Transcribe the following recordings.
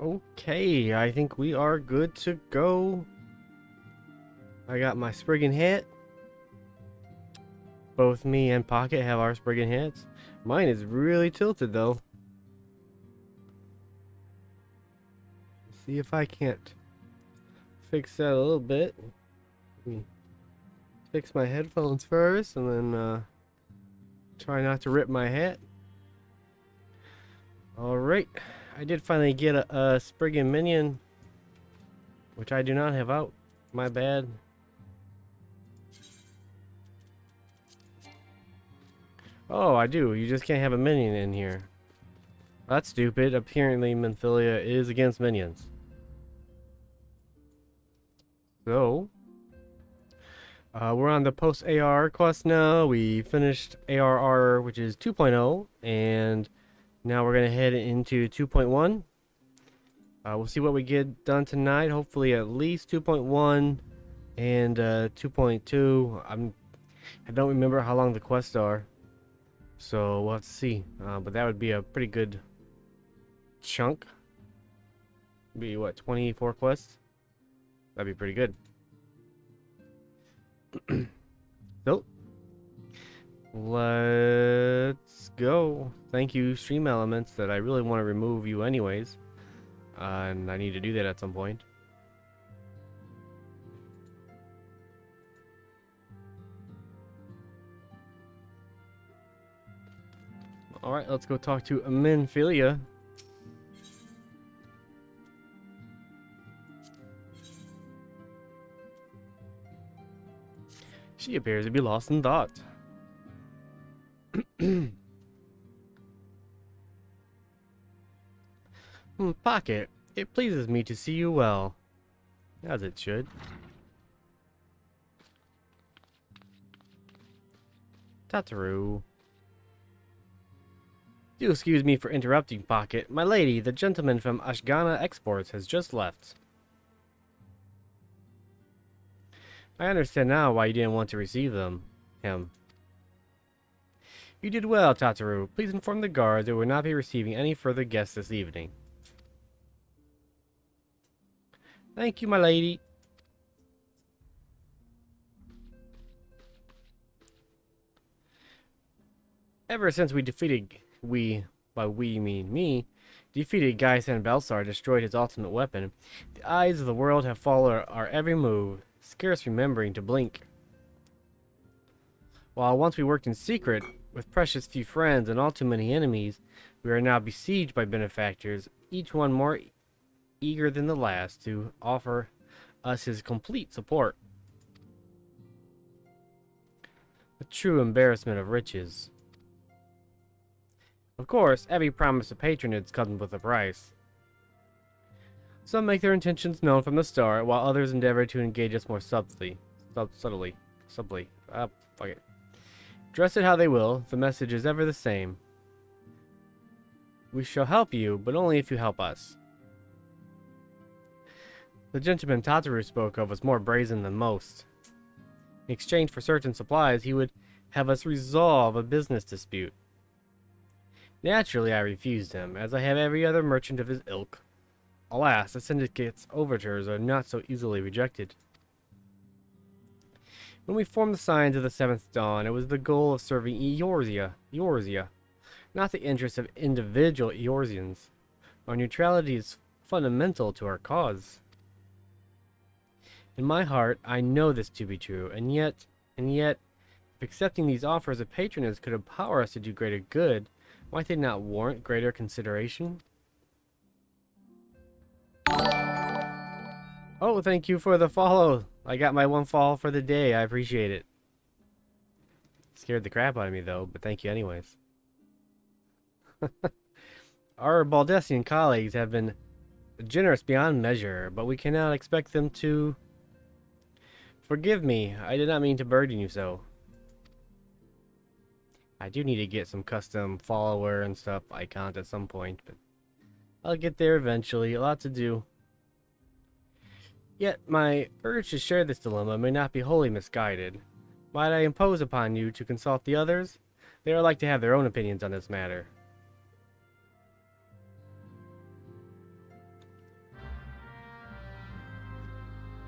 Okay, I think we are good to go. I got my Spriggan hat. Both me and Pocket have our Spriggan hats. Mine is really tilted though. See if I can't fix that a little bit. Let me fix my headphones first and then try not to rip my hat. Alright, I did finally get a Spriggan minion, which I do not have out. My bad. Oh, I do. You just can't have a minion in here. That's stupid. Apparently, Minfilia is against minions. So, we're on the post ARR quest now. We finished ARR, which is 2.0, and now we're going to head into 2.1. We'll see what we get done tonight. Hopefully, at least 2.1 and 2.2. I don't remember how long the quests are, so we'll have to see. But that would be a pretty good chunk. Be what, 24 quests? That'd be pretty good. So, let's go. Thank you, Stream Elements, that I really want to remove you anyways. And I need to do that at some point. Alright, let's go talk to Minfilia. She appears to be lost in thought. Pocket, it pleases me to see you well. As it should. Tataru. Do excuse me for interrupting, Pocket. My lady, the gentleman from Ashgana Exports, has just left. I understand now why you didn't want to receive him. You did well, Tataru. Please inform the guards that we will not be receiving any further guests this evening. Thank you, my lady. Ever since we defeated by we mean me, defeated Gaisan Belsar, destroyed his ultimate weapon, the eyes of the world have followed our every move, scarce remembering to blink. While once we worked in secret, with precious few friends and all too many enemies, we are now besieged by benefactors, each one more eager than the last to offer us his complete support. The true embarrassment of riches. Of course, every promise of patronage comes with a price. Some make their intentions known from the start, while others endeavor to engage us more subtly. Fuck it. Dress it how they will, the message is ever the same. We shall help you, but only if you help us. The gentleman Tataru spoke of was more brazen than most. In exchange for certain supplies, he would have us resolve a business dispute. Naturally, I refused him, as I have every other merchant of his ilk. Alas, the syndicate's overtures are not so easily rejected. When we formed the Scions of the Seventh Dawn, it was the goal of serving Eorzea, not the interests of individual Eorzeans. Our neutrality is fundamental to our cause. In my heart, I know this to be true, and yet, if accepting these offers of patronage could empower us to do greater good, might they not warrant greater consideration? Oh, thank you for the follow. I got my one follow for the day. I appreciate it. Scared the crap out of me, though, but thank you anyways. Our Baldessian colleagues have been generous beyond measure, but we cannot expect them to... Forgive me, I did not mean to burden you so. I do need to get some custom follower and stuff icons at some point, but I'll get there eventually. A lot to do. Yet my urge to share this dilemma may not be wholly misguided. Might I impose upon you to consult the others? They are like to have their own opinions on this matter.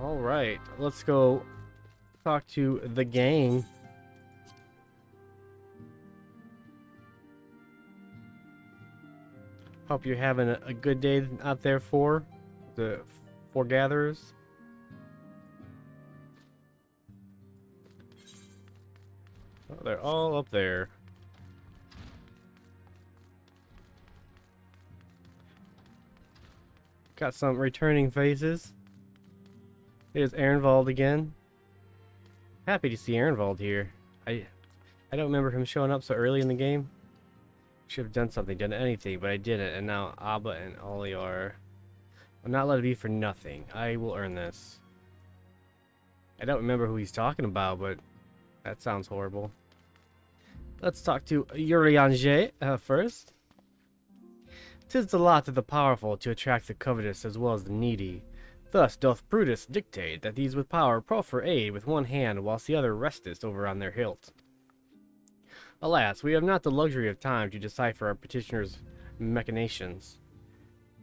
Alright, let's go talk to the gang. Hope you're having a good day out there for the foregatherers. Oh, they're all up there. Got some returning faces. There's Ehrenwald again. Happy to see Ehrenwald here. I don't remember him showing up so early in the game. Should have done something, done anything, but I didn't. And now Abba and Ollie are... I'm not let it be for nothing. I will earn this. I don't remember who he's talking about, but that sounds horrible. Let's talk to Urianger first. 'Tis the lot of the powerful to attract the covetous as well as the needy. Thus doth Brutus dictate that these with power proffer aid with one hand, whilst the other resteth over on their hilt. Alas, we have not the luxury of time to decipher our petitioner's machinations.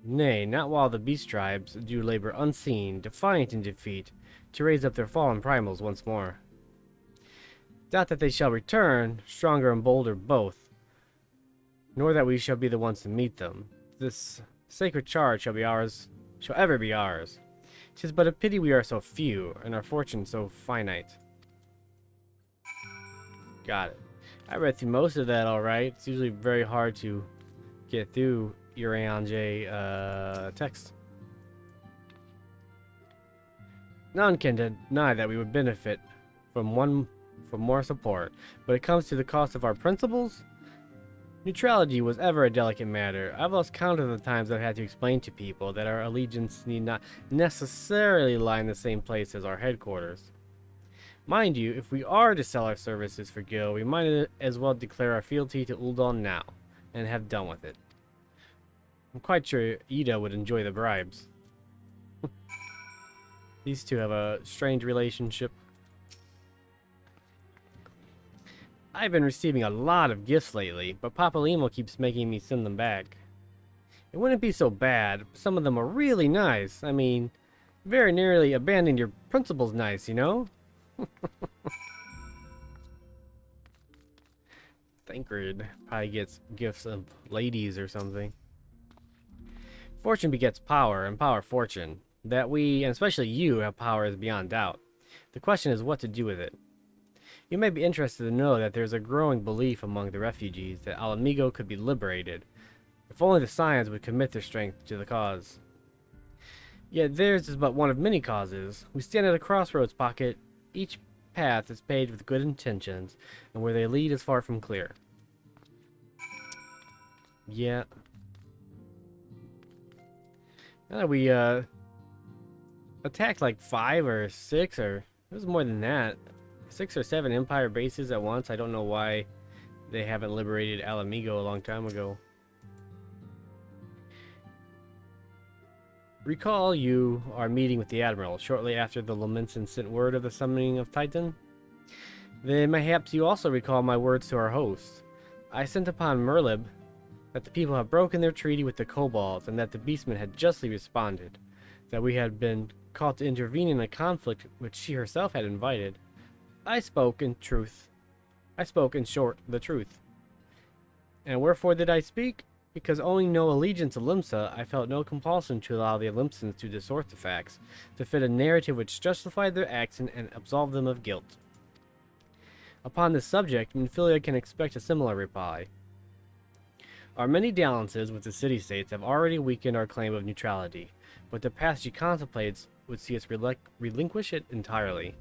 Nay, not while the beast tribes do labor unseen, defiant in defeat, to raise up their fallen primals once more. Doubt that they shall return, stronger and bolder both, nor that we shall be the ones to meet them. This sacred charge shall ever be ours. 'Tis but a pity we are so few, and our fortune so finite. Got it. I read through most of that alright. It's usually very hard to get through Urianger text. None can deny that we would benefit from more support, but it comes to the cost of our principles. Neutrality was ever a delicate matter. I've lost count of the times I've had to explain to people that our allegiance need not necessarily lie in the same place as our headquarters. Mind you, if we are to sell our services for Gil, we might as well declare our fealty to Ul'dah now, and have done with it. I'm quite sure Ida would enjoy the bribes. These two have a strange relationship. I've been receiving a lot of gifts lately, but Papalymo keeps making me send them back. It wouldn't be so bad. Some of them are really nice. I mean, very nearly abandoning your principles nice, you know? Thancred probably gets gifts of ladies or something. Fortune begets power, and power fortune. That we, and especially you, have power is beyond doubt. The question is what to do with it. You may be interested to know that there's a growing belief among the refugees that Ala Mhigo could be liberated, if only the Scions would commit their strength to the cause. Yet theirs is but one of many causes. We stand at a crossroads, Pocket. Each path is paved with good intentions, and where they lead is far from clear. Yeah. We attacked like 5 or 6, or it was more than that. 6 or 7 Empire bases at once. I don't know why they haven't liberated Ala Mhigo a long time ago. Recall you are meeting with the Admiral shortly after the Lamentsons sent word of the summoning of Titan? Then mayhaps you also recall my words to our host. I sent upon Merlib that the people have broken their treaty with the Kobolds, and that the Beastmen had justly responded, that we had been called to intervene in a conflict which she herself had invited. I spoke in short, the truth. And wherefore did I speak? Because owning no allegiance to Limsa, I felt no compulsion to allow the Olympsians to distort the facts, to fit a narrative which justified their action and absolved them of guilt. Upon this subject, Minfilia can expect a similar reply. Our many dalliances with the city-states have already weakened our claim of neutrality, but the path she contemplates would see us relinquish it entirely.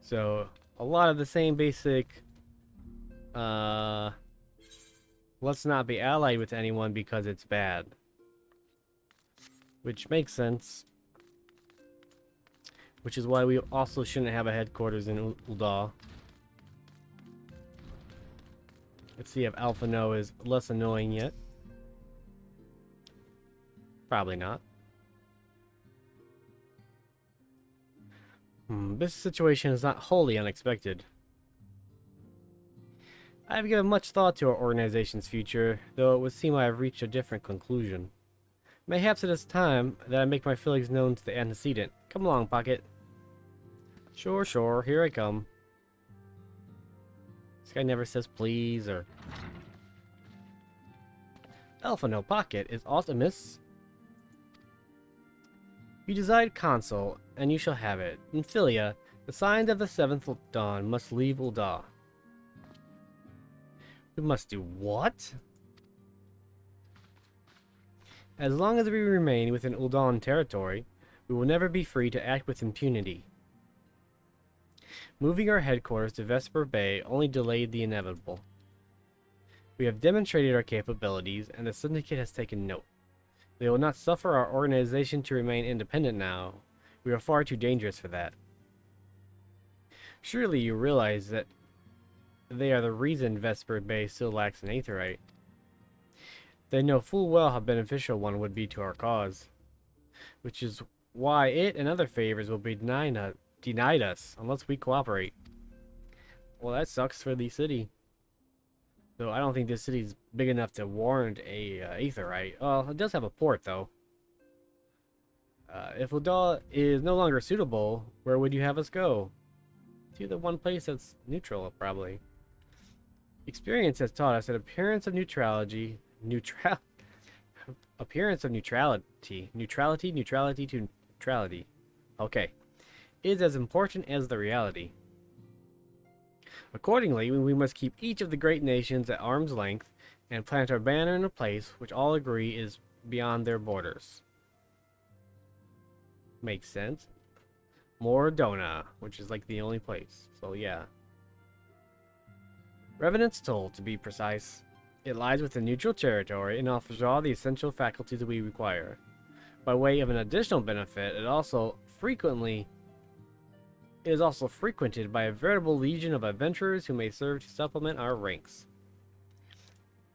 So, a lot of the same basic, let's not be allied with anyone because it's bad. Which makes sense. Which is why we also shouldn't have a headquarters in Ul'dah. Let's see if Alpha No is less annoying yet. Probably not. This situation is not wholly unexpected. I have given much thought to our organization's future, though it would seem I have reached a different conclusion. Mayhaps it is time that I make my feelings known to the antecedent. Come along, Pocket. Sure, sure, here I come. This guy never says please or... Alphino Pocket is Optimus. You desired console, and you shall have it. In Philia, the signs of the seventh dawn must leave Ul'dah. We must do what? As long as we remain within Ul'dah territory, we will never be free to act with impunity. Moving our headquarters to Vesper Bay only delayed the inevitable. We have demonstrated our capabilities, and the Syndicate has taken note. They will not suffer our organization to remain independent now. We are far too dangerous for that. Surely you realize that they are the reason Vesper Bay still lacks an Aetheryte. They know full well how beneficial one would be to our cause, which is why it and other favors will be denied us unless we cooperate. Well, that sucks for the city. Though I don't think this city's big enough to warrant a Aetheryte. Well, it does have a port, though. If Ul'dah is no longer suitable, where would you have us go? To the one place that's neutral, probably. Experience has taught us that appearance of neutrality to neutrality. Okay, is as important as the reality. Accordingly, we must keep each of the great nations at arm's length and plant our banner in a place which all agree is beyond their borders. Makes sense. Mor Dhona, which is like the only place. So yeah. Revenant's Toll, to be precise. It lies within neutral territory and offers all the essential faculties that we require. By way of an additional benefit, it is also frequented by a veritable legion of adventurers who may serve to supplement our ranks.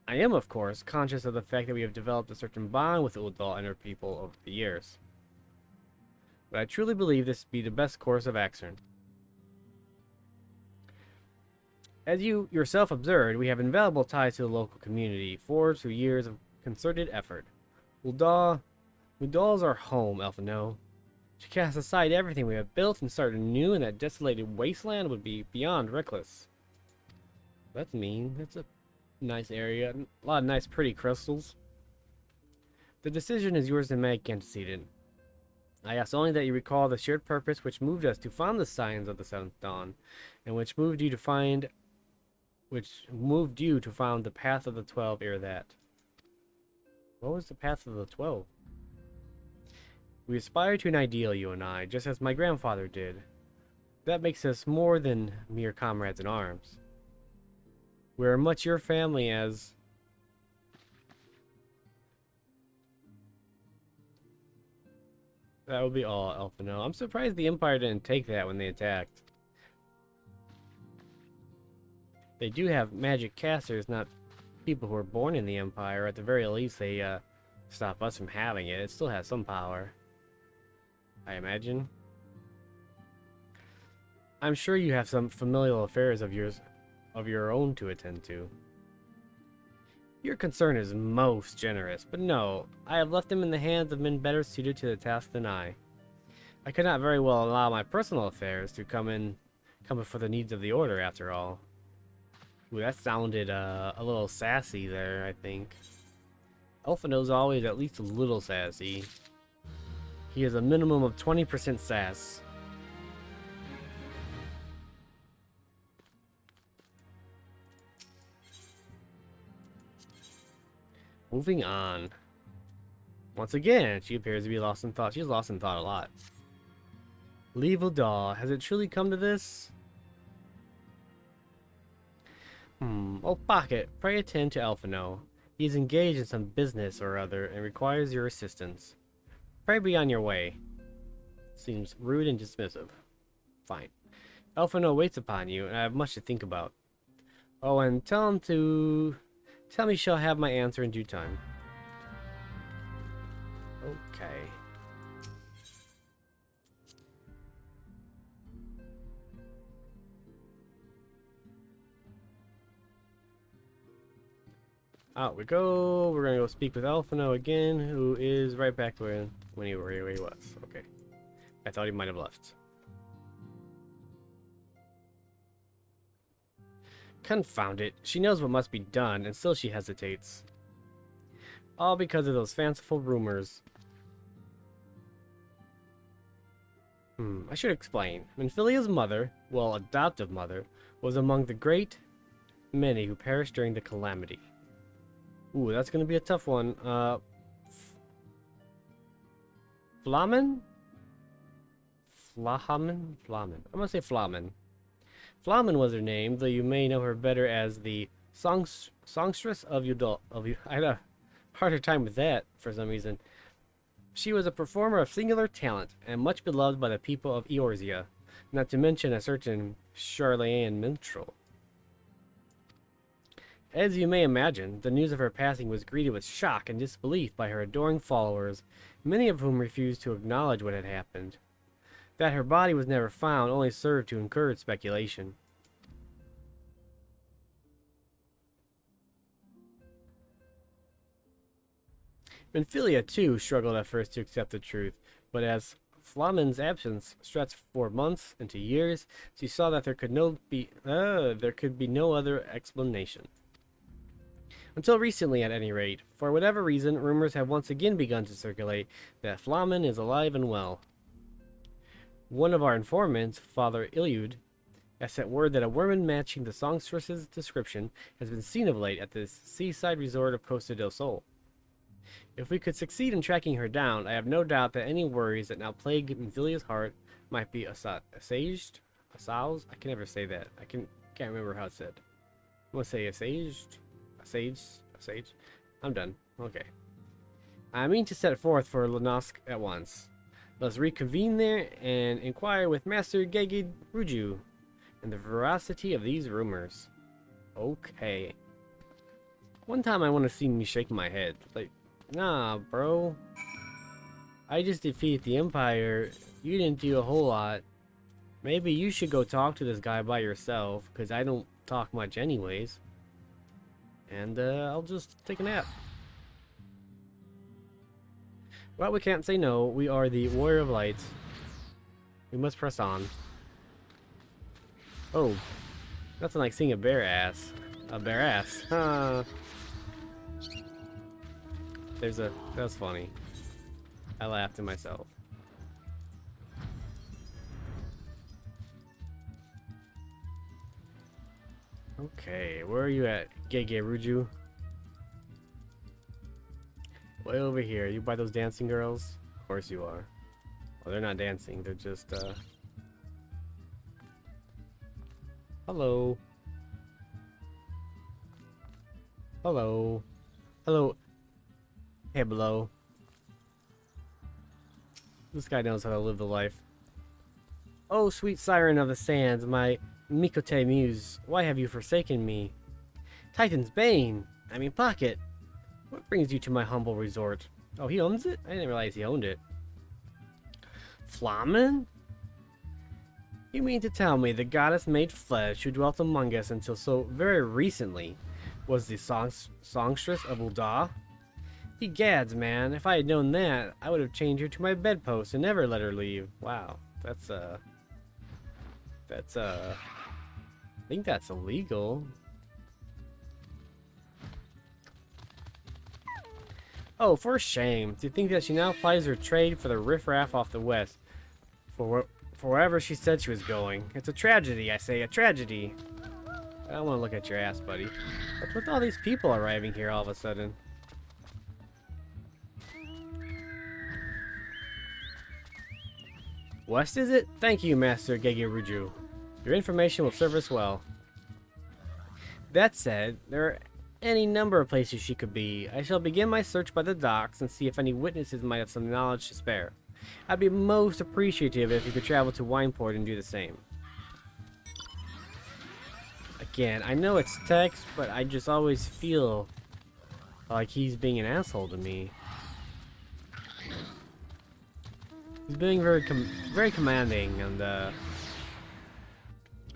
I am, of course, conscious of the fact that we have developed a certain bond with Ul'dah and her people over the years. But I truly believe this to be the best course of action. As you yourself observed, we have invaluable ties to the local community, forged through years of concerted effort. Ul'dah is our home, Alphino. To cast aside everything we have built and start anew in that desolated wasteland would be beyond reckless. That's mean. That's a nice area. A lot of nice, pretty crystals. The decision is yours to make, Antecedent. I ask only that you recall the shared purpose which moved us to found the Signs of the Seventh Dawn, and which moved you to found the Path of the 12 ere that. What was the Path of the 12? We aspire to an ideal, you and I, just as my grandfather did. That makes us more than mere comrades in arms. We are much your family as... That would be all, Alphino. I'm surprised the Empire didn't take that when they attacked. They do have magic casters, not people who are born in the Empire. At the very least, they stop us from having it. It still has some power, I imagine. I'm sure you have some familial affairs of your own to attend to. Your concern is most generous, but no, I have left them in the hands of men better suited to the task than I. I could not very well allow my personal affairs to come before the needs of the Order, after all. Ooh, that sounded a little sassy there, I think. Alphino's always at least a little sassy. He has a minimum of 20% sass. Moving on. Once again, she appears to be lost in thought. She's lost in thought a lot. Leave Ul'dah. Has it truly come to this? Oh, Pocket, pray attend to Alphino. He is engaged in some business or other and requires your assistance. Pray be on your way. Seems rude and dismissive. Fine. Alphino waits upon you, and I have much to think about. Oh, and tell me she'll have my answer in due time. Okay. Out we go. We're gonna go speak with Alphino again, who is right back where he was. Okay. I thought he might have left. Confound it. She knows what must be done, and still she hesitates. All because of those fanciful rumors. I should explain. Minfilia's mother, well, adoptive mother, was among the great many who perished during the calamity. Ooh, that's gonna be a tough one. Flamen? Flamen? Flamen. I'm gonna say Flamen. Flamen was her name, though you may know her better as the songstress of Udal. I had a harder time with that for some reason. She was a performer of singular talent and much beloved by the people of Eorzea, not to mention a certain Charlayan minstrel. As you may imagine, the news of her passing was greeted with shock and disbelief by her adoring followers, many of whom refused to acknowledge what had happened. That her body was never found only served to encourage speculation. Minfilia, too, struggled at first to accept the truth, but as Flamen's absence stretched for months into years, she saw that there could be no other explanation. Until recently, at any rate. For whatever reason, rumors have once again begun to circulate that Flamen is alive and well. One of our informants, Father Iliud, has sent word that a woman matching the songstress's description has been seen of late at the seaside resort of Costa del Sol. If we could succeed in tracking her down, I have no doubt that any worries that now plague Minfilia's heart might be assuaged. Assoused? I can never say that. Can't remember how it's said. I'm gonna say assuaged. Assuaged. I'm done. Okay. I mean to set forth for Lanosk at once. Let's reconvene there and inquire with Master Gege Ruju and the veracity of these rumors. Okay. One time I want to see me shake my head. Like, nah, bro. I just defeated the Empire. You didn't do a whole lot. Maybe you should go talk to this guy by yourself, because I don't talk much anyways. And I'll just take a nap. Well, we can't say no. We are the Warrior of Light. We must press on. Oh. Nothing like seeing a bare ass. A bare ass. That was funny. I laughed at myself. Okay, where are you at, Gege Ruju? Way over here. You by those dancing girls? Of course you are. Well, they're not dancing. They're just, Hello. Hello. Hello. Hey, below. This guy knows how to live the life. Oh, sweet siren of the sands, my Mikote muse, why have you forsaken me? Titan's Bane! I mean Pocket! What brings you to my humble resort? Oh, he owns it? I didn't realize he owned it. Flamen? You mean to tell me the goddess made flesh who dwelt among us until so very recently was the songstress of Ul'dah? Egads, man, if I had known that, I would have chained her to my bedpost and never let her leave. Wow, that's I think that's illegal. Oh, for shame. To think that she now plies her trade for the riffraff off the west. For wherever she said she was going. It's a tragedy, I say, a tragedy. I don't want to look at your ass, buddy. What's with all these people arriving here all of a sudden? West, is it? Thank you, Master Gege Ruju. Your information will serve us well. That said, there are any number of places she could be. I shall begin my search by the docks and see if any witnesses might have some knowledge to spare. I'd be most appreciative if you could travel to Wineport and do the same. Again, I know it's text, but I just always feel like he's being an asshole to me. He's being very commanding, and I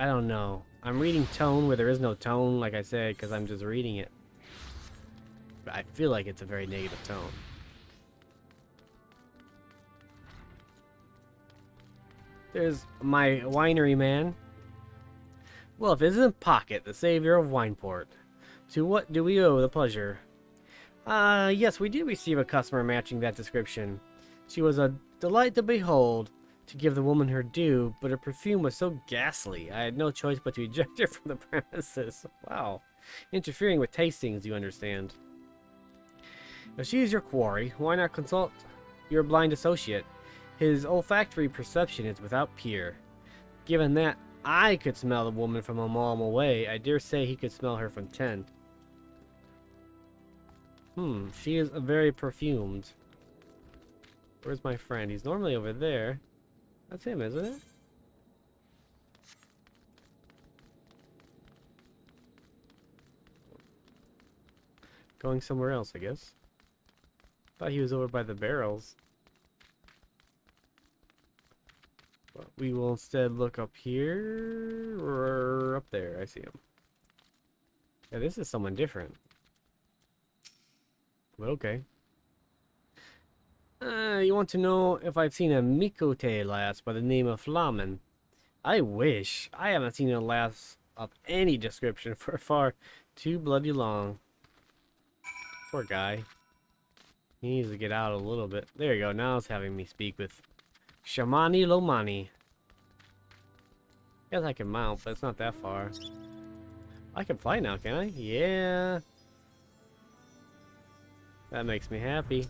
don't know. I'm reading tone where there is no tone, like I said, because I'm just reading it. I feel like it's a very negative tone. There's my winery man. Well, if it isn't Pocket, the savior of Wineport. To what do we owe the pleasure? Yes, we did receive a customer matching that description. She was a delight to behold, to give the woman her due, but her perfume was so ghastly, I had no choice but to eject her from the premises. Wow. Interfering with tastings, you understand. If she is your quarry, why not consult your blind associate? His olfactory perception is without peer. Given that I could smell the woman from a mile away, I dare say he could smell her from 10. She is very perfumed. Where's my friend? He's normally over there. That's him, isn't it? Going somewhere else, I guess. Thought he was over by the barrels. But we will instead look up here or up there. I see him. Yeah, this is someone different. But okay. You want to know if I've seen a Mikote lass by the name of Flamen? I wish. I haven't seen a lass of any description for far too bloody long. Poor guy. He needs to get out a little bit. There you go. Now it's having me speak with Shamani Lomani. Guess I can mount, but it's not that far. I can fly now, can I? Yeah. That makes me happy.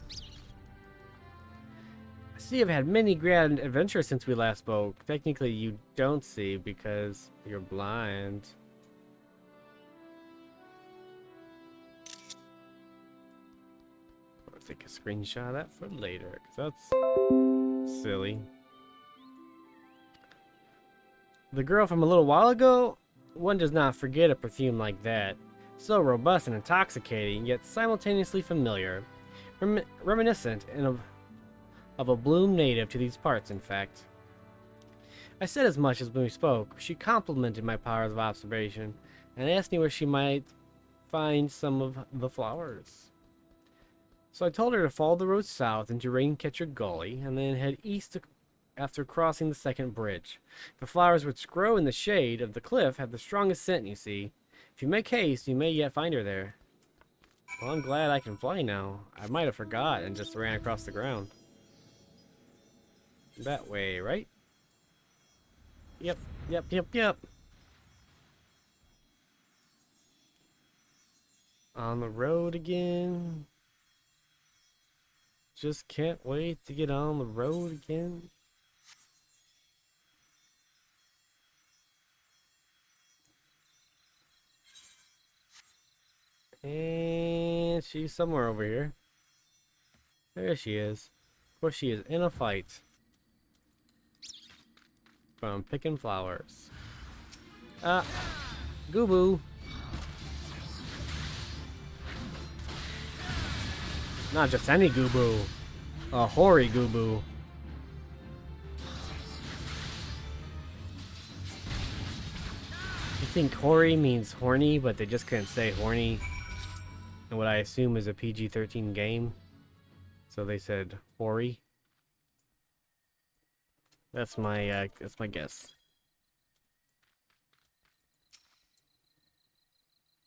I see I've had many grand adventures since we last spoke. Technically, you don't see because you're blind. I'll take a screenshot of that for later, because that's silly. The girl from a little while ago? One does not forget a perfume like that. So robust and intoxicating, yet simultaneously familiar. Reminiscent of a bloom native to these parts, in fact. I said as much as when we spoke. She complimented my powers of observation, and asked me where she might find some of the flowers. So I told her to follow the road south into Raincatcher Gully, and then head east after crossing the second bridge. The flowers which grow in the shade of the cliff have the strongest scent, you see. If you make haste, you may yet find her there. Well, I'm glad I can fly now. I might have forgot and just ran across the ground. That way, right? Yep. On the road again. Just can't wait to get on the road again. And she's somewhere over here. There she is. Of course, she is in a fight. From picking flowers. Gooboo. Not just any Gooboo. A hoary Gooboo. You think hoary means horny, but they just couldn't say horny. And what I assume is a PG-13 game. So they said hoary. That's my guess.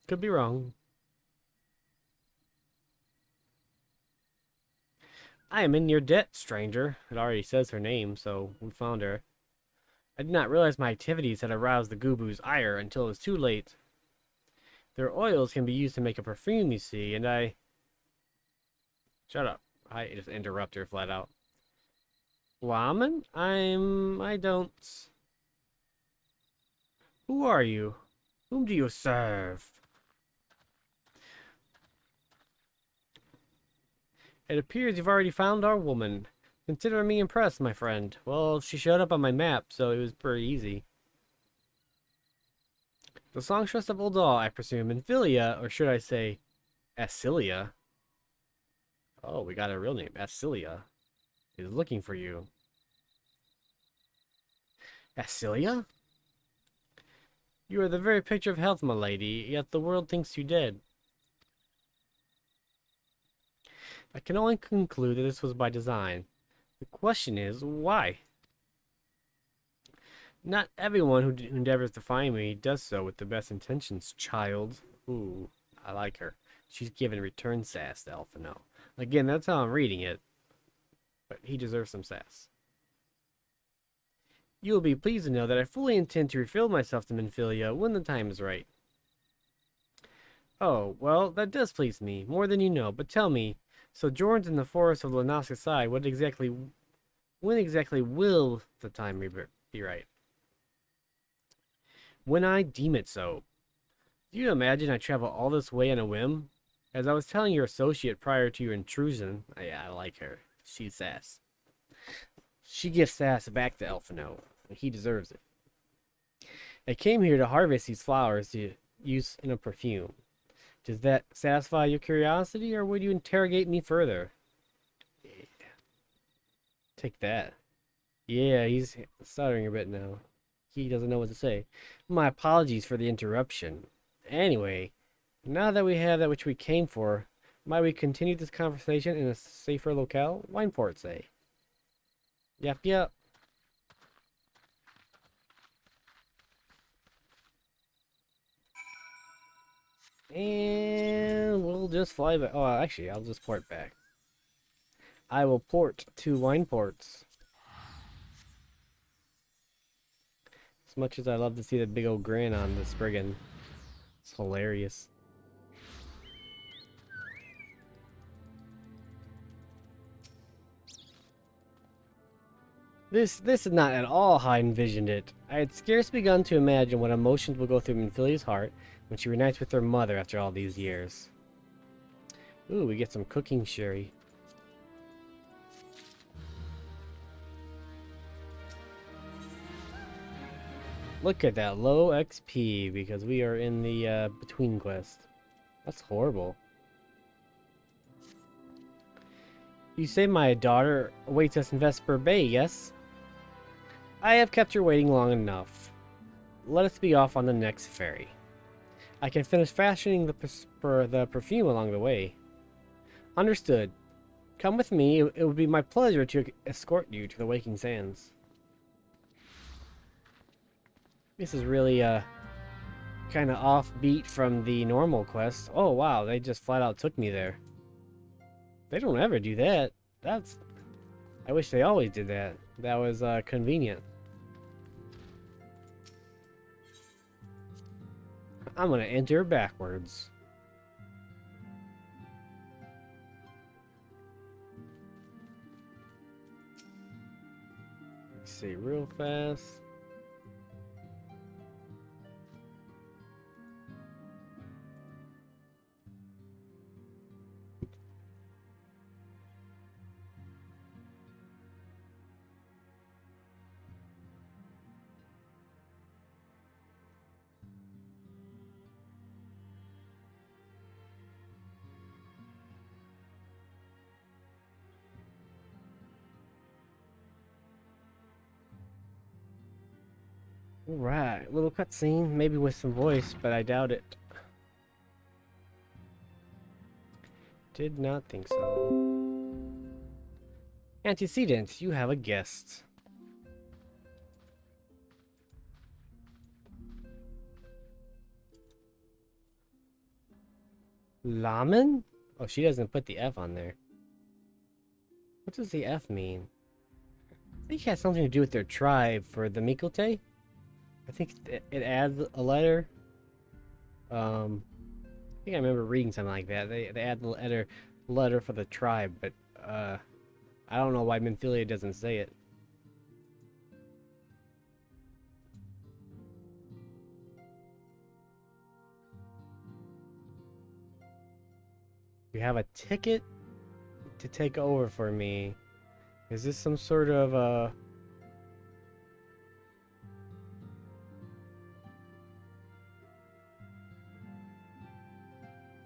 Could be wrong. I am in your debt, stranger. It already says her name, so we found her. I did not realize my activities had aroused the Gooboo's ire until it was too late. Their oils can be used to make a perfume, you see, and I... Shut up. I just interrupt her flat out. Flamen? I don't... Who are you? Whom do you serve? It appears you've already found our woman. Consider me impressed, my friend. Well, she showed up on my map, so it was pretty easy. The songstress of Ul'dah, I presume, and Philia, or should I say, Asilia. Oh, we got a real name. Asilia is looking for you. Asilia? You are the very picture of health, my lady, yet the world thinks you dead. I can only conclude that this was by design. The question is, why? Not everyone who endeavors to find me does so with the best intentions, child. Ooh, I like her. She's giving return sass to Elfino. Again, that's how I'm reading it, but he deserves some sass. You will be pleased to know that I fully intend to reveal myself to Minfilia when the time is right. Oh, well, that does please me, more than you know, but tell me, sojourns in the forest of Lanaska Sai, when exactly will the time be right? When I deem it so. Do you imagine I travel all this way on a whim? As I was telling your associate prior to your intrusion, I like her. She's sass. She gives sass back to Elfino, and he deserves it. I came here to harvest these flowers to use in a perfume. Does that satisfy your curiosity, or would you interrogate me further? Yeah. Take that. Yeah, he's stuttering a bit now. He doesn't know what to say. My apologies for the interruption. Anyway, now that we have that which we came for, might we continue this conversation in a safer locale? Wineport, say. Yep, yep. And we'll just fly back. Oh, actually, I'll just port back. I will port to Wineports. As much as I love to see the big old grin on the Spriggan. It's hilarious. This is not at all how I envisioned it. I had scarce begun to imagine what emotions will go through Minfilia's heart when she reunites with her mother after all these years. Ooh, we get some cooking sherry. Look at that, low XP because we are in the between quest. That's horrible. You say my daughter awaits us in Vesper Bay, yes? I have kept her waiting long enough. Let us be off on the next ferry. I can finish fashioning the perfume along the way. Understood. Come with me. It would be my pleasure to escort you to the Waking Sands. This is really kind of offbeat from the normal quest. Oh wow, they just flat out took me there. They don't ever do that. I wish they always did that. That was convenient. I'm gonna enter backwards. Let's see real fast. Alright, little cutscene, maybe with some voice, but I doubt it. Did not think so. Antecedent, you have a guest. Lamen? Oh, she doesn't put the F on there. What does the F mean? I think it has something to do with their tribe for the Mikote. I think it adds a letter. I think I remember reading something like that. They add the letter for the tribe, but I don't know why Minfilia doesn't say it. You have a ticket to take over for me. Is this some sort of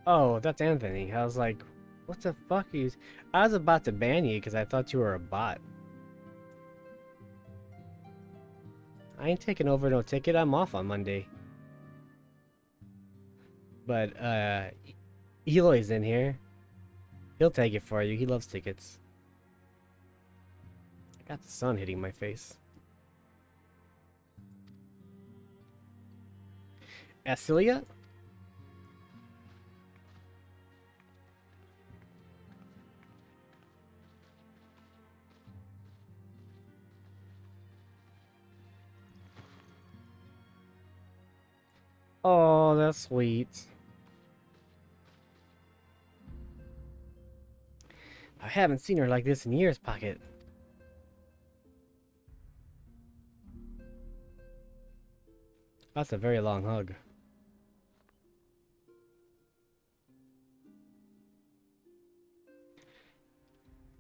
Oh, that's Anthony. I was like, what the fuck is... I was about to ban you because I thought you were a bot. I ain't taking over no ticket. I'm off on Monday. But, Eloy's in here. He'll take it for you. He loves tickets. I got the sun hitting my face. Acilia? Oh, that's sweet. I haven't seen her like this in years, Pocket. That's a very long hug.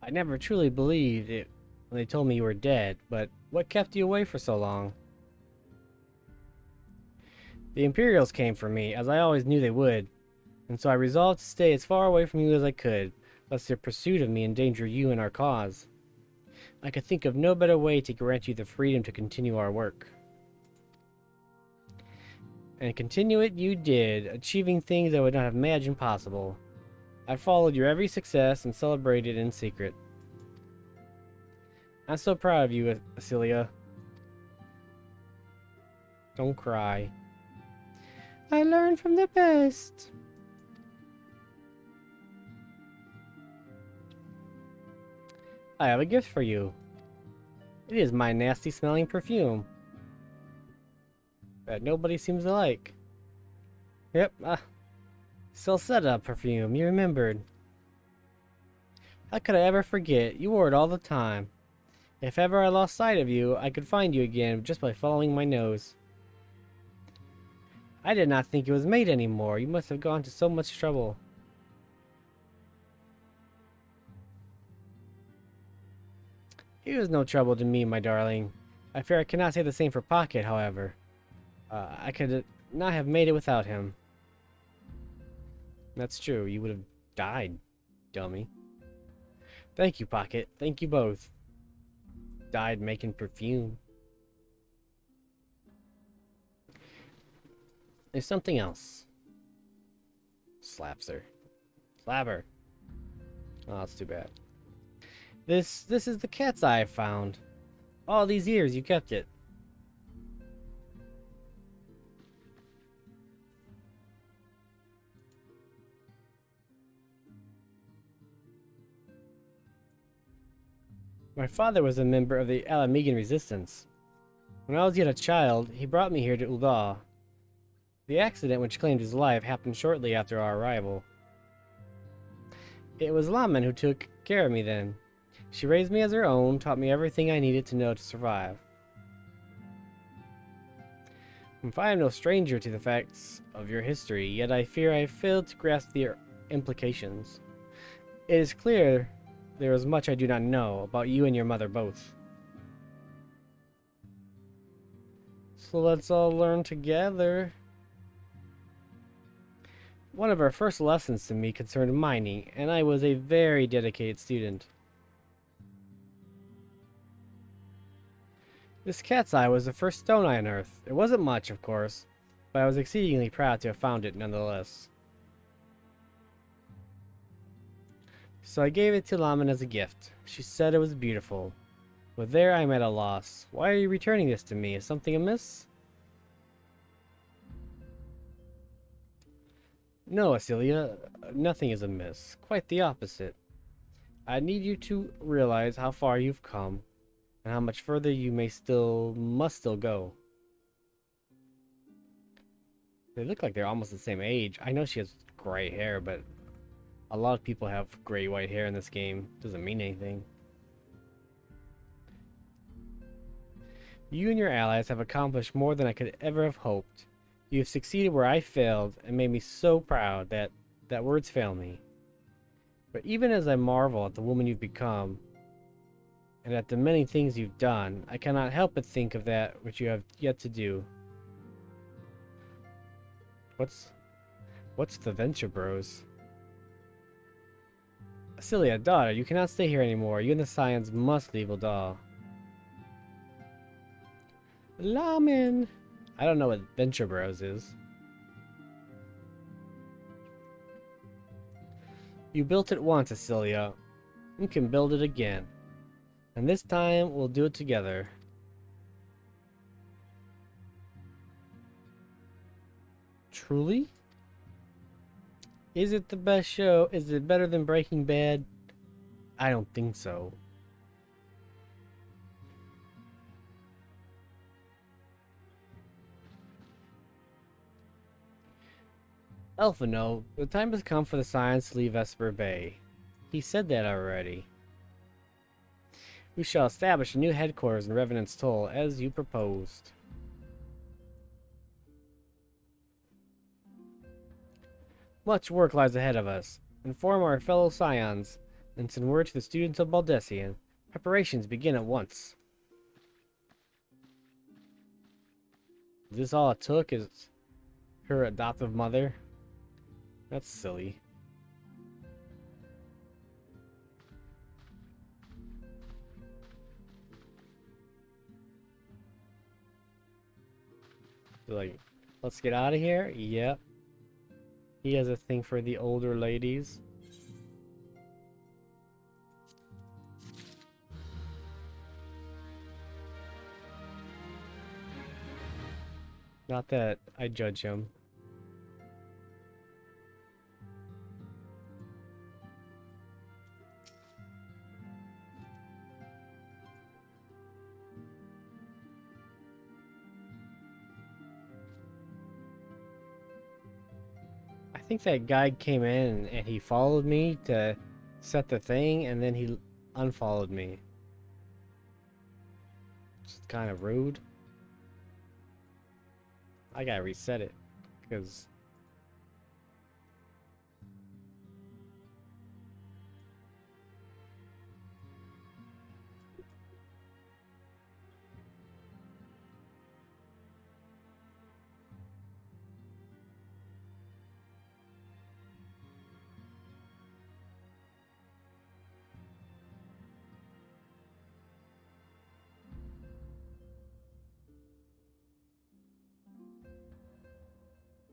I never truly believed it when they told me you were dead, but what kept you away for so long? The Imperials came for me, as I always knew they would, and so I resolved to stay as far away from you as I could, lest their pursuit of me endanger you and our cause. I could think of no better way to grant you the freedom to continue our work. And continue it you did, achieving things I would not have imagined possible. I followed your every success and celebrated in secret. I'm so proud of you, Acilia. Don't cry. I learned from the best. I have a gift for you. It is my nasty smelling perfume that nobody seems to like. Yep, Salsetta perfume, you remembered. How could I ever forget? You wore it all the time. If ever I lost sight of you, I could find you again just by following my nose. I did not think it was made anymore. You must have gone to so much trouble. It was no trouble to me, my darling. I fear I cannot say the same for Pocket, however. I could not have made it without him. That's true. You would have died, dummy. Thank you, Pocket. Thank you both. Died making perfume. There's something else. Slaps her. Slap her. Oh, that's too bad. This is the cat's eye I found. All these years you kept it. My father was a member of the Alamegan resistance. When I was yet a child, he brought me here to Ul'dah. The accident which claimed his life happened shortly after our arrival. It was Laman who took care of me then. She raised me as her own, taught me everything I needed to know to survive. I am no stranger to the facts of your history, yet I fear I failed to grasp the implications. It is clear there is much I do not know about you and your mother both. So let's all learn together. One of our first lessons to me concerned mining, and I was a very dedicated student. This cat's eye was the first stone I unearthed. It wasn't much, of course, but I was exceedingly proud to have found it nonetheless. So I gave it to Laman as a gift. She said it was beautiful. But there I'm at a loss. Why are you returning this to me? Is something amiss? No, Acilia, nothing is amiss. Quite the opposite. I need you to realize how far you've come, and how much further you must still go. They look like they're almost the same age. I know she has gray hair, but a lot of people have gray white hair in this game. Doesn't mean anything. You and your allies have accomplished more than I could ever have hoped. You have succeeded where I failed and made me so proud that words fail me. But even as I marvel at the woman you've become, and at the many things you've done, I cannot help but think of that which you have yet to do. What's the venture, bros? Acilia, daughter, you cannot stay here anymore. You and the Scions must leave Ul'dah. Laman! I don't know what Venture Bros is. You built it once, Cecilia. You can build it again. And this time, we'll do it together. Truly? Is it the best show? Is it better than Breaking Bad? I don't think so. Elfino, the time has come for the Scions to leave Esper Bay. He said that already. We shall establish a new headquarters in Revenant's Toll, as you proposed. Much work lies ahead of us. Inform our fellow Scions, and send word to the students of Baldesion. Preparations begin at once. Is this all it took? Is her adoptive mother? That's silly. Like, let's get out of here? Yep. He has a thing for the older ladies. Not that I judge him. I think that guy came in and he followed me to set the thing, and then he unfollowed me. It's kind of rude. I gotta reset it, because...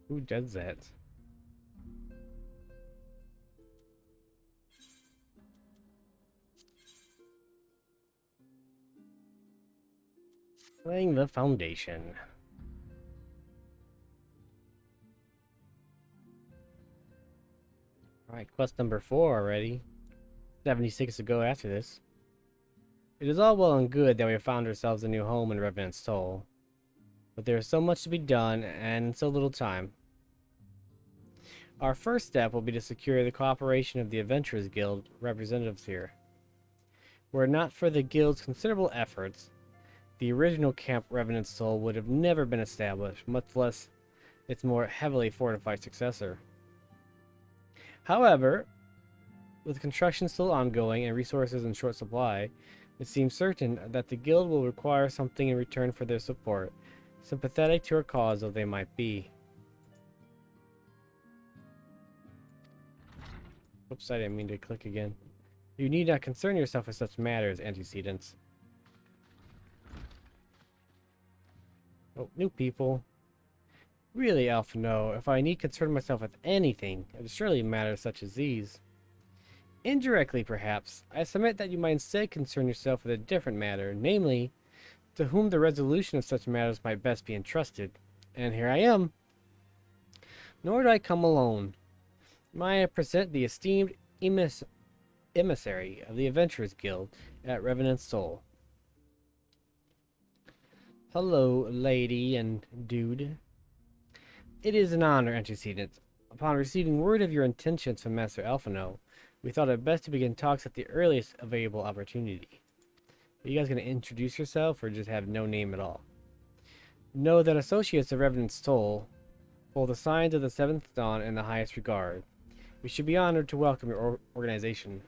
Who does that? Laying the foundation. Alright, quest number 4 already. 76 to go after this. It is all well and good that we have found ourselves a new home in Revenant's Toll. But there is so much to be done, and so little time. Our first step will be to secure the cooperation of the Adventurers Guild representatives here. Were it not for the Guild's considerable efforts, the original Camp Revenant's Toll would have never been established, much less its more heavily fortified successor. However, with construction still ongoing and resources in short supply, it seems certain that the Guild will require something in return for their support, sympathetic to our cause though they might be. Oops, I didn't mean to click again. You need not concern yourself with such matters, antecedents. Oh, new people. Really, Alphino, if I need concern myself with anything, it is surely matters such as these. Indirectly, perhaps, I submit that you might instead concern yourself with a different matter, namely, to whom the resolution of such matters might best be entrusted. And here I am. Nor do I come alone. May I present the esteemed emissary of the Adventurers Guild at Revenant's Toll. Hello, lady and dude. It is an honor, antecedent. Upon receiving word of your intentions from Master Alphino, we thought it best to begin talks at the earliest available opportunity. Are you guys going to introduce yourself, or just have no name at all? Know that associates of Revenant's Toll hold the signs of the Seventh Dawn in the highest regard. We should be honored to welcome your organization.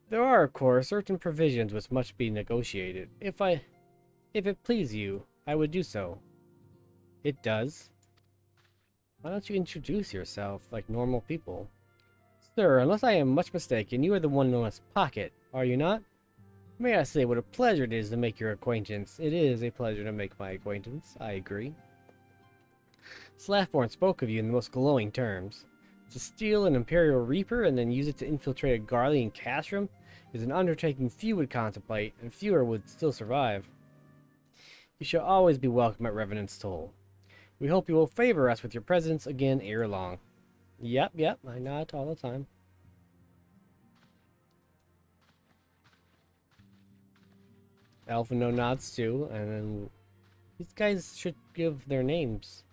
There are, of course, certain provisions which must be negotiated. If it please you, I would do so. It does. Why don't you introduce yourself like normal people? Sir, unless I am much mistaken, you are the one known as Pocket, are you not? May I say what a pleasure it is to make your acquaintance. It is a pleasure to make my acquaintance, I agree. Slathborn spoke of you in the most glowing terms. To steal an Imperial Reaper and then use it to infiltrate a Garlean castrum is an undertaking few would contemplate, and fewer would still survive. You shall always be welcome at Revenant's Toll. We hope you will favor us with your presence again ere long. Yep, I nod all the time. Alphino nods too, and then these guys should give their names.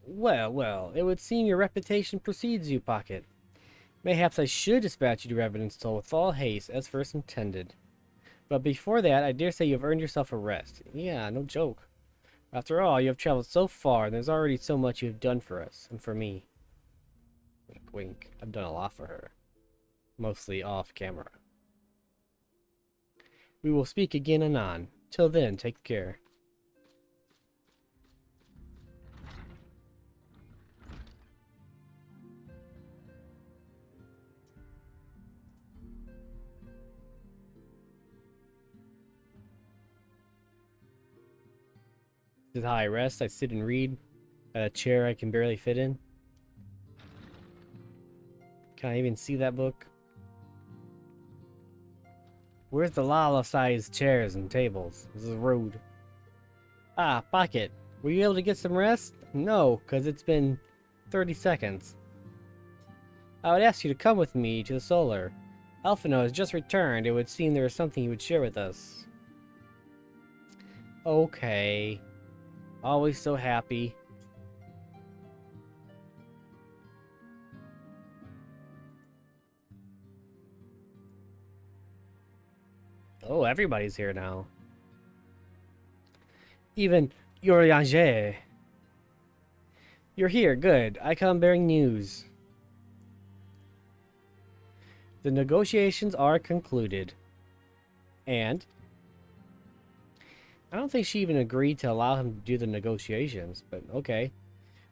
Well, it would seem your reputation precedes you, Pocket. Mayhaps I should dispatch you to Revenant's Toll with all haste, as first intended. But before that, I dare say you have earned yourself a rest. Yeah, no joke. After all, you have traveled so far, and there's already so much you have done for us, and for me. Wink, wink. I've done a lot for her. Mostly off camera. We will speak again anon. Till then, take care. This is how I rest. I sit and read at a chair I can barely fit in. Can I even see that book? Where's the Lala-sized chairs and tables? This is rude. Ah, Pocket. Were you able to get some rest? No, because it's been 30 seconds. I would ask you to come with me to the Solar. Alphino has just returned. It would seem there is something he would share with us. Okay. Always so happy. Oh, everybody's here now. Even Urianger. You're here, good. I come bearing news. The negotiations are concluded. And I don't think she even agreed to allow him to do the negotiations, but okay.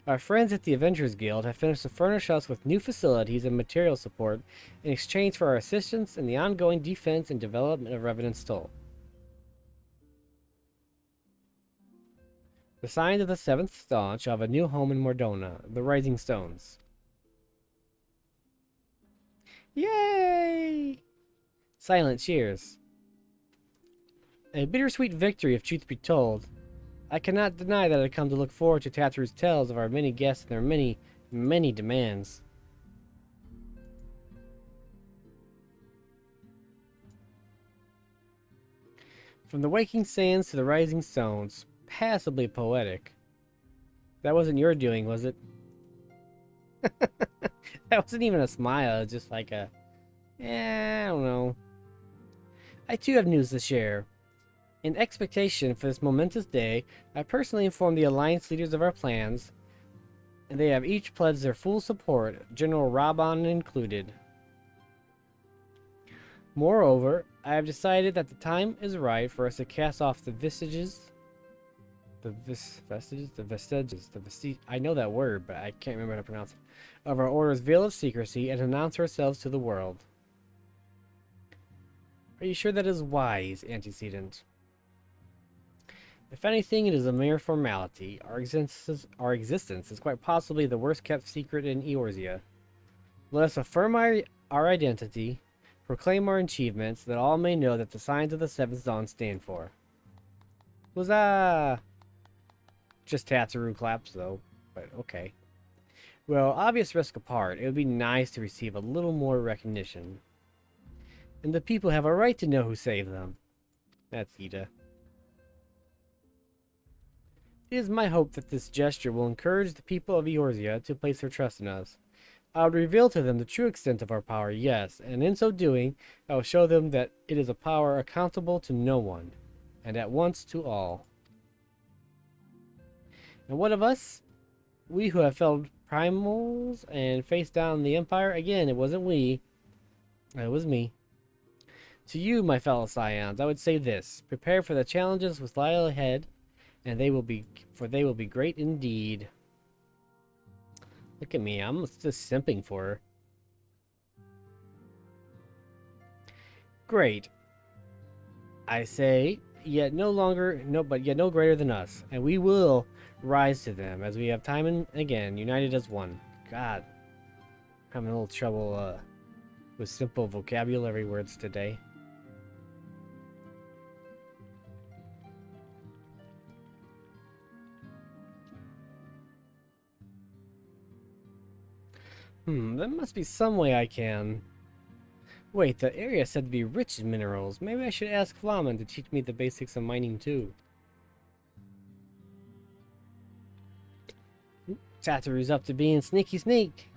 Our friends at the Avengers Guild have finished to furnish us with new facilities and material support in exchange for our assistance in the ongoing defense and development of Revenant's Toll. The signs of the seventh staunch of a new home in Mordona, the Rising Stones. Yay! Silent cheers. A bittersweet victory, if truth be told. I cannot deny that I've come to look forward to Tattoo's tales of our many guests and their many, many demands. From the waking sands to the rising stones, passably poetic. That wasn't your doing, was it? That wasn't even a smile, just like a... I don't know. I too have news to share. In expectation for this momentous day, I personally informed the Alliance leaders of our plans, and they have each pledged their full support, General Raban included. Moreover, I have decided that the time is right for us to cast off the vestiges. I know that word, but I can't remember how to pronounce it. Of our order's veil of secrecy and announce ourselves to the world. Are you sure that is wise, Antecedent? If anything, it is a mere formality. Our existence is quite possibly the worst kept secret in Eorzea. Let us affirm our identity, proclaim our achievements, that all may know that the signs of the Seventh Dawn stand for. Huzzah! Just Tatsuru claps, though, but okay. Well, obvious risk apart, it would be nice to receive a little more recognition. And the people have a right to know who saved them. That's Ida. It is my hope that this gesture will encourage the people of Eorzea to place their trust in us. I will reveal to them the true extent of our power, yes, and in so doing, I will show them that it is a power accountable to no one, and at once to all. And what of us? We who have felled primals and faced down the Empire? Again, it wasn't we. It was me. To you, my fellow Scions, I would say this. Prepare for the challenges which lie ahead, and they will be great indeed. Look at me, I'm just simping for her. Great. I say, yet no greater than us, and we will rise to them as we have time and again united as one. God, having a little trouble with simple vocabulary words today. There must be some way I can. Wait, the area is said to be rich in minerals. Maybe I should ask Flamen to teach me the basics of mining too. Tataru's up to being sneaky sneak.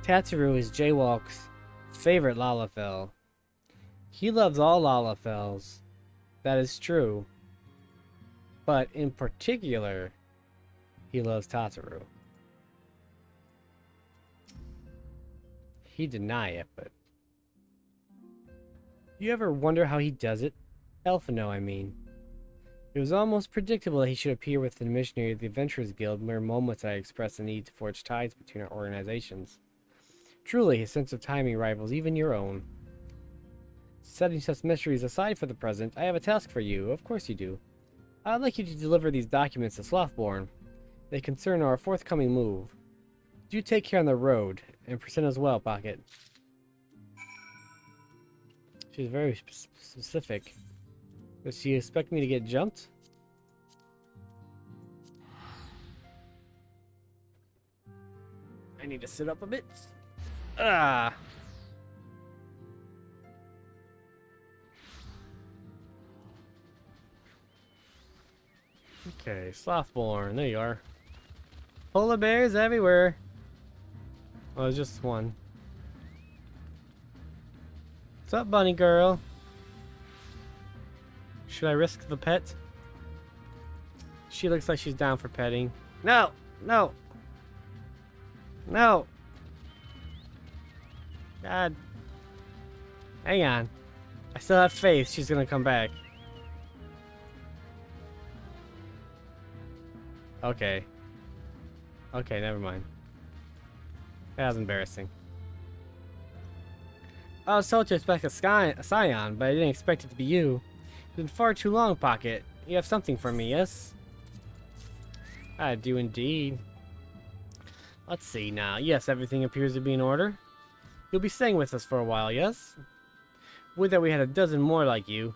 Tataru is Jaywalk's favorite Lalafell. He loves all Lalafells. That is true. But in particular, he loves Tataru. He deny it, but... You ever wonder how he does it? Elfino, I mean. It was almost predictable that he should appear with the missionary of the Adventurers Guild mere moments I expressed the need to forge ties between our organizations. Truly, his sense of timing rivals even your own. Setting such mysteries aside for the present, I have a task for you. Of course you do. I'd like you to deliver these documents to Slothborn. They concern our forthcoming move. Do take care on the road, and present as well, Pocket. She's very specific. Does she expect me to get jumped? I need to sit up a bit. Ah! Okay, Slothborn, there you are. Polar bears everywhere. Oh, there's just one. What's up, bunny girl? Should I risk the pet? She looks like she's down for petting. No! No! No! God. Hang on. I still have faith she's gonna come back. Okay. Okay, never mind. That was embarrassing. I was told to expect a Scion, but I didn't expect it to be you. It's been far too long, Pocket. You have something for me, yes? I do indeed. Let's see now. Yes, everything appears to be in order. You'll be staying with us for a while, yes? Would that we had a dozen more like you.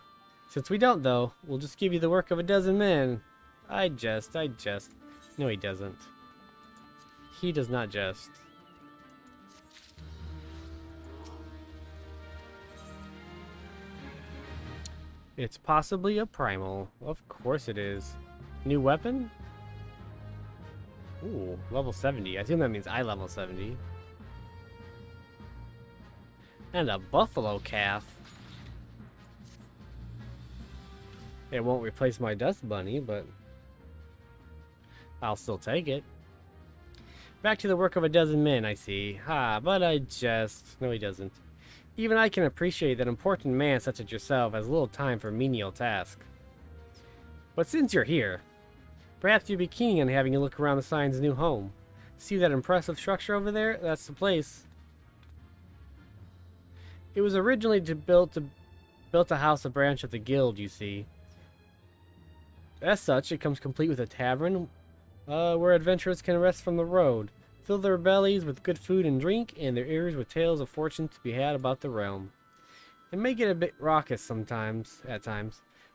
Since we don't, though, we'll just give you the work of a dozen men. I jest. No, he doesn't. He does not jest. It's possibly a primal. Of course it is. New weapon? Ooh, level 70. I assume that means I level 70. And a buffalo calf. It won't replace my dust bunny, but I'll still take it. Back to the work of a dozen men, I see. Ha, but I jest. No, he doesn't. Even I can appreciate that important man such as yourself has little time for menial tasks. But since you're here, perhaps you'd be keen on having a look around the Scion's new home. See that impressive structure over there? That's the place. It was originally built a house, a branch of the guild, you see. As such, it comes complete with a tavern, where adventurers can rest from the road, fill their bellies with good food and drink, and their ears with tales of fortune to be had about the realm. It may get a bit raucous at times,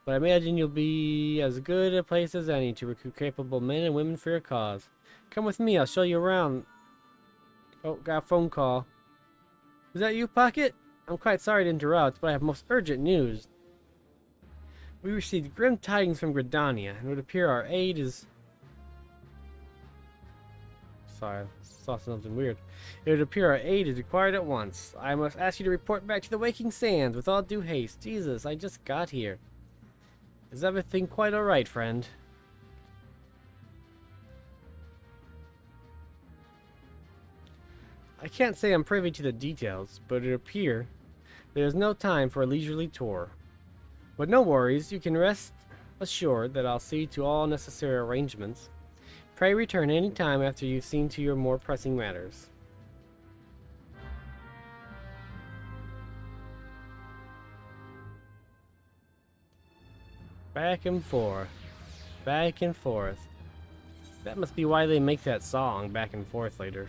but I imagine you'll be as good a place as any to recruit capable men and women for your cause. Come with me, I'll show you around. Oh, got a phone call. Is that you, Pocket? I'm quite sorry to interrupt, but I have most urgent news. We received grim tidings from Gridania, and it would appear our aid is... Sorry, I saw something weird. It would appear our aid is required at once. I must ask you to report back to the Waking Sands with all due haste. Jesus, I just got here. Is everything quite alright, friend? I can't say I'm privy to the details, but it appears there is no time for a leisurely tour. But no worries, you can rest assured that I'll see to all necessary arrangements. Pray return any time after you've seen to your more pressing matters. Back and forth. Back and forth. That must be why they make that song, Back and Forth, later.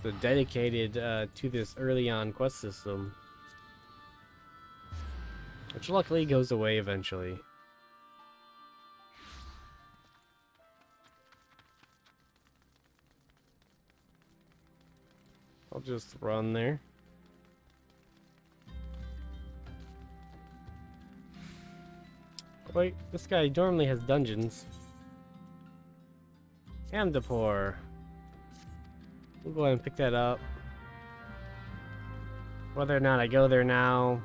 So dedicated to this early on quest system. Which luckily goes away eventually. I'll just run there. Wait, this guy normally has dungeons. Amdapor. We'll go ahead and pick that up. Whether or not I go there now,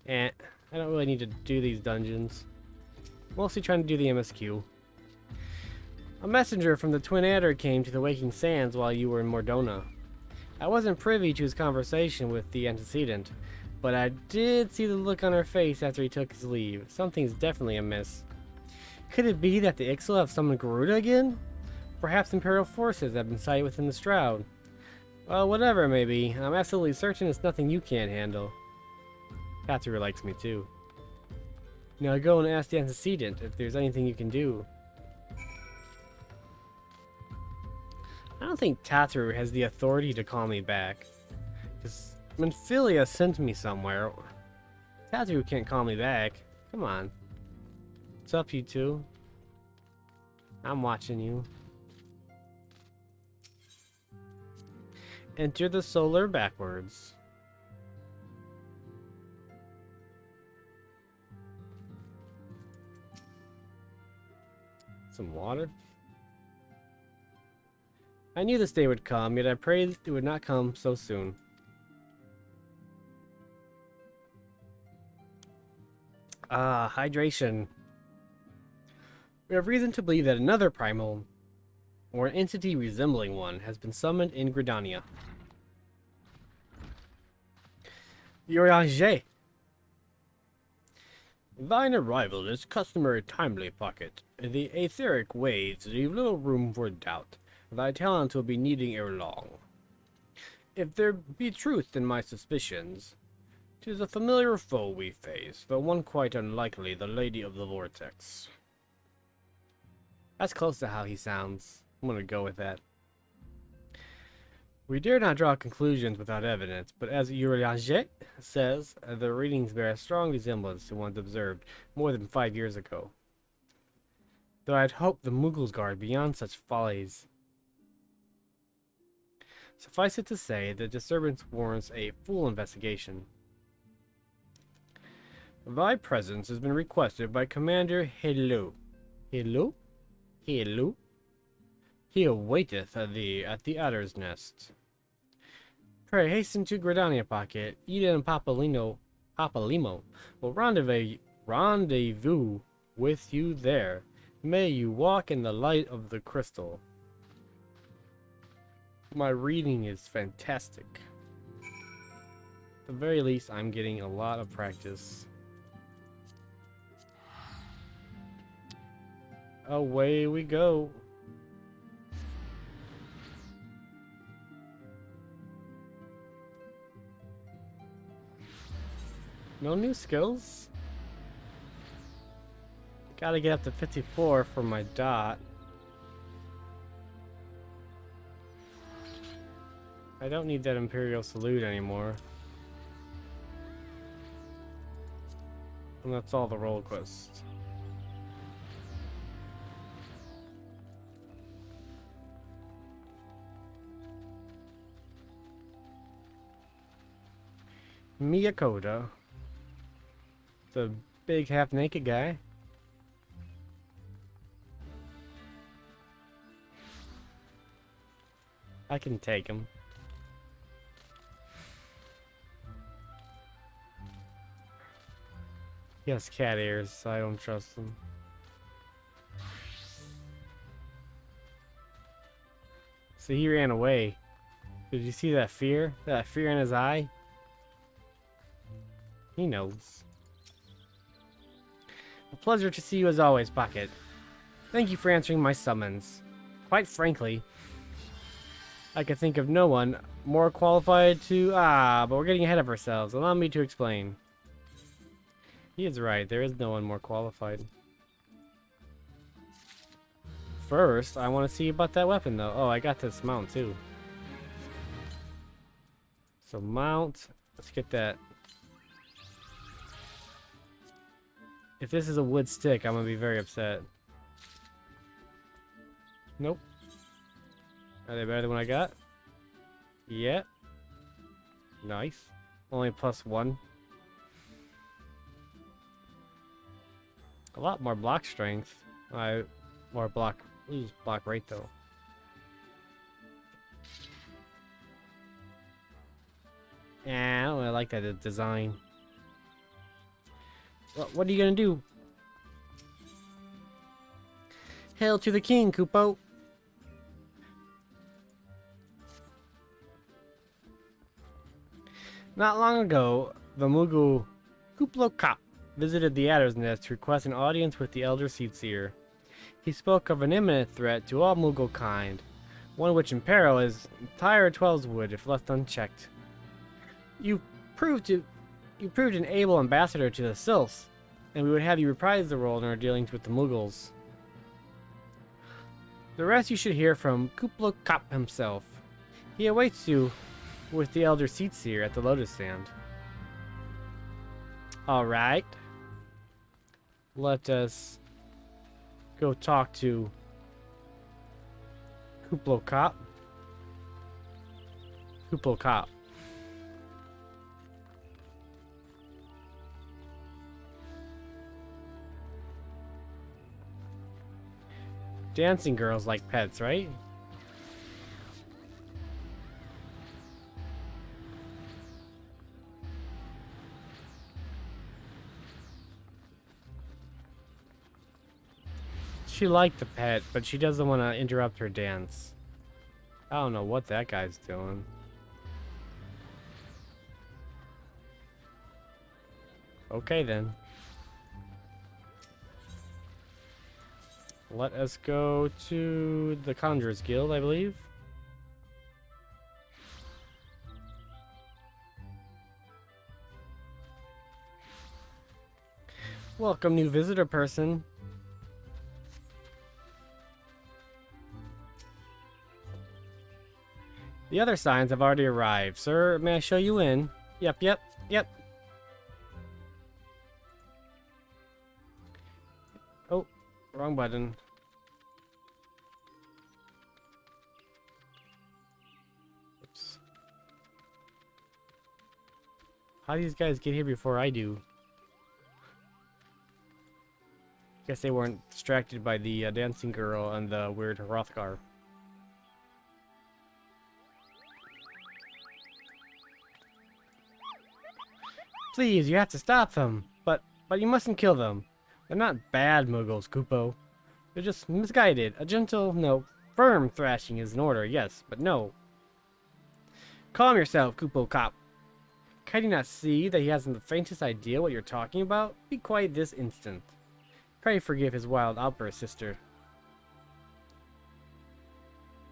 I don't really need to do these dungeons. Mostly trying to do the MSQ. A messenger from the Twin Adder came to the Waking Sands while you were in Mordona. I wasn't privy to his conversation with the antecedent, but I did see the look on her face after he took his leave. Something's definitely amiss. Could it be that the Ixal have summoned Garuda again? Perhaps Imperial forces have been sighted within the Shroud. Well, whatever it may be, I'm absolutely certain it's nothing you can't handle. Katsura likes me too. Now go and ask the antecedent if there's anything you can do. I don't think Tatsuru has the authority to call me back. Because Minfilia sent me somewhere. Tatsuru can't call me back. Come on. What's up, you two? I'm watching you. Enter the solar backwards. Some water. I knew this day would come, yet I prayed it would not come so soon. Ah, hydration. We have reason to believe that another primal, or an entity resembling one, has been summoned in Gridania. Urianger. Thine arrival is customary timely, Pocket. The aetheric waves leave little room for doubt. Thy talents will be needing ere long. If there be truth in my suspicions, 'tis a familiar foe we face, though one quite unlikely, the Lady of the Vortex. That's close to how he sounds. I'm gonna go with that. We dare not draw conclusions without evidence, but as Urianger says, the readings bear a strong resemblance to ones observed more than 5 years ago. Though I'd hoped the Mughals guard beyond such follies. Suffice it to say, the disturbance warrants a full investigation. Thy presence has been requested by Commander Hello. Hello? Hello? He awaiteth thee at the Adder's Nest. Pray hasten to Gridania, Pocket. Ida and Papalimo will rendezvous with you there. May you walk in the light of the crystal. My reading is fantastic. At the very least, I'm getting a lot of practice. Away we go. No new skills? Gotta get up to 54 for my dot. I don't need that Imperial Salute anymore. And that's all the role quests. Miyakoda. The big half-naked guy. I can take him. He has cat ears, so I don't trust him. So he ran away. Did you see that fear? That fear in his eye? He knows. A pleasure to see you as always, Pocket. Thank you for answering my summons. Quite frankly, I could think of no one more qualified to... but we're getting ahead of ourselves. Allow me to explain. He is right. There is no one more qualified. First, I want to see about that weapon, though. Oh, I got this mount, too. So, mount. Let's get that. If this is a wood stick, I'm going to be very upset. Nope. Are they better than what I got? Yeah. Nice. Only +1. A lot more block strength. More block. Lose block rate though. Yeah, I don't really like that design. What are you gonna do? Hail to the king, Kupo! Not long ago, the Moogle Kuplokop visited the Adder's Nest to request an audience with the Elder Seedseer. He spoke of an imminent threat to all Moogle kind, one which imperil his entire Twelveswood if left unchecked. You proved an able ambassador to the Sylphs, and we would have you reprise the role in our dealings with the Moogles. The rest you should hear from Kuplokop himself. He awaits you with the Elder Seedseer at the Lotus Stand. Alright. Let us go talk to Kuplokop. Kuplokop. Dancing girls like pets, right? She liked the pet, but she doesn't want to interrupt her dance. I don't know what that guy's doing. Okay then. Let us go to the Conjurers Guild, I believe. Welcome, new visitor person. The other signs have already arrived. Sir, may I show you in? Yep. Oh, wrong button. Oops. How do these guys get here before I do? Guess they weren't distracted by the dancing girl and the weird Hrothgar. Please, you have to stop them. But you mustn't kill them. They're not bad Moogles, Kupo. They're just misguided. A gentle, no, firm thrashing is in order, yes, but no. Calm yourself, Kuplokop. Can you not see that he hasn't the faintest idea what you're talking about? Be quiet this instant. Pray forgive his wild outburst, sister.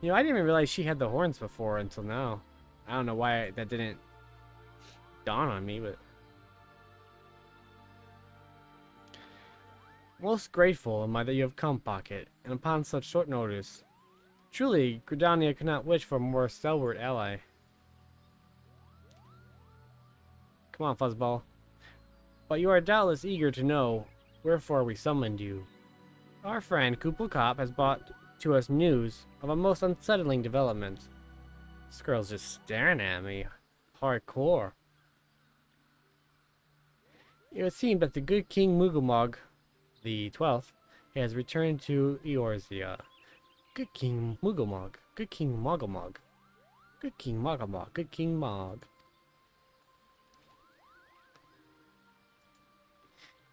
You know, I didn't even realize she had the horns before until now. I don't know why that didn't dawn on me, but... Most grateful am I that you have come, Pocket, and upon such short notice. Truly, Gridania could not wish for a more stalwart ally. Come on, Fuzzball. But you are doubtless eager to know wherefore we summoned you. Our friend Kuplokop has brought to us news of a most unsettling development. This girl's just staring at me. Hardcore. It would seem that the good King Moogelmog, the 12th, has returned to Eorzea. Good King Moogelmog. Good King Mogelmog. Good King Mogelmog. Good King Mog.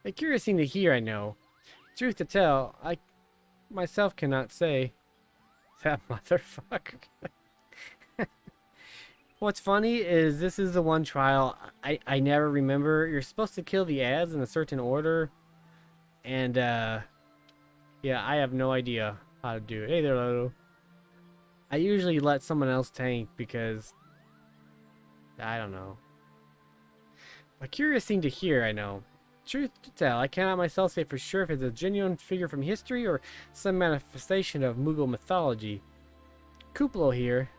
A curious thing to hear, I know. Truth to tell, I myself cannot say. That motherfucker. What's funny is this is the one trial I never remember. You're supposed to kill the ads in a certain order. And, yeah, I have no idea how to do it. Hey there, Lolo. I usually let someone else tank because, I don't know. A curious thing to hear, I know. Truth to tell, I cannot myself say for sure if it's a genuine figure from history or some manifestation of Mughal mythology. Kuplo here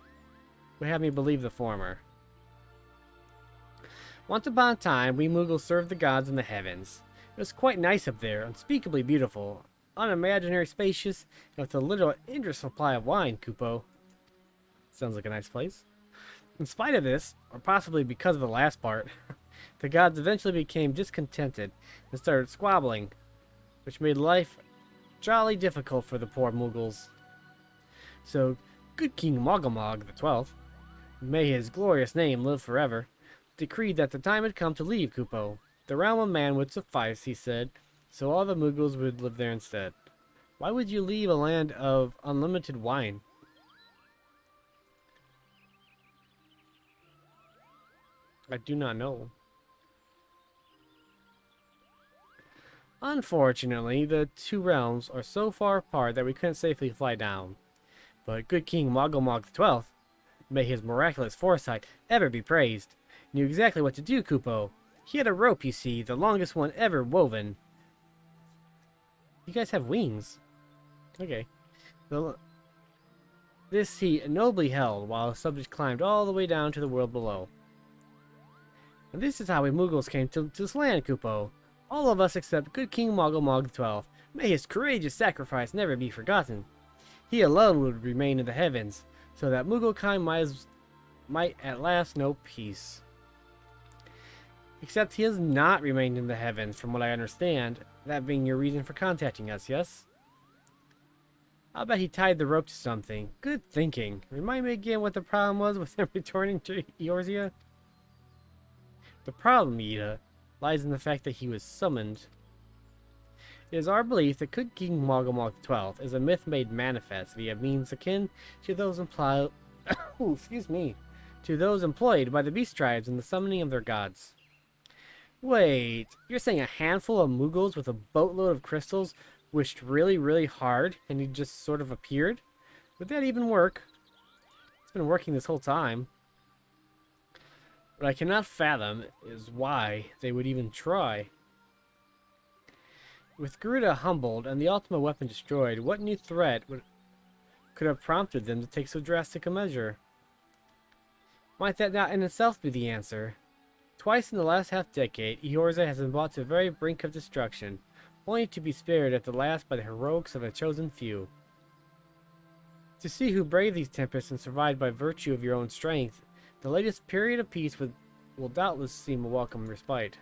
would have me believe the former. Once upon a time, we Mughals served the gods in the heavens. It was quite nice up there, unspeakably beautiful, unimaginary spacious, and with a little endless supply of wine, Kupo. Sounds like a nice place. In spite of this, or possibly because of the last part, the gods eventually became discontented and started squabbling, which made life jolly difficult for the poor Mughals. So, good King Mogamog XII, may his glorious name live forever, decreed that the time had come to leave Kupo. The realm of man would suffice, he said, so all the Mughals would live there instead. Why would you leave a land of unlimited wine? I do not know. Unfortunately, the two realms are so far apart that we couldn't safely fly down. But good King Mogamog XII, may his miraculous foresight ever be praised, knew exactly what to do, Kupo. He had a rope, you see, the longest one ever woven. You guys have wings. Okay. This he nobly held while his subjects climbed all the way down to the world below. And this is how we Mughals came to this land, Kupo. All of us except good King Mogamog XII. May his courageous sacrifice never be forgotten. He alone would remain in the heavens, so that Mughal-kind might at last know peace. Except he has not remained in the heavens, from what I understand, that being your reason for contacting us, yes? I'll bet he tied the rope to something. Good thinking. Remind me again what the problem was with him returning to Eorzea? The problem, Ida, lies in the fact that he was summoned. It is our belief that good King Mogamog XII is a myth made manifest via means akin to those employed by the beast tribes in the summoning of their gods. Wait, you're saying a handful of Mughals with a boatload of crystals wished really, really hard and he just sort of appeared? Would that even work? It's been working this whole time. What I cannot fathom is why they would even try. With Garuda humbled and the ultimate weapon destroyed, what new threat could have prompted them to take so drastic a measure? Might that not in itself be the answer? Twice in the last half-decade, Eorzea has been brought to the very brink of destruction, only to be spared at the last by the heroics of a chosen few. To see who braved these tempests and survived by virtue of your own strength, the latest period of peace will doubtless seem a welcome respite.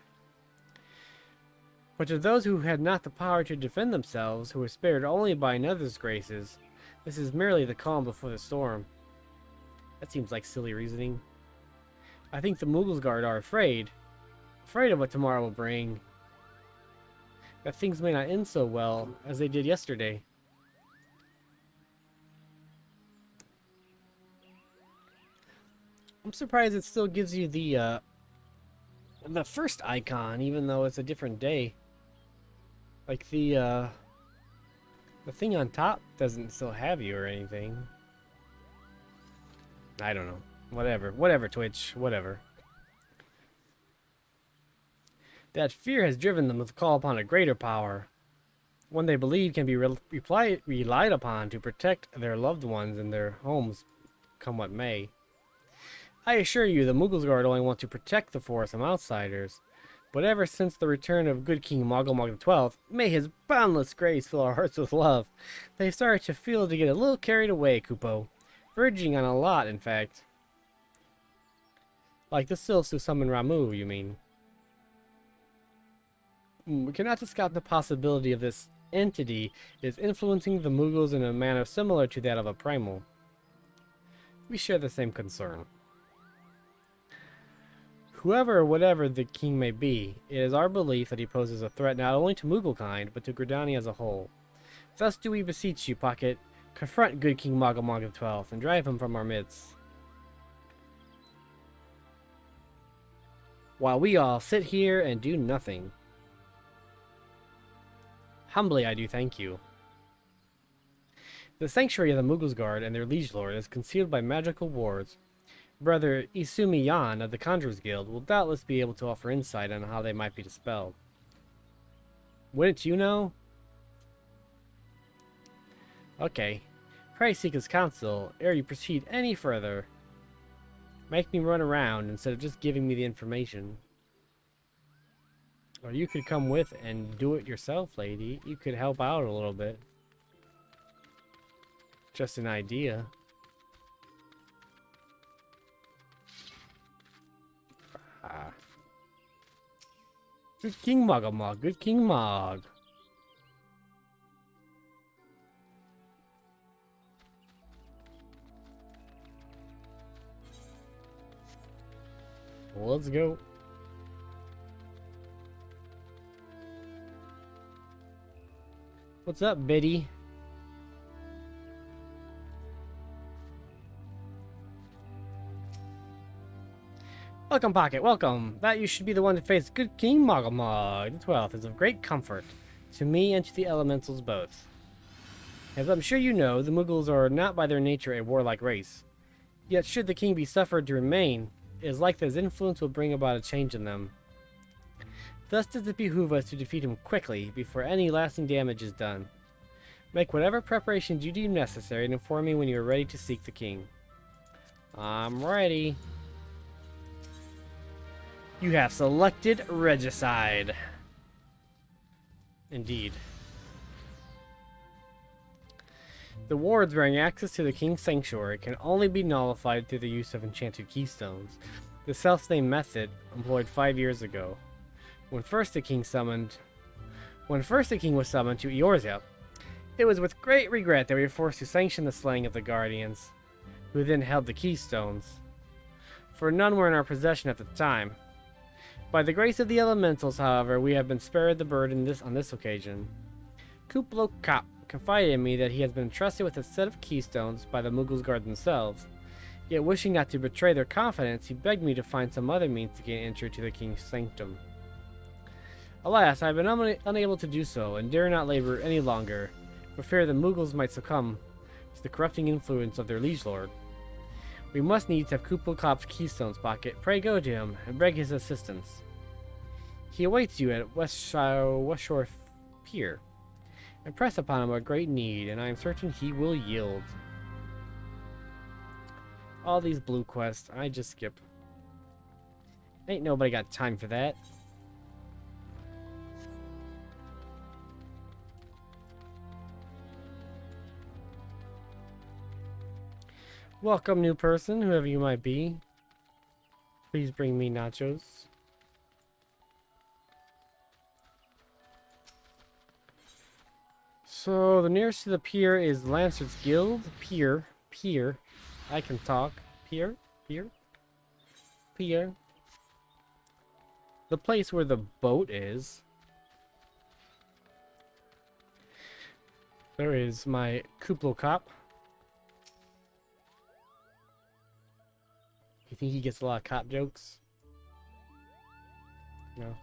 But to those who had not the power to defend themselves, who were spared only by another's graces, this is merely the calm before the storm. That seems like silly reasoning. I think the Mughalsguard are afraid of what tomorrow will bring. That things may not end so well as they did yesterday. I'm surprised it still gives you the first icon, even though it's a different day. Like the thing on top doesn't still have you or anything. I don't know. Whatever, Twitch. Whatever. That fear has driven them to call upon a greater power. One they believe can be relied upon to protect their loved ones and their homes, come what may. I assure you, the Mughalsguard only want to protect the forest from outsiders. But ever since the return of good King Mogamog XII, may his boundless grace fill our hearts with love, they've started to feel to get a little carried away, Kupo. Verging on a lot, in fact. Like the Sylphs who summon Ramuh, you mean? We cannot discount the possibility of this entity is influencing the Mughals in a manner similar to that of a primal. We share the same concern. Whoever or whatever the king may be, it is our belief that he poses a threat not only to Mughalkind, but to Gridania as a whole. Thus do we beseech you, Pocket, confront good King Mogamog XII and drive him from our midst. While we all sit here and do nothing. Humbly I do thank you. The sanctuary of the Mughalsguard and their liege lord is concealed by magical wards. Brother Isumi Yan of the Conjurers Guild will doubtless be able to offer insight on how they might be dispelled. Wouldn't you know? Okay. Pray seek his counsel ere you proceed any further. Make me run around instead of just giving me the information. Or you could come with and do it yourself, lady. You could help out a little bit. Just an idea. Ah. Good King Mogamog, good King Mog. Well, let's go. What's up, Biddy? Welcome, Pocket, welcome. That you should be the one to face good King Mogamog. The 12th is of great comfort to me and to the elementals both. As I'm sure you know, the Muggles are not by their nature a warlike race. Yet should the king be suffered to remain, it is likely his influence will bring about a change in them. Thus does it behoove us to defeat him quickly, before any lasting damage is done. Make whatever preparations you deem necessary and inform me when you are ready to seek the king. I'm ready. You have selected Regicide. Indeed. The wards bearing access to the King's Sanctuary can only be nullified through the use of enchanted keystones, the self-same method employed 5 years ago, when first the king was summoned to Eorzea. It was with great regret that we were forced to sanction the slaying of the Guardians, who then held the keystones, for none were in our possession at the time. By the grace of the elementals, however, we have been spared the burden on this occasion. Kuplo Kop confided in me that he has been entrusted with a set of keystones by the Muggles guard themselves, yet wishing not to betray their confidence, he begged me to find some other means to gain entry to the king's sanctum. Alas, I have been unable to do so, and dare not labor any longer, for fear the Muggles might succumb to the corrupting influence of their liege lord. We must needs have Kuplo Kop's keystones, Pocket. Pray go to him, and beg his assistance. He awaits you at West Shore Pier. Impress upon him a great need, and I am certain he will yield. All these blue quests, I just skip. Ain't nobody got time for that. Welcome, new person, whoever you might be. Please bring me nachos. So, the nearest to the pier is Lancer's Guild. Pier. I can talk. Pier. The place where the boat is. There is my Kuplo Kop. You think he gets a lot of cop jokes? No.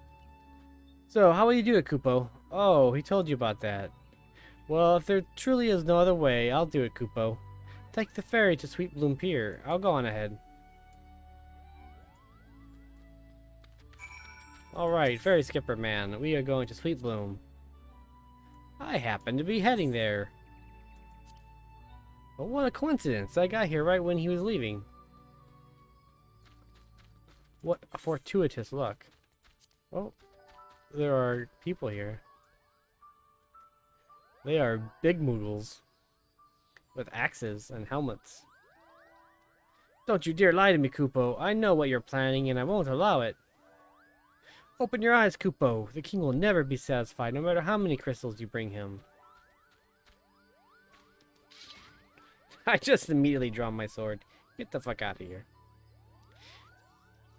So, how will you do it, Kupo? Oh, he told you about that. Well, if there truly is no other way, I'll do it, Kupo. Take the ferry to Sweet Bloom Pier. I'll go on ahead. Alright, ferry skipper man. We are going to Sweet Bloom. I happen to be heading there. But what a coincidence. I got here right when he was leaving. What a fortuitous luck. Oh, there are people here. They are big Muggles with axes and helmets. Don't you dare lie to me, Kupo. I know what you're planning and I won't allow it. Open your eyes, Kupo. The king will never be satisfied no matter how many crystals you bring him. I just immediately draw my sword. Get the fuck out of here.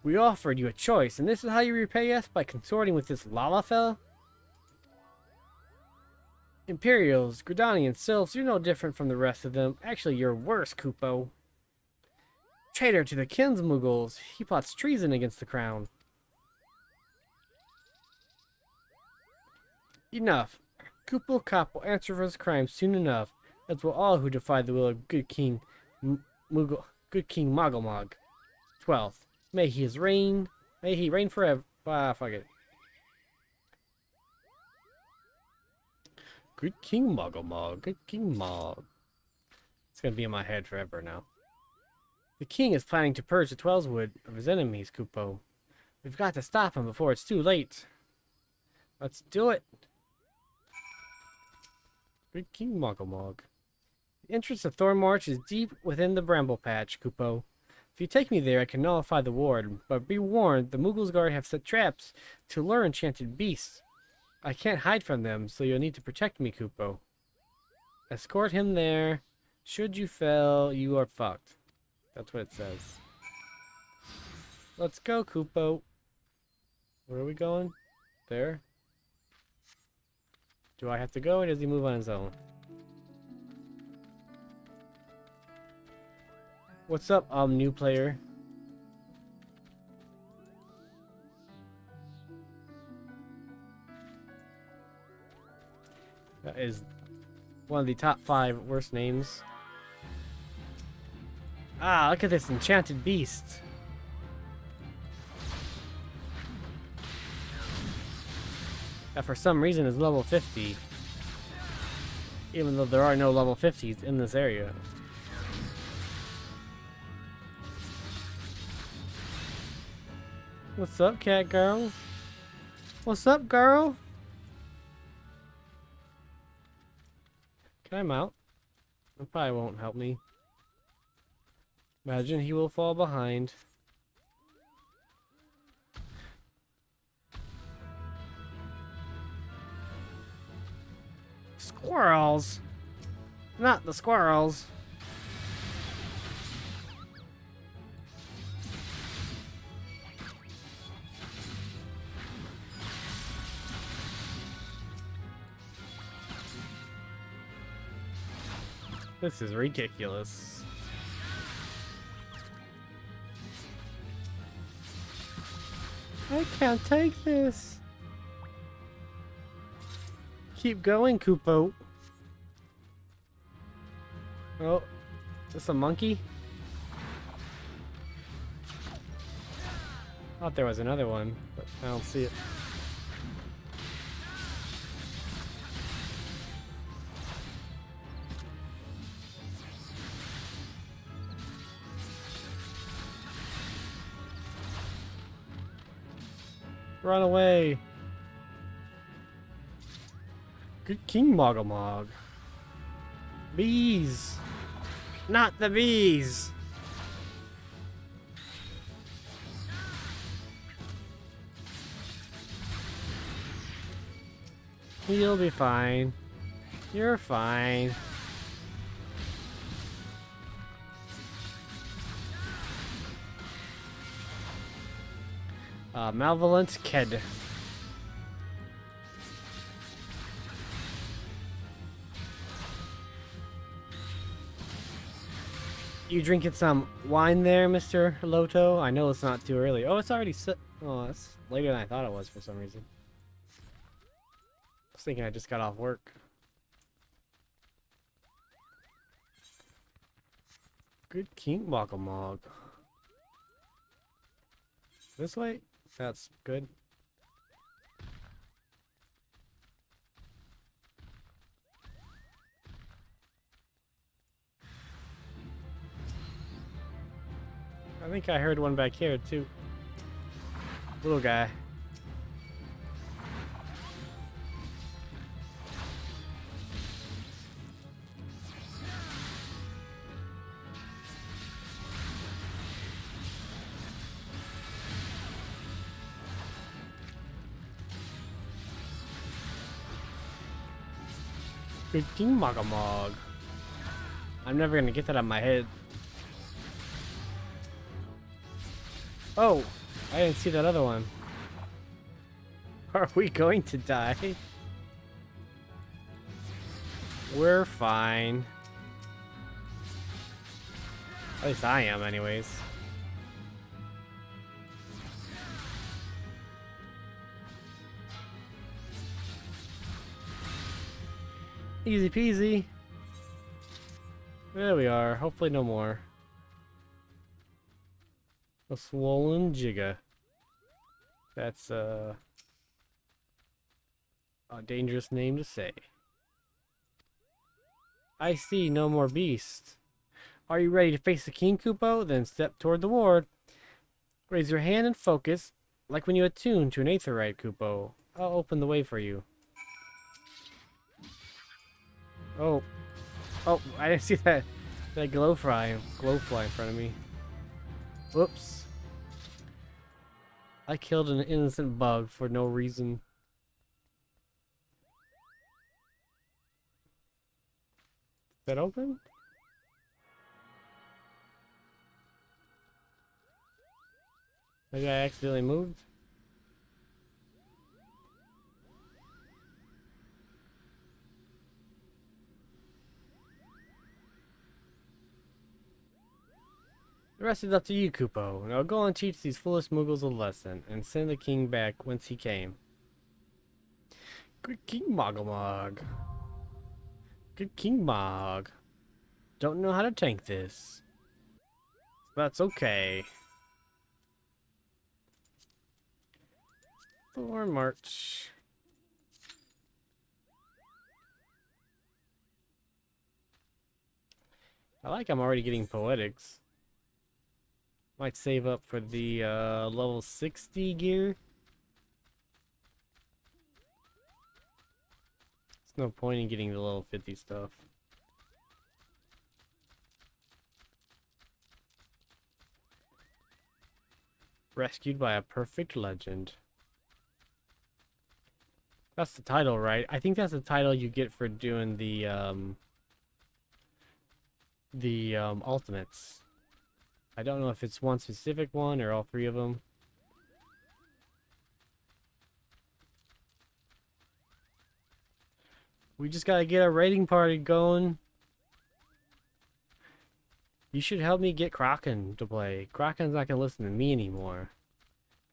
We offered you a choice, and this is how you repay us? By consorting with this Lala fella? Imperials, Gridanians, Sylphs, you're no different from the rest of them. Actually, you're worse, Kupo. Traitor to the Kinsmuggles. He plots treason against the crown. Enough. Kuplo Kop will answer for his crimes soon enough, as will all who defy the will of good King Mogamog. 12th. May he reign forever. Ah, fuck it. Good King Muggle. Good King Mog. It's gonna be in my head forever now. The king is planning to purge the Twellswood of his enemies, Kupo. We've got to stop him before it's too late. Let's do it. Good King Muggle. The entrance to Thornmarch is deep within the Bramble Patch, Kupo. If you take me there, I can nullify the ward, but be warned, the Moogle's Guard have set traps to lure enchanted beasts. I can't hide from them, so you'll need to protect me, Kupo. Escort him there. Should you fail, you are fucked. That's what it says. Let's go, Kupo. Where are we going? There? Do I have to go, or does he move on his own? What's up, new player? That is one of the top 5 worst names. Ah, look at this enchanted beast. That for some reason is level 50. Even though there are no level 50s in this area. What's up, cat girl? What's up, girl? Can I mount? That probably won't help me. Imagine he will fall behind. Squirrels! Not the squirrels! This is ridiculous. I can't take this. Keep going, Kupo. Oh, is this a monkey? Thought there was another one, but I don't see it. Run away! Good King Mogomog. Bees! Not the bees! You'll be fine. You're fine. Malevolent Ked. You drinking some wine there, Mr. Loto? I know it's not too early. Oh, it's already set. Oh, that's later than I thought it was for some reason. I was thinking I just got off work. Good King Mogamog. This way? That's good. I think I heard one back here too. Little guy. Good King Mogamog. I'm never gonna get that out of my head. Oh, I didn't see that other one. Are we going to die? We're fine. At least I am, anyways. Easy peasy. There we are. Hopefully no more. A swollen jigger. That's a dangerous name to say. I see no more beast. Are you ready to face the king, Kupo? Then step toward the ward. Raise your hand and focus, like when you attune to an aetheryte, Kupo. I'll open the way for you. Oh. Oh, I didn't see that glowfly in front of me. Whoops. I killed an innocent bug for no reason. Is that open? Maybe I accidentally moved? The rest is up to you, Kupo. Now go and teach these foolish Muggles a lesson, and send the king back whence he came. Good King Mogamog. Good King Mog. Don't know how to tank this. That's okay. For March. I like I'm already getting poetics. Might save up for the level 60 gear. There's no point in getting the level 50 stuff. Rescued by a perfect legend. That's the title, right? I think that's the title you get for doing the ultimates. I don't know if it's one specific one or all three of them. We just gotta get a raiding party going. You should help me get Kraken to play. Kraken's not gonna listen to me anymore.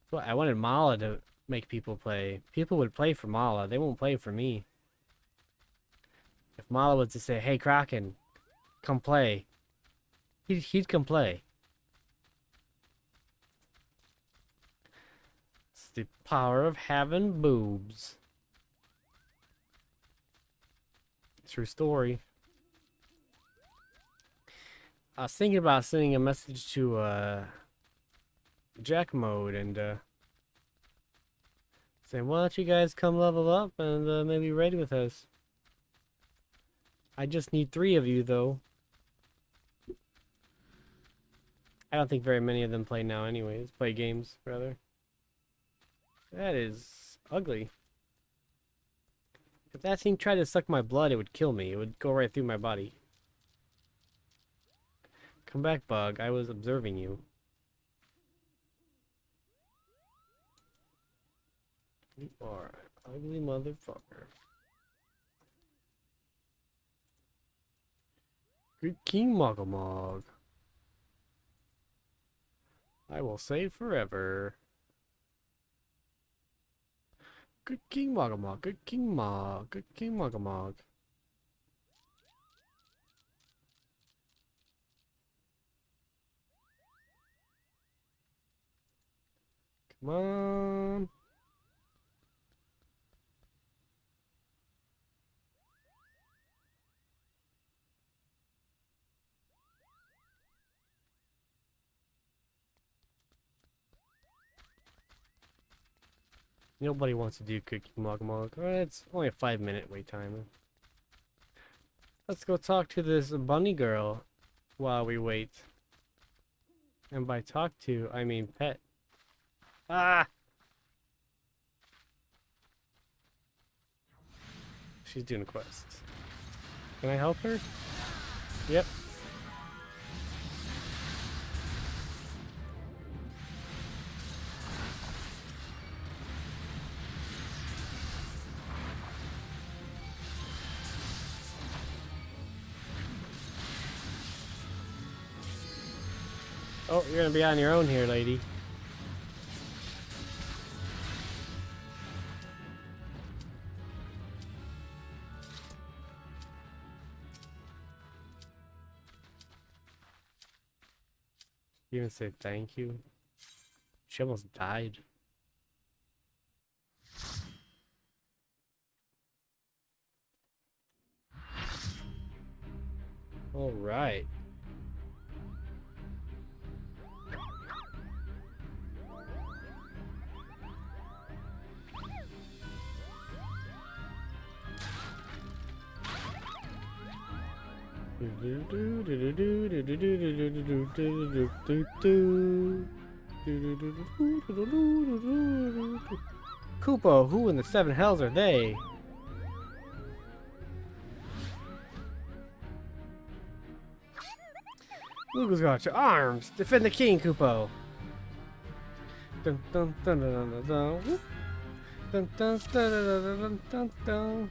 Well, I wanted Mala to make people play. People would play for Mala. They won't play for me. If Mala was to say, "Hey Kraken, come play," he'd come play. It's the power of having boobs. True story. I was thinking about sending a message to Jack Mode and saying, "Why don't you guys come level up and maybe raid with us?" I just need 3 of you though. I don't think very many of them play now anyways. Play games, rather. That is ugly. If that thing tried to suck my blood, it would kill me. It would go right through my body. Come back, bug. I was observing you. You are an ugly motherfucker. Good King Mogamog. I will say forever. Good King Mogamog. Good King Mog. Good King Mogamog. Come on. Nobody wants to do Good King Mogamog. It's only a 5-minute wait time. Let's go talk to this bunny girl while we wait. And by talk to, I mean pet. Ah! She's doing a quest. Can I help her? Yep. Oh, you're gonna be on your own here, lady. You even say thank you. She almost died. All right. Koopa, who in the seven hells are they? Luca's got your arms. Defend the king, Koopo. Dun dun dun dun dun dun. Dun dun dun dun dun dun dun.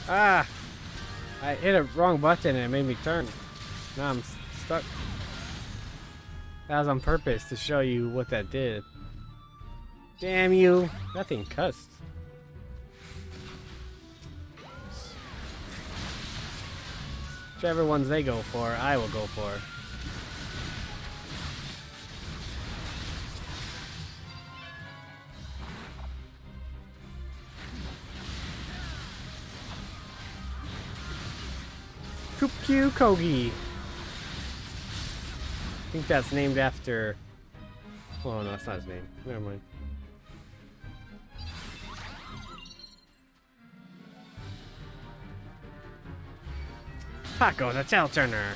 Ah! I hit a wrong button and it made me turn. Now I'm stuck. That was on purpose to show you what that did. Damn you! That thing cussed. Whichever ones they go for, I will go for. Koopkyu Kogi. I think that's named after... Oh no, that's not his name. Never mind. Paco the Tail Turner.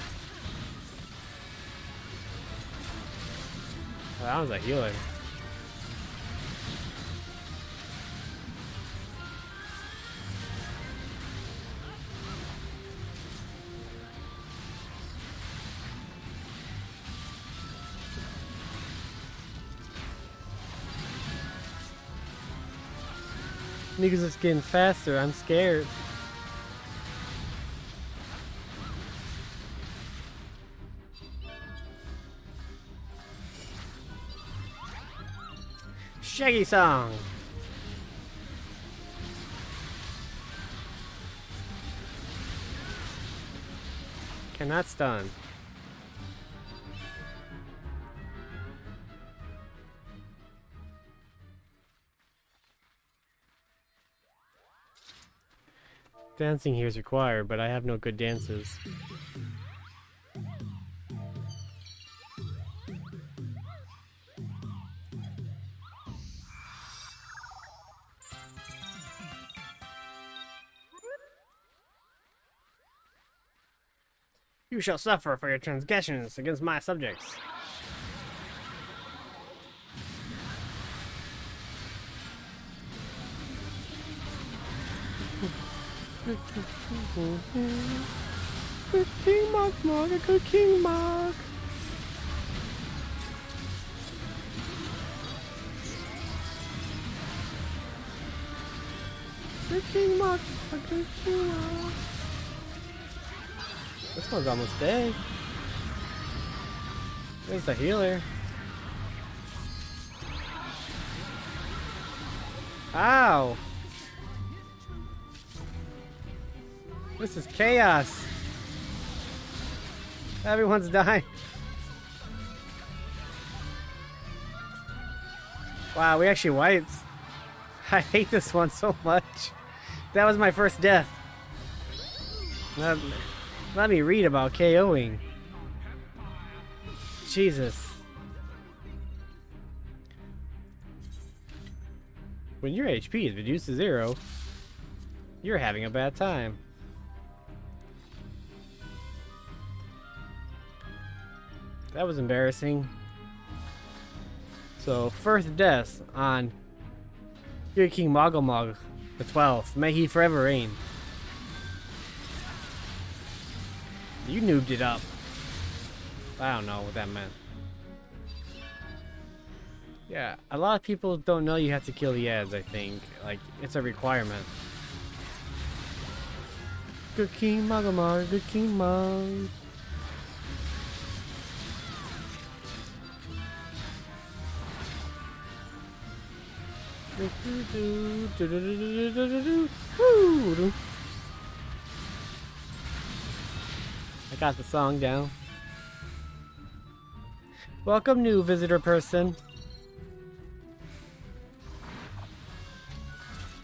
Oh, that was a healer. Niggas is getting faster. I'm scared. Shaggy song. Cannot stun. Dancing here is required, but I have no good dances. You shall suffer for your transgressions against my subjects. Good King Mog, good King Mog. Good King Mog, good King Mog. This one's almost dead. There's the healer. Ow! This is chaos. Everyone's dying. Wow, we actually wiped. I hate this one so much. That was my first death. Let me read about KOing. Jesus. When your HP is reduced to 0, you're having a bad time. That was embarrassing. So, first death on Good King Mogomog the 12th. May he forever reign. You noobed it up. I don't know what that meant. Yeah, a lot of people don't know you have to kill the ads, I think. Like, it's a requirement. Good King Mogomog, Good King Mog. I got the song down. Welcome, new visitor person.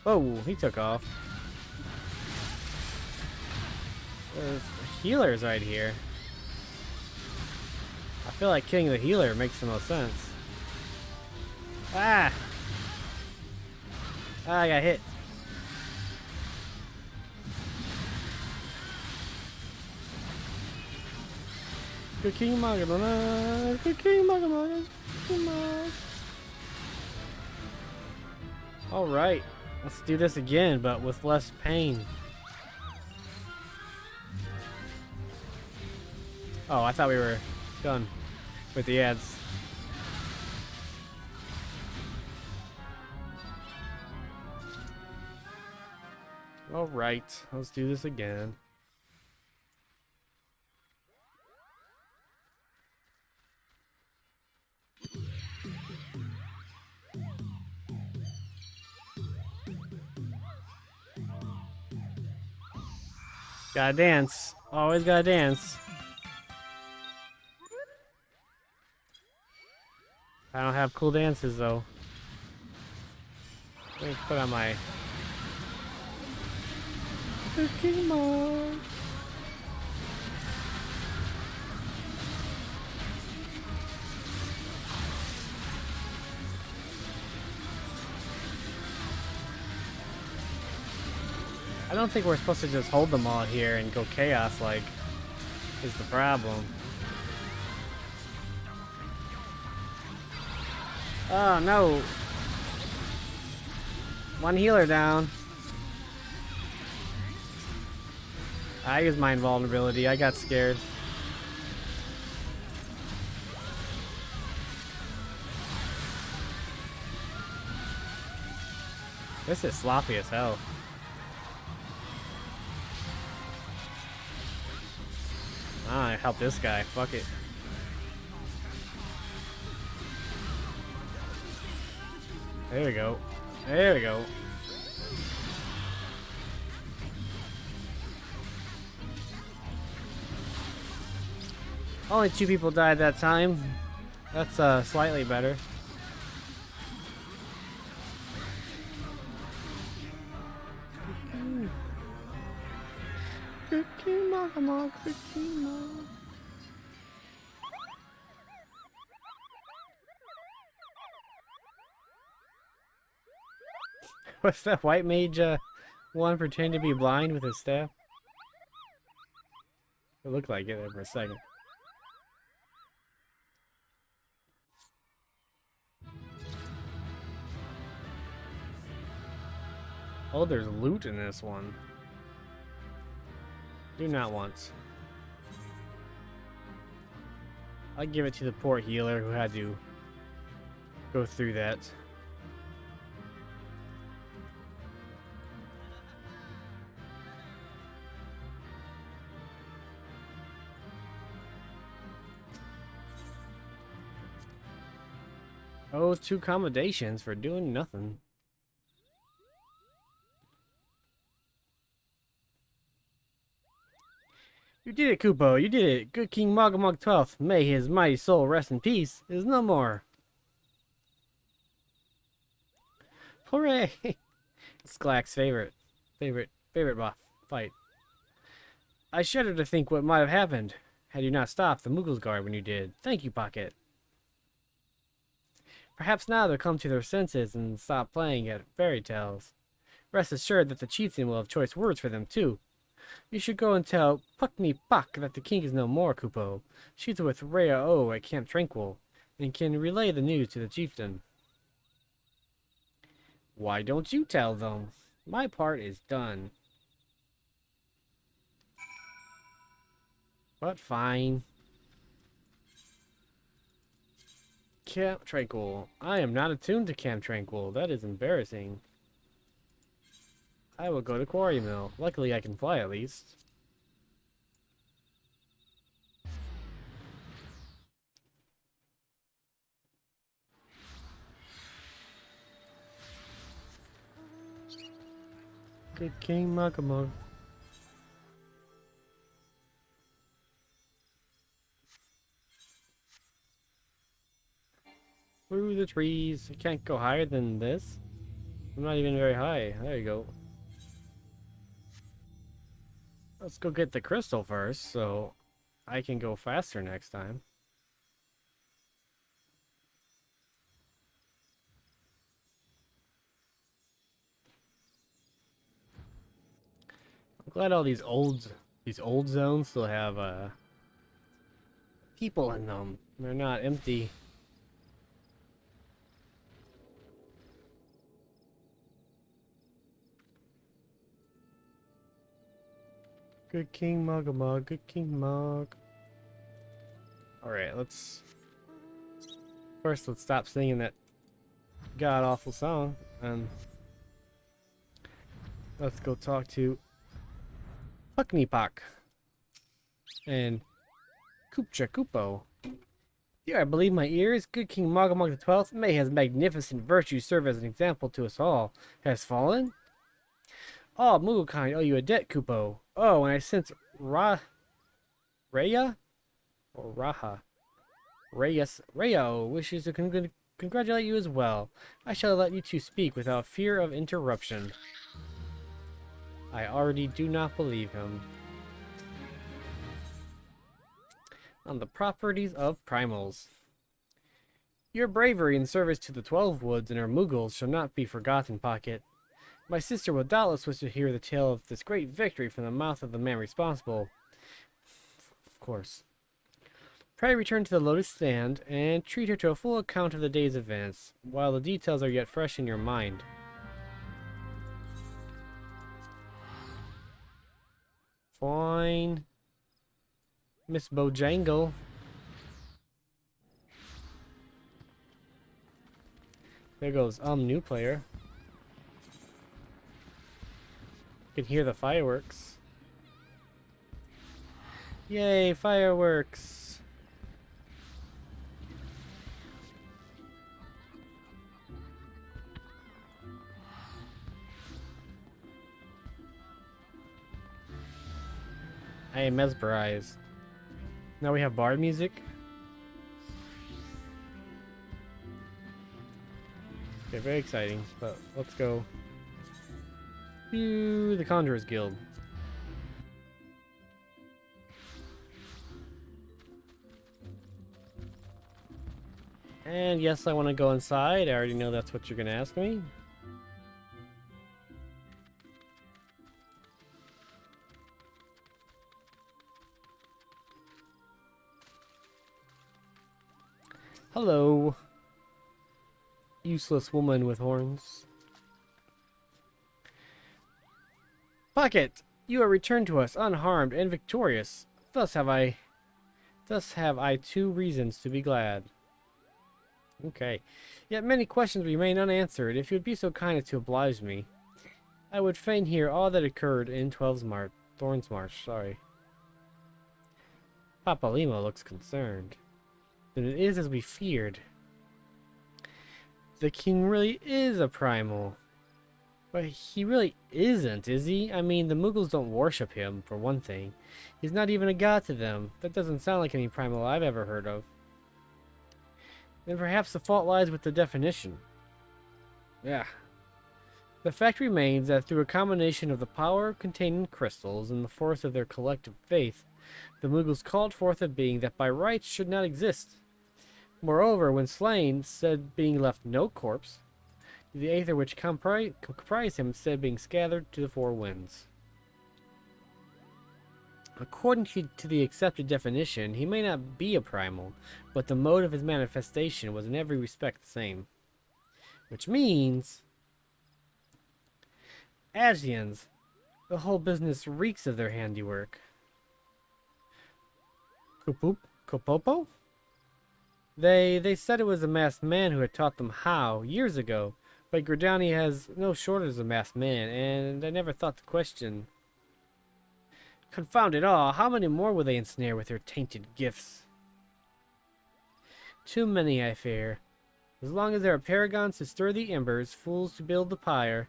Oh, he took off. There's healers right here. I feel like killing the healer makes the most sense. Ah! Ah, I got hit. Good King Magamon. Good King Magamon. Alright. Let's do this again, but with less pain. Oh, I thought we were done with the ads. Alright, let's do this again. Gotta dance. Always gotta dance. I don't have cool dances though. Let me put on my Pokemon. I don't think we're supposed to just hold them all here and go chaos like is the problem. Oh no. One healer down. I used my invulnerability. I got scared. This is sloppy as hell. Ah, I helped this guy. Fuck it. There we go. There we go. Only 2 people died that time. That's slightly better. What's that white mage one pretending to be blind with his staff? It looked like it there for a second. Oh, there's loot in this one. Do not want. I'll give it to the poor healer who had to go through that. Oh, 2 accommodations for doing nothing. You did it, Kupo. You did it. Good King Magamog 12th, may his mighty soul rest in peace, is no more. Hooray! It's Glack's favorite boss fight. I shudder to think what might have happened had you not stopped the Moogle's guard when you did. Thank you, Pocket. Perhaps now they'll come to their senses and stop playing at fairy tales. Rest assured that the chieftain will have choice words for them, too. You should go and tell Puckney Puck that the king is no more, Kupo. She's with Rhea O at Camp Tranquil, and can relay the news to the chieftain. Why don't you tell them? My part is done. But fine. Camp Tranquil. I am not attuned to Camp Tranquil. That is embarrassing. I will go to Quarry Mill. Luckily I can fly at least. Good King Magamog. Through the trees. I can't go higher than this. I'm not even very high. There you go. Let's go get the crystal first, so I can go faster next time. I'm glad all these old zones still have people in them. They're not empty. Good King Muggamug, good King Mug. Alright, let's stop singing that god awful song and let's go talk to Puckneypock and Koopcha Koopo. Dear, I believe my ears. Good King Muggamug the 12th, may his magnificent virtue serve as an example to us all, has fallen. Oh, Mugokind owe you a debt, Kupo. Oh, and I sense Raya? Or Raha? Rayo wishes to congratulate you as well. I shall let you two speak without fear of interruption. I already do not believe him. On the properties of primals. Your bravery in service to the 12 Woods and our Moogles shall not be forgotten, Pocket. My sister will doubtless wish to hear the tale of this great victory from the mouth of the man responsible. Of course. Pray return to the Lotus Stand and treat her to a full account of the day's events, while the details are yet fresh in your mind. Fine. Miss Bojangle. There goes, new player. You can hear the fireworks. Yay, fireworks! I am mesmerized. Now we have bard music. Okay, very exciting, but let's go to the Conjurers Guild. And yes, I want to go inside. I already know that's what you're going to ask me. Hello, useless woman with horns. Pocket, you are returned to us unharmed and victorious. Thus have I two reasons to be glad. Okay. Yet many questions remain unanswered. If you would be so kind as to oblige me, I would fain hear all that occurred in Thorn's March. Sorry. Papalimo looks concerned. Then it is as we feared. The king really is a primal. But he really isn't, is he? I mean, the Moogles don't worship him, for one thing. He's not even a god to them. That doesn't sound like any primal I've ever heard of. Then perhaps the fault lies with the definition. Yeah. The fact remains that through a combination of the power contained in crystals and the force of their collective faith, the Moogles called forth a being that by rights should not exist. Moreover, when slain, said being left no corpse, the aether which comprised him instead being scattered to the four winds. According to the accepted definition, he may not be a primal, but the mode of his manifestation was in every respect the same. Which means... Asians, the whole business reeks of their handiwork. Kopopo? They said it was a masked man who had taught them how, years ago, but Gridani has no shortage of masked man, and I never thought to question. Confound it all, how many more will they ensnare with their tainted gifts? Too many, I fear. As long as there are paragons to stir the embers, fools to build the pyre,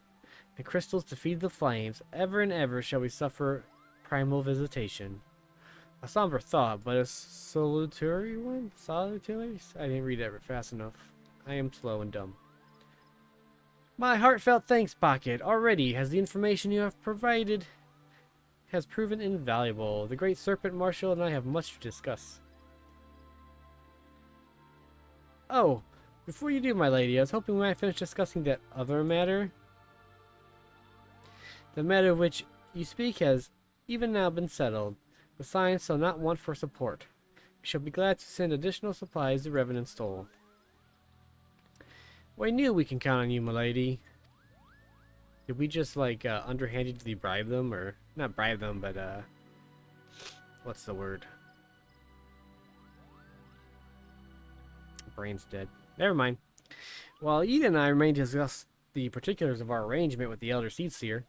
and crystals to feed the flames, ever and ever shall we suffer primal visitation. A somber thought, but a salutary one? Salutary? I didn't read it fast enough. I am slow and dumb. My heartfelt thanks, Pocket. Already has the information you have provided has proven invaluable. The great Serpent Marshal and I have much to discuss. Oh, before you do, my lady, I was hoping we might finish discussing that other matter. The matter of which you speak has even now been settled. The Science shall not want for support. We shall be glad to send additional supplies the Revenant stole. We knew we can count on you, my lady. Did we just, like, underhandedly bribe them? Or, not bribe them, but, what's the word? Brain's dead. Never mind. While Eden and I remain to discuss the particulars of our arrangement with the Elder Seedseer,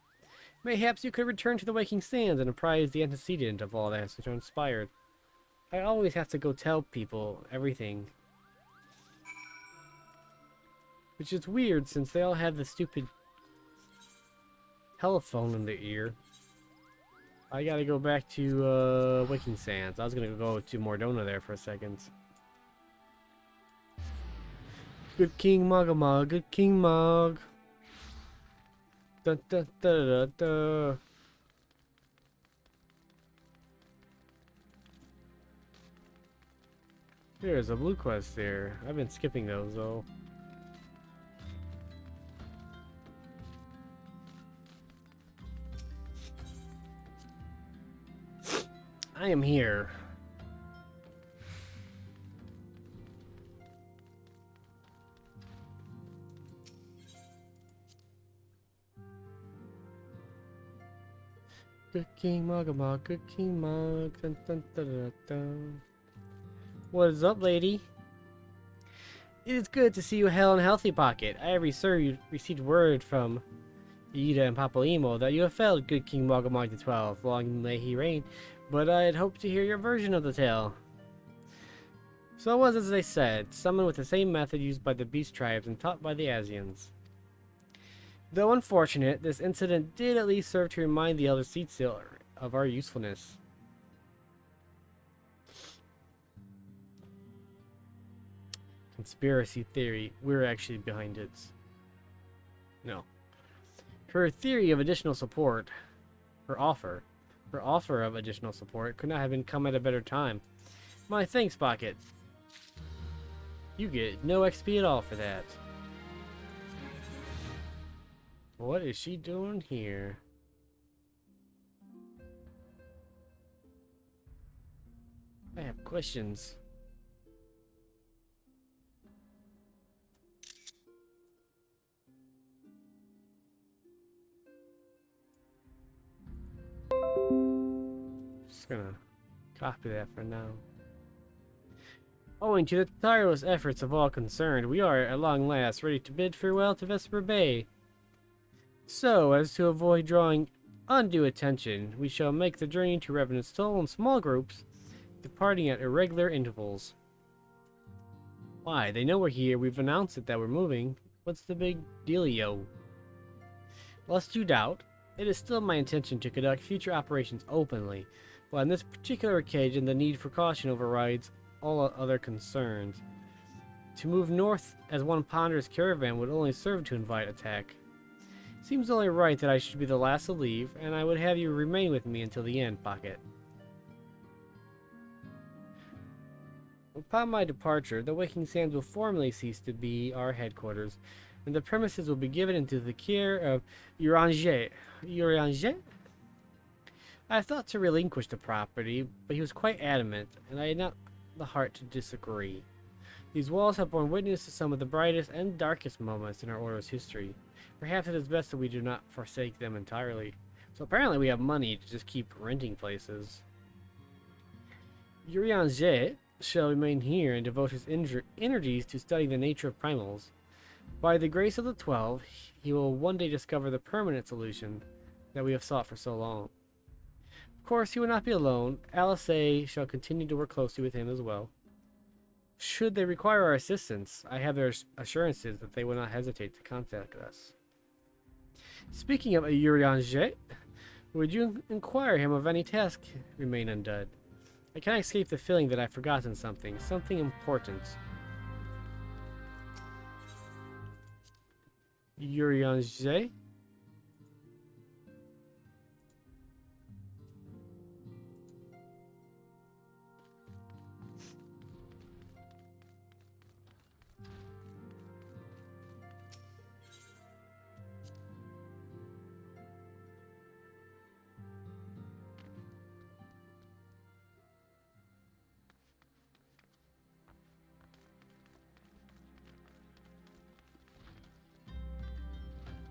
mayhaps you could return to the Waking Sands and apprise the antecedent of all that has transpired. I always have to go tell people everything. Which is weird since they all have the stupid telephone in their ear. I gotta go back to Waking Sands. I was gonna go to Mordona there for a second. Good King Mogamog, good King Mog. Da da da da da. There's a blue quest there. I've been skipping those though. I am here. Good King Mogamog, good King Mog. Dun, dun, dun, dun, dun. What is up, lady? It is good to see you hale and healthy, Pocket. I have received word from Ida and Papalymo that you have failed good King Mogamog the 12th. Long may he reign, but I had hoped to hear your version of the tale. So it was as they said, summoned with the same method used by the Beast Tribes and taught by the Asians. Though unfortunate, this incident did at least serve to remind the Elder Seedseer of our usefulness. Conspiracy theory. We're actually behind it. No. Her theory of additional support, her offer of additional support could not have been come at a better time. My thanks, Pocket. You get no XP at all for that. What is she doing here? I have questions. Just gonna copy that for now. Owing to the tireless efforts of all concerned, we are at long last ready to bid farewell to Vesper Bay. So, as to avoid drawing undue attention, we shall make the journey to Revenant's Toll in small groups, departing at irregular intervals. Why? They know we're here. We've announced it that we're moving. What's the big dealio? Lest you doubt, it is still my intention to conduct future operations openly, but on this particular occasion the need for caution overrides all other concerns. To move north as one ponderous caravan would only serve to invite attack. Seems only right that I should be the last to leave, and I would have you remain with me until the end, Pocket. Upon my departure, the Waking Sands will formally cease to be our headquarters, and the premises will be given into the care of Uranger. Uranger? I thought to relinquish the property, but he was quite adamant, and I had not the heart to disagree. These walls have borne witness to some of the brightest and darkest moments in our Order's history. Perhaps it is best that we do not forsake them entirely. So apparently we have money to just keep renting places. Uranger shall remain here and devote his energies to studying the nature of primals. By the grace of the 12, he will one day discover the permanent solution that we have sought for so long. Of course, he will not be alone. Alice shall continue to work closely with him as well. Should they require our assistance, I have their assurances that they will not hesitate to contact us. Speaking of Uranger, would you inquire him of any task remain undone? I cannot escape the feeling that I've forgotten something important. Urianger?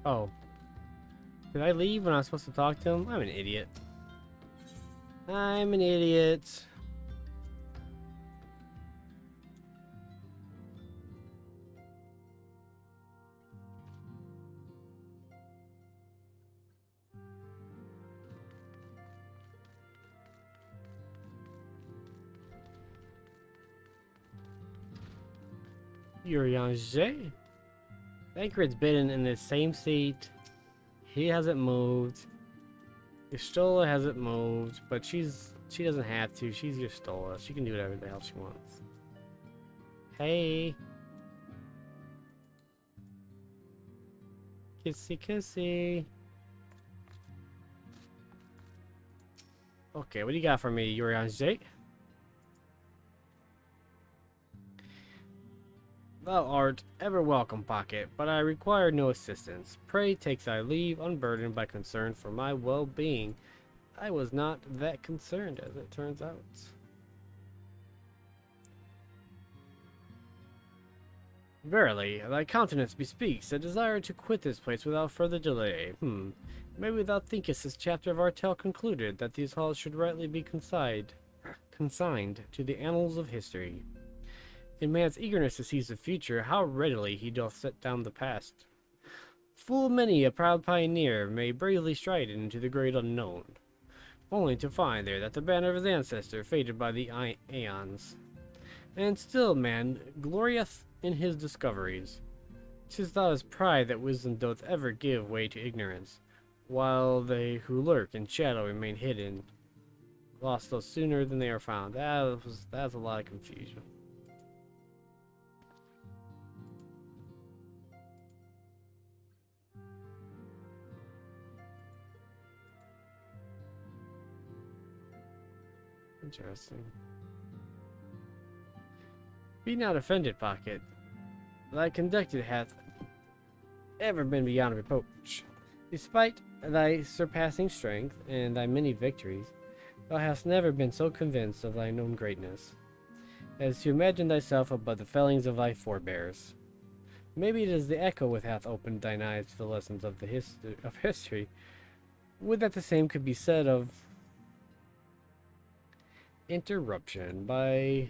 Oh. Did I leave when I was supposed to talk to him? I'm an idiot. I'm an idiot. Urianger? Thancred's been in the same seat. He hasn't moved. Y'shtola hasn't moved, but she doesn't have to. She's Y'shtola. She can do whatever the hell she wants. Hey. Kissy kissy. Okay, what do you got for me, Urianger? Thou art ever welcome, Pocket, but I require no assistance. Pray take thy leave, unburdened by concern for my well-being. I was not that concerned, as it turns out. Verily, thy countenance bespeaks a desire to quit this place without further delay. Maybe thou thinkest this chapter of our tale concluded, that these halls should rightly be consigned to the annals of history. In man's eagerness to seize the future, how readily he doth set down the past. Full many a proud pioneer may bravely stride into the great unknown, only to find there that the banner of his ancestor faded by the aeons. And still man glorieth in his discoveries. 'Tis thou his pride that wisdom doth ever give way to ignorance, while they who lurk in shadow remain hidden, lost no sooner than they are found. That's a lot of confusion. Interesting. Be not offended, Pocket. Thy conduct hath ever been beyond reproach. Despite thy surpassing strength and thy many victories, thou hast never been so convinced of thine own greatness as to imagine thyself above the failings of thy forebears. Maybe it is the echo which hath opened thine eyes to the lessons of the history. Would that the same could be said of interruption by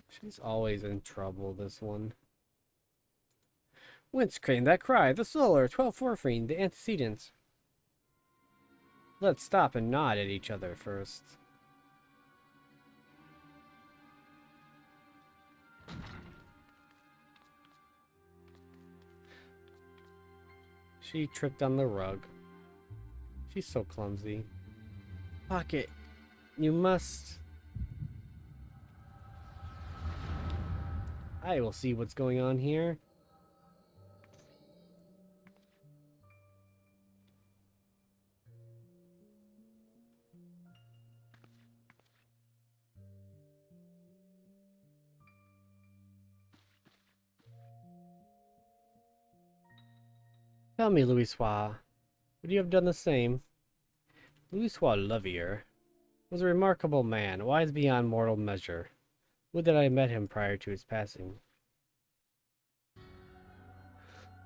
she's always in trouble, this one. Whence came that cry? The solar, 12 forefreen, the antecedents. Let's stop and nod at each other first. She tripped on the rug. She's so clumsy. Pocket, you must... I will see what's going on here. Tell me, Louisoix, would you have done the same? Louisoix Lovier was a remarkable man, wise beyond mortal measure. Would that I had met him prior to his passing.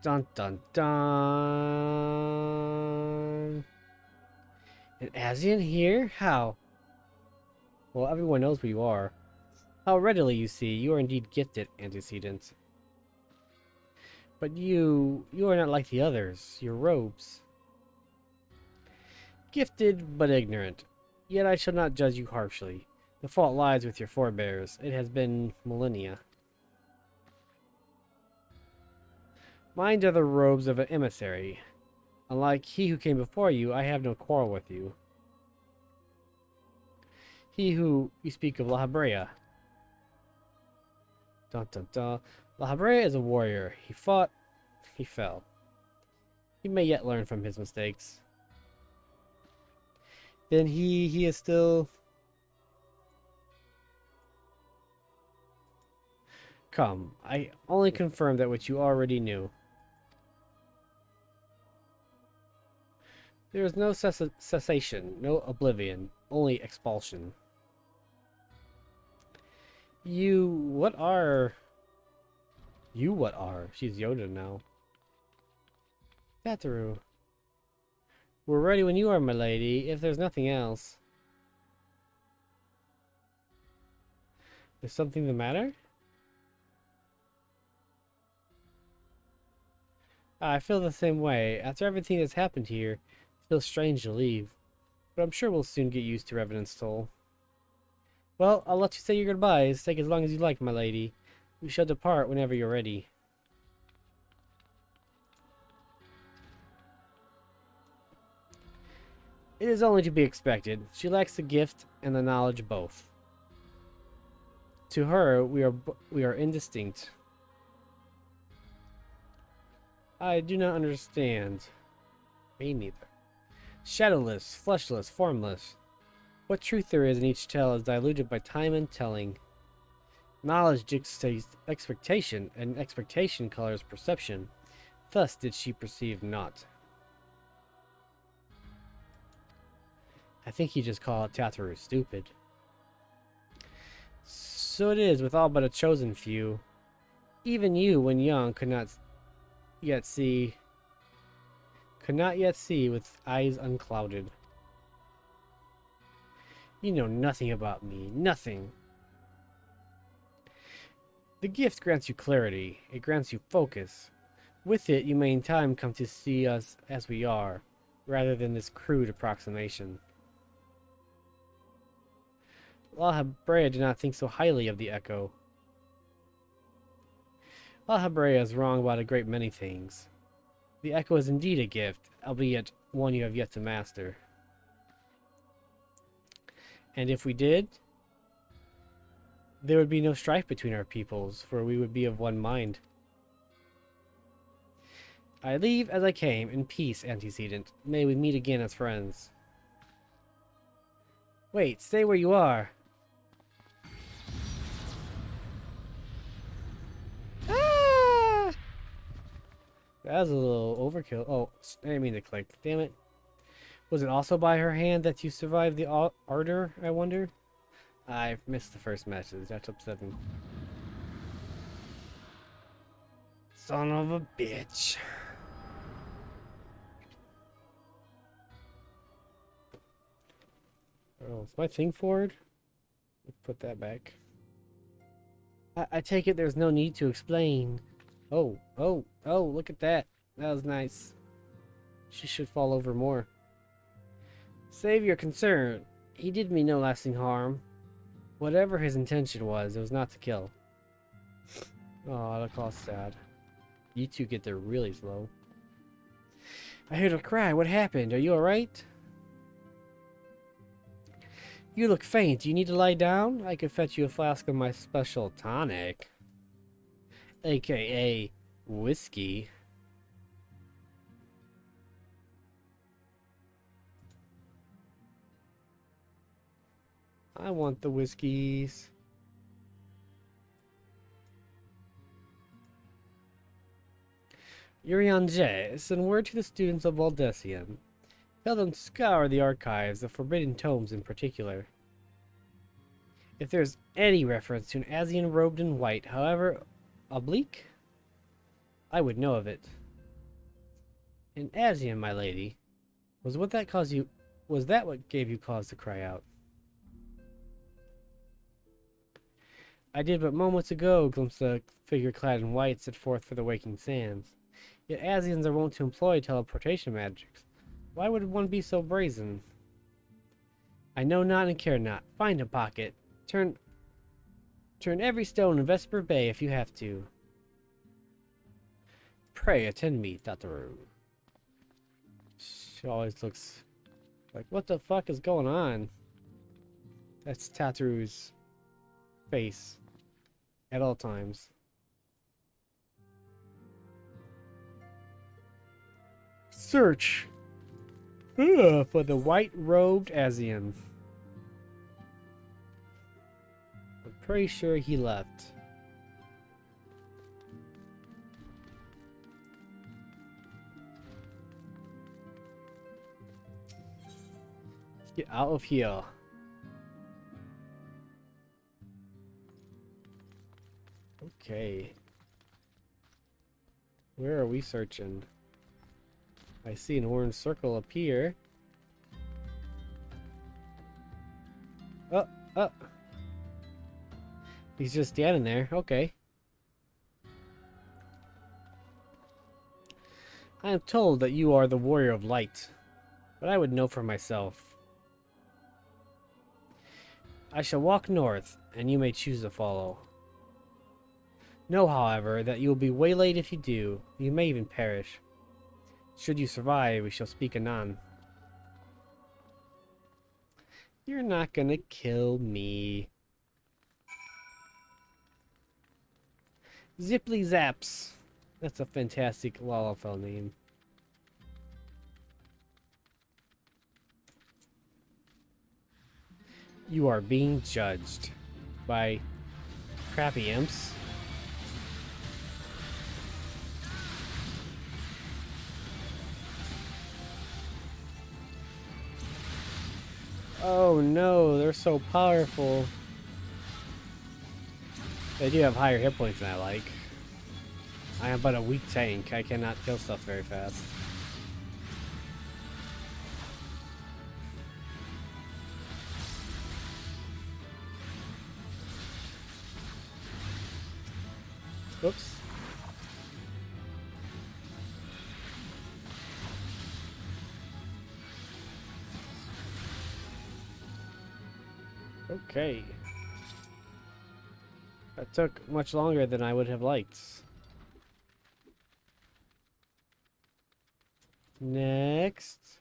Dun dun dun! An Asian here? How? Well, everyone knows who you are. How readily, you see, you are indeed gifted, antecedents. But you are not like the others. Your robes. Gifted, but ignorant. Yet I shall not judge you harshly. The fault lies with your forebears. It has been millennia. Mine are the robes of an emissary. Unlike he who came before you, I have no quarrel with you. He who you speak of La Habrea. Dun dun dun. La Habrea is a warrior. He fought, he fell. He may yet learn from his mistakes. Then he is still... Come, I only confirmed that which you already knew. There is no cessation, no oblivion, only expulsion. What are... You what are? She's Yoda now. Satoru. We're ready when you are, my lady, if there's nothing else. Is something the matter? I feel the same way. After everything that's happened here, it feels strange to leave. But I'm sure we'll soon get used to Revenant's toll. Well, I'll let you say your goodbyes. Take as long as you like, my lady. We shall depart whenever you're ready. It is only to be expected. She lacks the gift and the knowledge both. To her, we are indistinct. I do not understand. Me neither. Shadowless, fleshless, formless. What truth there is in each tale is diluted by time and telling. Knowledge dictates expectation, and expectation colors perception. Thus did she perceive naught. I think you just call Tataru stupid. So it is with all but a chosen few. Even you, when young, could not yet see with eyes unclouded. You know nothing about me, nothing. The gift grants you clarity, it grants you focus. With it, you may in time come to see us as we are, rather than this crude approximation. La Habrea did not think so highly of the Echo. La Habrea is wrong about a great many things. The Echo is indeed a gift, albeit one you have yet to master. And if we did, there would be no strife between our peoples, for we would be of one mind. I leave as I came, in peace, antecedent. May we meet again as friends. Wait, stay where you are. Ah! That was a little overkill. Oh, I didn't mean to click. Damn it. Was it also by her hand that you survived the ardor, I wonder? I missed the first message. That's upsetting. Son of a bitch. Oh, is my thing forward? Let's put that back. I take it there's no need to explain. Oh, look at that. That was nice. She should fall over more. Save your concern. He did me no lasting harm. Whatever his intention was, it was not to kill. Oh, that all sad. You two get there really slow. I heard a cry. What happened? Are you alright? You look faint. Do you need to lie down? I could fetch you a flask of my special tonic. AKA whiskey. I want the whiskeys. Urianger, send word to the students of Valdesian. Tell them to scour the archives, the forbidden tomes in particular. If there's any reference to an Asian robed in white, however oblique, I would know of it. An Asian, my lady. Was that what gave you cause to cry out? I did but moments ago glimpse a figure clad in white set forth for the waking sands. Yet Asians are wont to employ teleportation magics. Why would one be so brazen? I know not and care not. Find a pocket. Turn every stone in Vesper Bay if you have to. Pray attend me, Tataru. She always looks like, what the fuck is going on? That's Tataru's face. at all times. Search for the white-robed Asian. I'm pretty sure he left. Get out of here. Okay. Where are we searching? I see an orange circle appear. Oh. He's just standing there. Okay. I am told that you are the warrior of light, but I would know for myself. I shall walk north, and you may choose to follow. Know, however, that you will be waylaid if you do. You may even perish. Should you survive, we shall speak anon. You're not gonna kill me. Zipply Zaps. That's a fantastic Lalafell name. You are being judged by crappy imps. Oh no, they're so powerful. They do have higher hit points than I like. I am but a weak tank. I cannot kill stuff very fast. Oops. Okay. That took much longer than I would have liked. Next.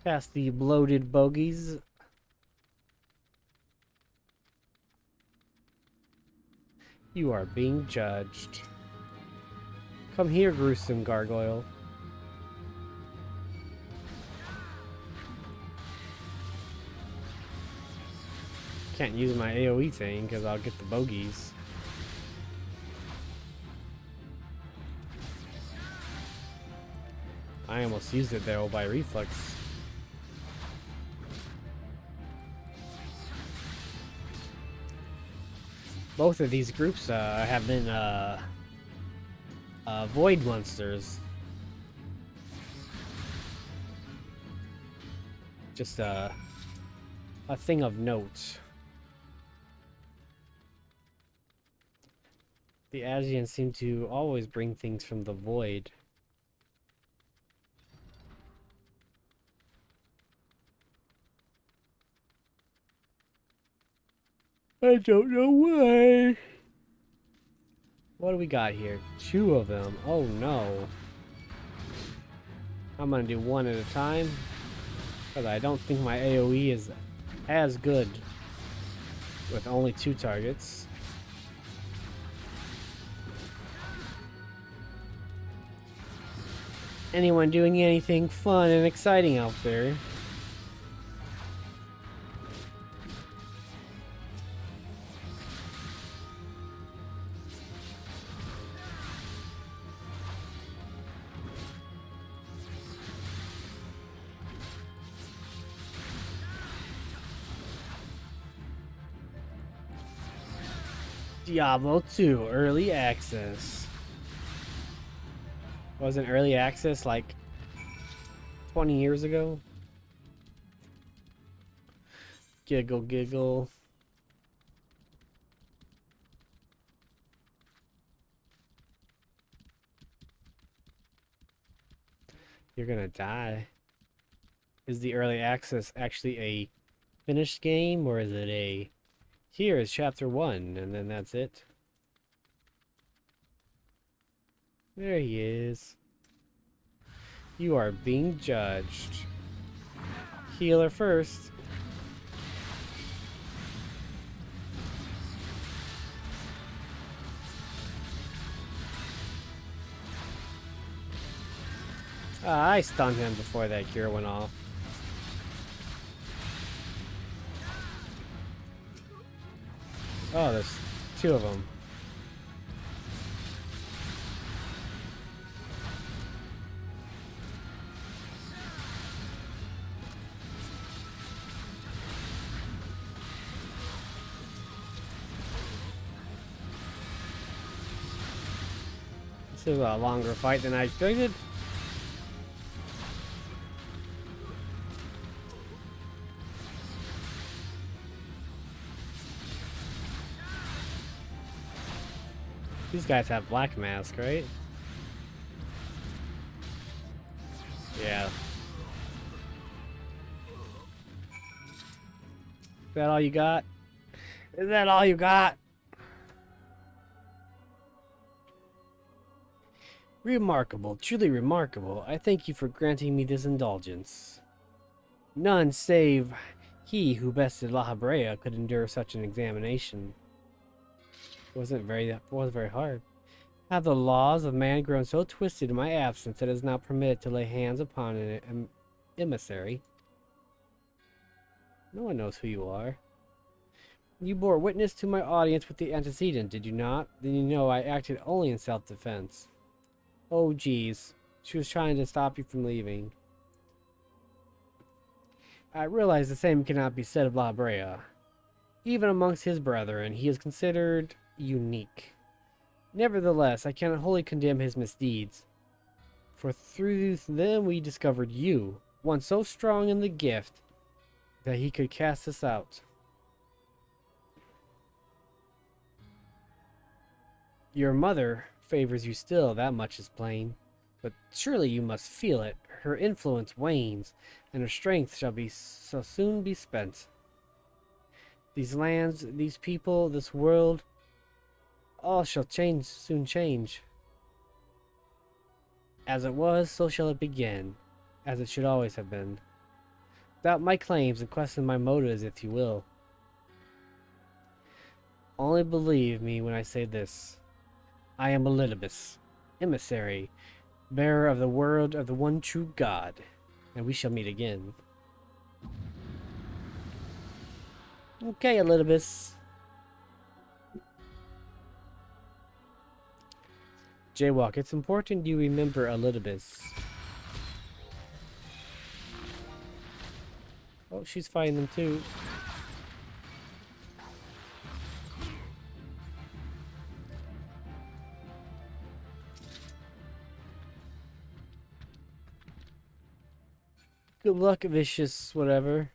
Past the bloated bogies. You are being judged. Come here, gruesome gargoyle. Can't use my AoE thing because I'll get the bogeys. I almost used it though by reflex. Both of these groups have been void monsters. Just a thing of note. The Asians seem to always bring things from the void. I don't know why. What do we got here? 2 of them. Oh no. I'm gonna do 1 at a time, because I don't think my AoE is as good with only 2 targets. Anyone doing anything fun and exciting out there? Diablo 2 Early Access. Wasn't Early Access like 20 years ago? Giggle, giggle. You're gonna die. Is the Early Access actually a finished game, or is it a... Here is chapter 1, and then that's it? There he is. You are being judged. Healer first. I stunned him before that cure went off. Oh, there's two of them. This is a longer fight than I expected. These guys have black mask, right? Yeah. Is that all you got? Is that all you got? Remarkable, truly remarkable. I thank you for granting me this indulgence. None save he who bested La Habrea could endure such an examination. It wasn't very hard. Have the laws of man grown so twisted in my absence that it is not permitted to lay hands upon an emissary? No one knows who you are. You bore witness to my audience with the antecedent, did you not? Then you know I acted only in self-defense. Oh, geez. She was trying to stop you from leaving. I realize the same cannot be said of La Brea. Even amongst his brethren, he is considered unique. Nevertheless, I cannot wholly condemn his misdeeds. For through them we discovered you, one so strong in the gift that he could cast us out. Your mother favors you still, that much is plain. But surely you must feel it. Her influence wanes, and her strength so soon be spent. These lands, these people, this world, all shall soon change. As it was, so shall it begin, as it should always have been. Doubt my claims and question my motives if you will. Only believe me when I say this. I am Elidibus, emissary, bearer of the word of the one true God, and we shall meet again. Okay, Elidibus. Jaywalk, it's important you remember Elidibus. Oh, she's fighting them too. Good luck, vicious whatever.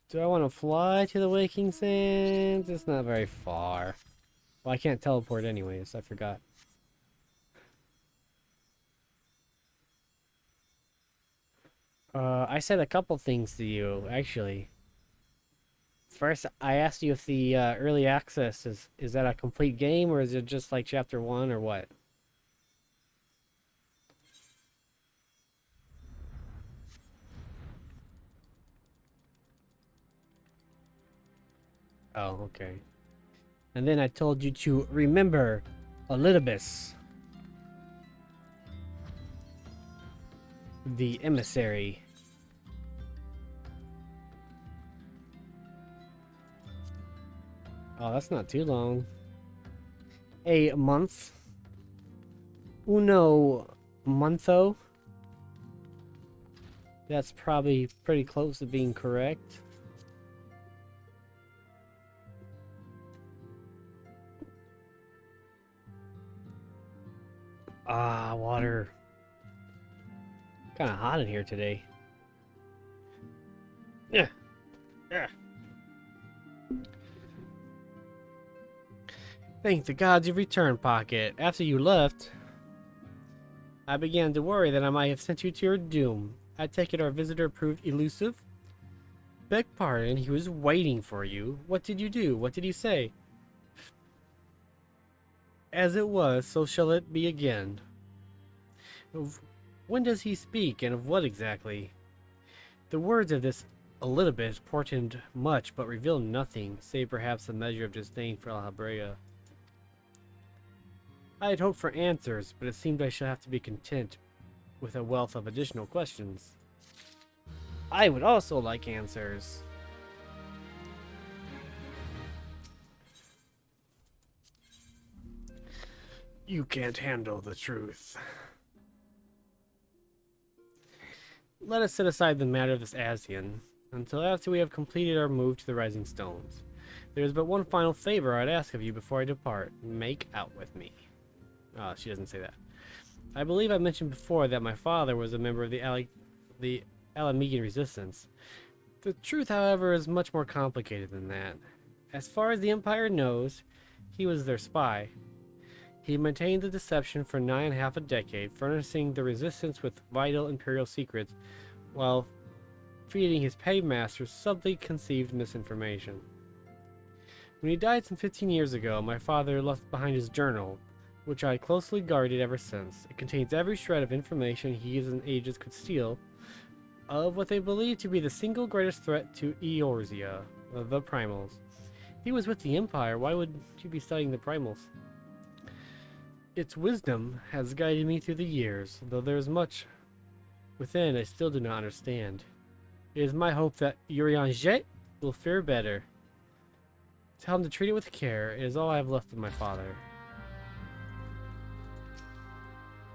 Do I want to fly to the Waking Sands? It's not very far. Well, I can't teleport anyways, I forgot. I said a couple things to you, actually. First, I asked you if the early access is that a complete game, or is it just like chapter 1, or what? Oh, okay. And then I told you to remember Elidibus, the emissary. Oh, that's not too long. A month. Uno montho. That's probably pretty close to being correct. Ah, water. Kind of hot in here today. Yeah. Yeah. Thank the gods you've returned, Pocket. After you left, I began to worry that I might have sent you to your doom. I take it our visitor proved elusive? Beg pardon, he was waiting for you. What did you do? What did he say? As it was, so shall it be again. When does he speak, and of what exactly? The words of this Elidibus portend much, but reveal nothing, save perhaps a measure of disdain for La Habrea. I had hoped for answers, but it seemed I should have to be content with a wealth of additional questions. I would also like answers. You can't handle the truth. Let us set aside the matter of this Asian until after we have completed our move to the Rising Stones. There is but one final favor I'd ask of you before I depart. Make out with me. She doesn't say that. I believe I mentioned before that my father was a member of the Alamegan Resistance. The truth, however, is much more complicated than that. As far as the Empire knows, he was their spy. He maintained the deception for 9.5 decades, furnishing the Resistance with vital Imperial secrets, while feeding his paymasters subtly conceived misinformation. When he died some 15 years ago, my father left behind his journal, which I closely guarded ever since. It contains every shred of information he and agents could steal of what they believe to be the single greatest threat to Eorzea, the Primals. If he was with the Empire, why would he be studying the Primals? Its wisdom has guided me through the years, though there is much within I still do not understand. It is my hope that Urianger will fare better. Tell him to treat it with care. It is all I have left of my father.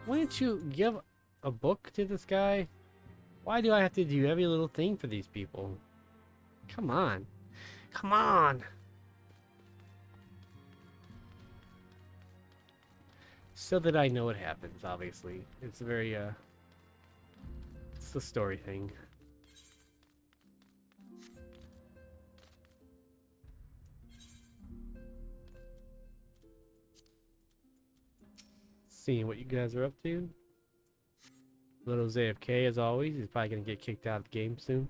Why don't you give a book to this guy? Why do I have to do every little thing for these people? Come on. Come on! So that I know what happens, obviously. It's very, it's the story thing. Seeing what you guys are up to. Little AFK as always. He's probably gonna get kicked out of the game soon.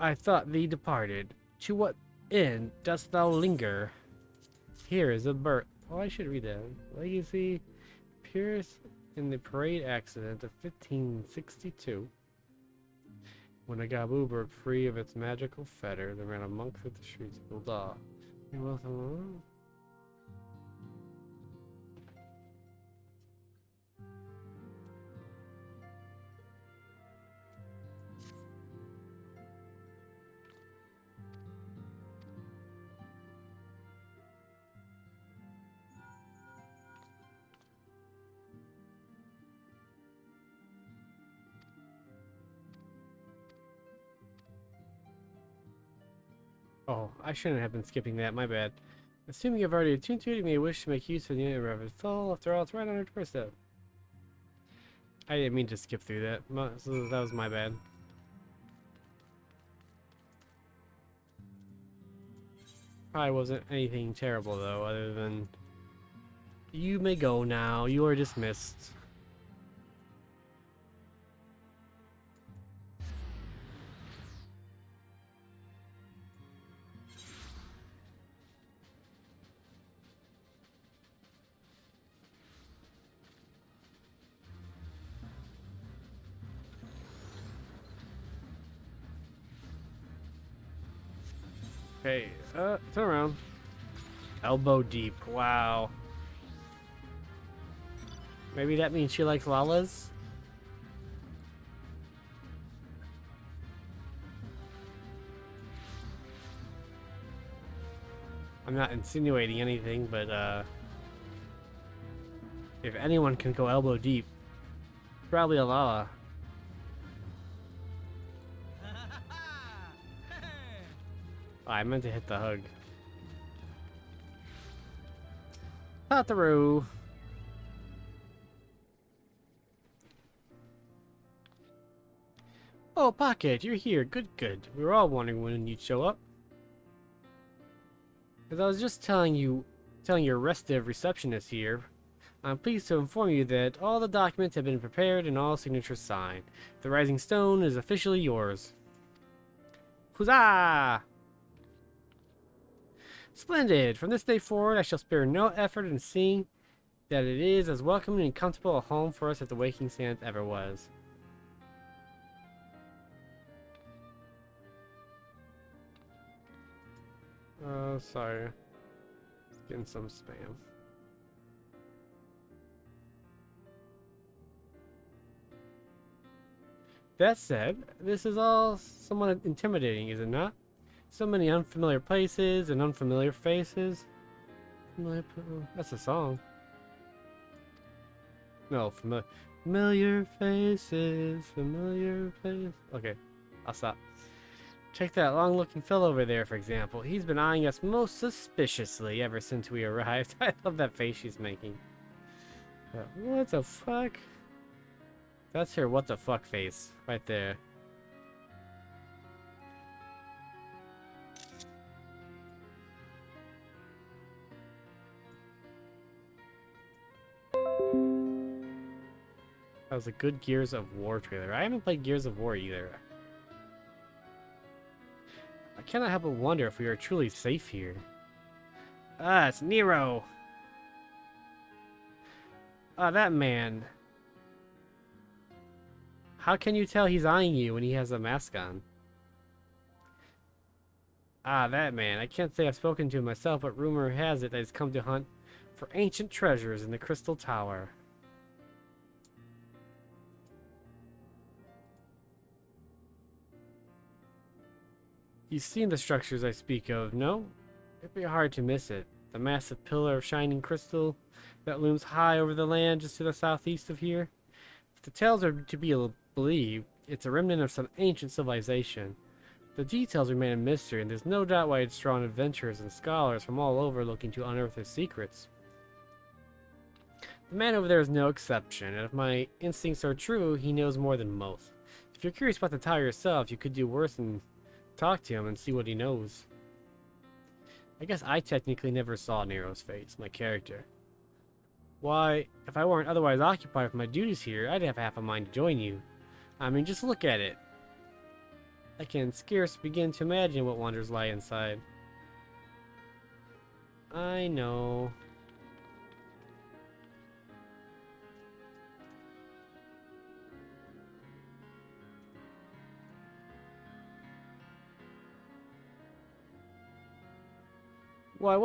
I thought thee departed. To what end dost thou linger? Here is a birth. Oh, I should read that. Legacy appears in the parade accident of 1562. When a Gabu broke free of its magical fetter, there ran a monk through the streets of Ul'dah. Oh, I shouldn't have been skipping that, my bad. Assuming you've already attuned to it, you may wish to make use of the unit of its soul. After all, it's right on your doorstep. I didn't mean to skip through that. So that was my bad. Probably wasn't anything terrible though, other than you may go now. You are dismissed. Okay, turn around. Elbow deep. Wow. Maybe that means she likes Lalas? I'm not insinuating anything, but if anyone can go elbow deep, it's probably a Lala. Oh, I meant to hit the hug. Tataru! Oh, Pocket, you're here. Good, good. We were all wondering when you'd show up. As I was just telling your restive receptionist here, I'm pleased to inform you that all the documents have been prepared and all signatures signed. The Rising Stone is officially yours. Huzzah! Splendid! From this day forward, I shall spare no effort in seeing that it is as welcoming and comfortable a home for us as the Waking Sands ever was. Sorry. It's getting some spam. That said, this is all somewhat intimidating, is it not? So many unfamiliar places and unfamiliar faces. That's a song. No, familiar faces, familiar faces. Okay, I'll stop. Check that long-looking fellow over there, for example. He's been eyeing us most suspiciously ever since we arrived. I love that face she's making. What the fuck? That's her what the fuck face, right there. That was a good Gears of War trailer. I haven't played Gears of War either. I cannot help but wonder if we are truly safe here. Ah, it's Nero! Ah, that man. How can you tell he's eyeing you when he has a mask on? Ah, that man. I can't say I've spoken to him myself, but rumor has it that he's come to hunt for ancient treasures in the Crystal Tower. You've seen the structures I speak of, no? It'd be hard to miss it. The massive pillar of shining crystal that looms high over the land just to the southeast of here. If the tales are to be believed, it's a remnant of some ancient civilization. The details remain a mystery, and there's no doubt why it's drawn adventurers and scholars from all over looking to unearth its secrets. The man over there is no exception, and if my instincts are true, he knows more than most. If you're curious about the tower yourself, you could do worse than talk to him and see what he knows. I guess I technically never saw Nero's face, my character. Why, if I weren't otherwise occupied with my duties here, I'd have half a mind to join you. I mean, just look at it. I can scarce begin to imagine what wonders lie inside. I know. Why,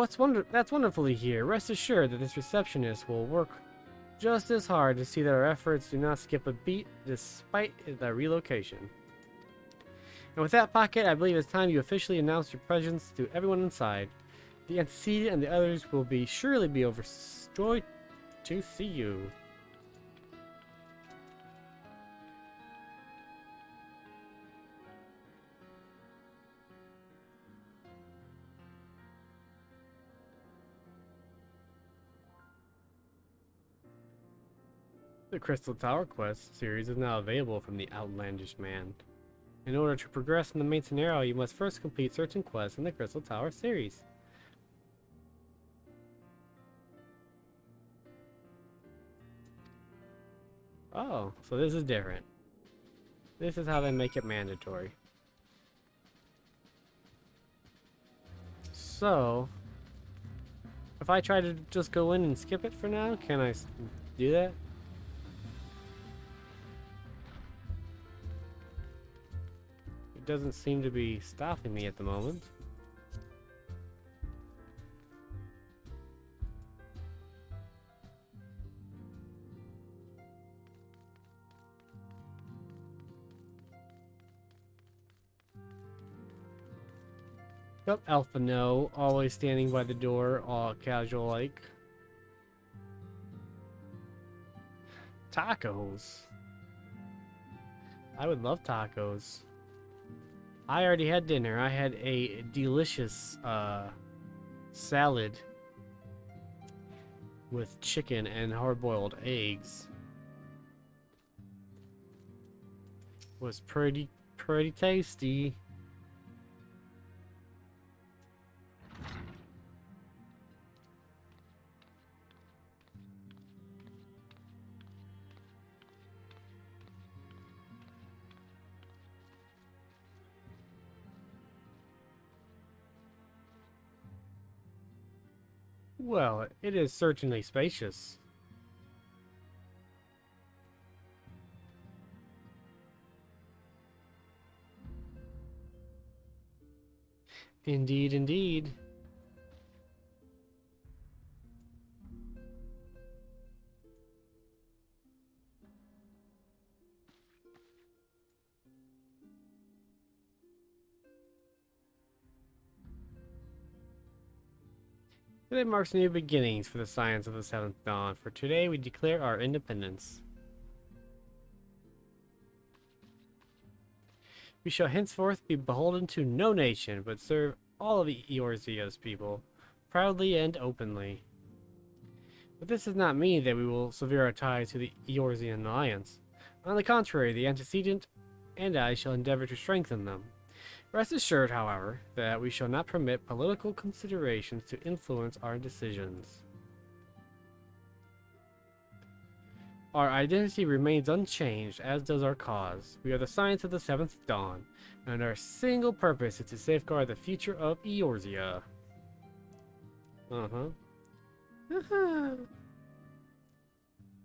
that's wonderful to hear. Rest assured that this receptionist will work just as hard to see that our efforts do not skip a beat despite the relocation. And with that, Pocket, I believe it's time you officially announce your presence to everyone inside. The antecedent and the others will surely be overjoyed to see you. The Crystal Tower Quest series is now available from the Outlandish Man. In order to progress in the main scenario, you must first complete certain quests in the Crystal Tower series. Oh, so this is different. This is how they make it mandatory. So, if I try to just go in and skip it for now, can I do that? It doesn't seem to be stopping me at the moment. Yep, Alpha no, always standing by the door, all casual like. Tacos. I would love tacos. I already had dinner. I had a delicious salad with chicken and hard-boiled eggs. Was pretty tasty. Well, it is certainly spacious. Indeed, indeed. Today marks new beginnings for the science of the Seventh Dawn. For today, we declare our independence. We shall henceforth be beholden to no nation, but serve all of Eorzea's people, proudly and openly. But this does not mean that we will sever our ties to the Eorzean alliance. On the contrary, the antecedent and I shall endeavor to strengthen them. Rest assured, however, that we shall not permit political considerations to influence our decisions. Our identity remains unchanged, as does our cause. We are the Science of the Seventh Dawn, and our single purpose is to safeguard the future of Eorzea.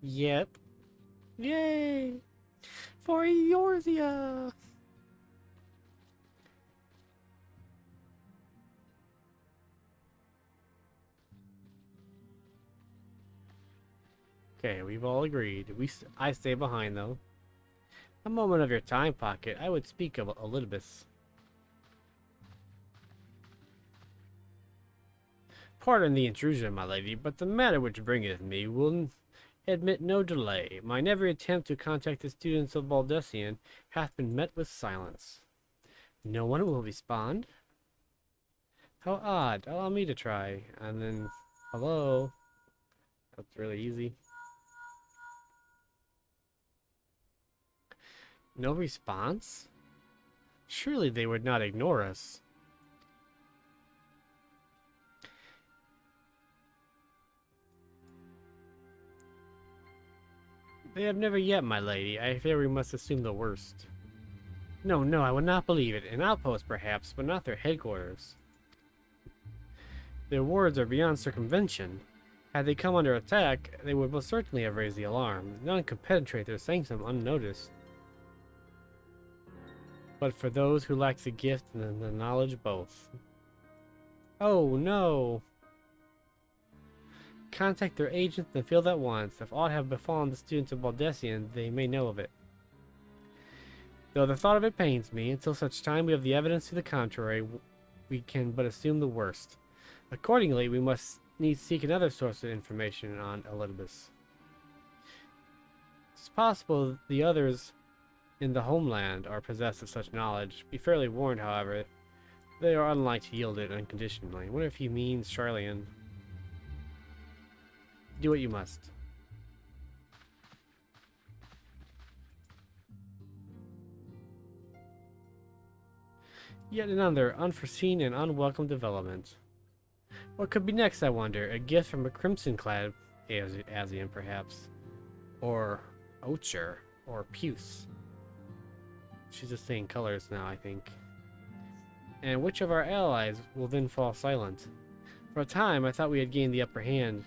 Yep. Yay! For Eorzea! Okay, we've all agreed. I stay behind, though. A moment of your time, Pocket. I would speak of Elidibus. Pardon the intrusion, my lady, but the matter which bringeth me will admit no delay. Mine every attempt to contact the students of Baldesion hath been met with silence. No one will respond? How odd. Allow me to try. And then, hello? That's really easy. No response? Surely they would not ignore us. They have never yet, my lady. I fear we must assume the worst. No, I would not believe it. An outpost, perhaps, but not their headquarters. Their wards are beyond circumvention. Had they come under attack, they would most certainly have raised the alarm. None could penetrate their sanctum unnoticed. But for those who lack the gift and the knowledge both. Oh no! Contact their agents in the field at once. If aught have befallen the students of Baldesion, they may know of it. Though the thought of it pains me, until such time we have the evidence to the contrary, we can but assume the worst. Accordingly, we must needs seek another source of information on Elidibus. It's possible the others in the homeland are possessed of such knowledge. Be fairly warned, however, they are unlike to yield it unconditionally. I wonder if he means Charlian. Do what you must. Yet another unforeseen and unwelcome development. What could be next, I wonder? A gift from a crimson-clad Azian, perhaps? Or Ocher? Or Puce? She's just saying colors now, I think. And which of our allies will then fall silent? For a time, I thought we had gained the upper hand.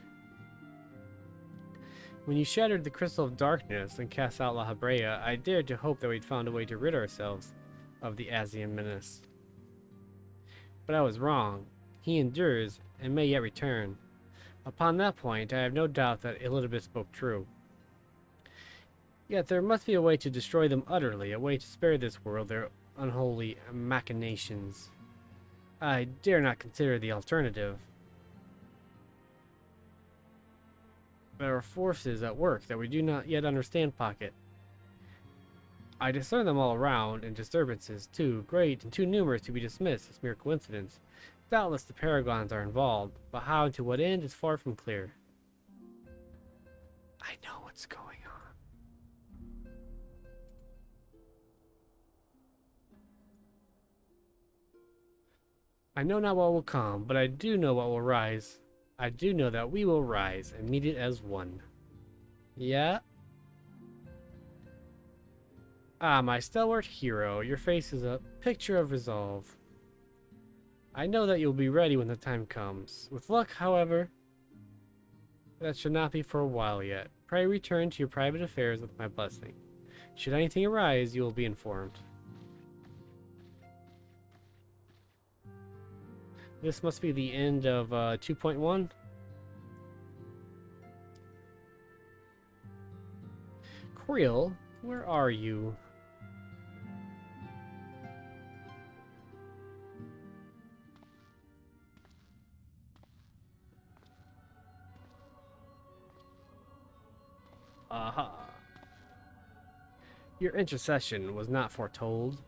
When you shattered the Crystal of Darkness and cast out La Habrea, I dared to hope that we'd found a way to rid ourselves of the Azian menace. But I was wrong. He endures, and may yet return. Upon that point, I have no doubt that Elidibus spoke true. Yet there must be a way to destroy them utterly, a way to spare this world their unholy machinations. I dare not consider the alternative. There are forces at work that we do not yet understand, Pocket. I discern them all around, and disturbances, too great and too numerous to be dismissed as mere coincidence. Doubtless the Paragons are involved, but how and to what end is far from clear. I know what's going on. I know not what will come, but I do know what will rise. I do know that we will rise and meet it as one. Yeah? Ah, my stalwart hero, your face is a picture of resolve. I know that you'll be ready when the time comes. With luck, however, that should not be for a while yet. Pray return to your private affairs with my blessing. Should anything arise, you will be informed. This must be the end of 2.1. Creel, where are you? Aha. Your intercession was not foretold.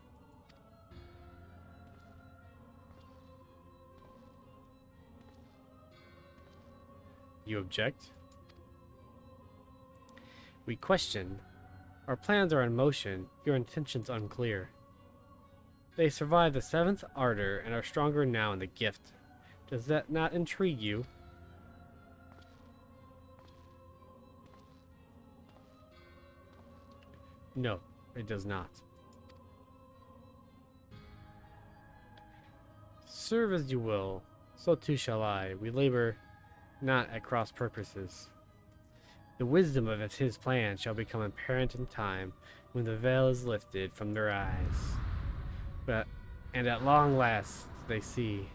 You object? We question. Our plans are in motion, your intentions unclear. They survived the seventh ardor and are stronger now in the gift. Does that not intrigue you? No, it does not. Serve as you will, so too shall I. We labor not at cross purposes. The wisdom of his plan shall become apparent in time when the veil is lifted from their eyes. And at long last they see.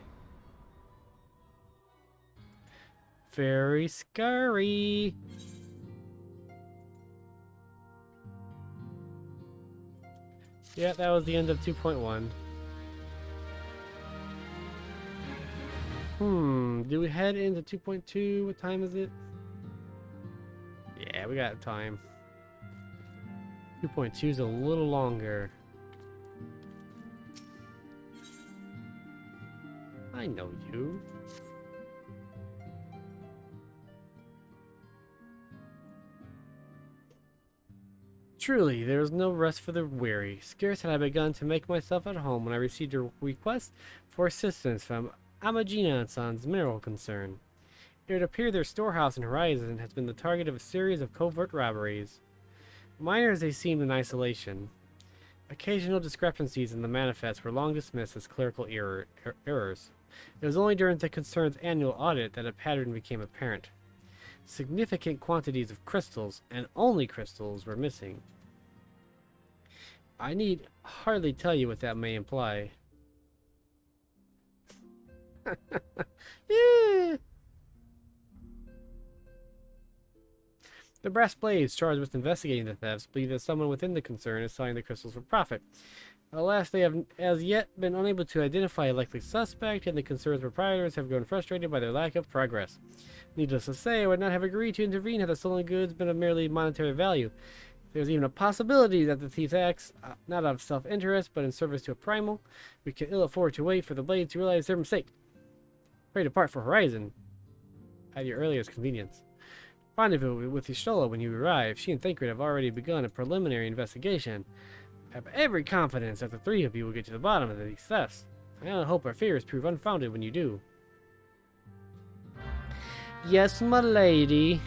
Very scary. Yeah, that was the end of 2.1. Do we head into 2.2? What time is it? Yeah, we got time. 2.2 is a little longer. I know you. Truly, there is no rest for the weary. Scarce had I begun to make myself at home when I received a request for assistance from Amagina & Sons Mineral Concern. It would appear their storehouse in Horizon has been the target of a series of covert robberies. Minor as they seemed in isolation, occasional discrepancies in the manifest were long dismissed as clerical errors. It was only during the concern's annual audit that a pattern became apparent. Significant quantities of crystals, and only crystals, were missing. I need hardly tell you what that may imply. Yeah. The Brass Blades, charged with investigating the thefts, believe that someone within the concern is selling the crystals for profit. Alas, they have as yet been unable to identify a likely suspect, and the concern's proprietors have grown frustrated by their lack of progress. Needless to say, I would not have agreed to intervene had the stolen goods been of merely monetary value. There's even a possibility that the thief acts not out of self-interest, but in service to a primal. We can ill afford to wait for the Blades to realize their mistake. Pray depart for Horizon at your earliest convenience. Rendezvous with Y'shtola when you arrive. She and Thancred have already begun a preliminary investigation. I have every confidence that the three of you will get to the bottom of these thefts. I only hope our fears prove unfounded when you do. Yes, my lady.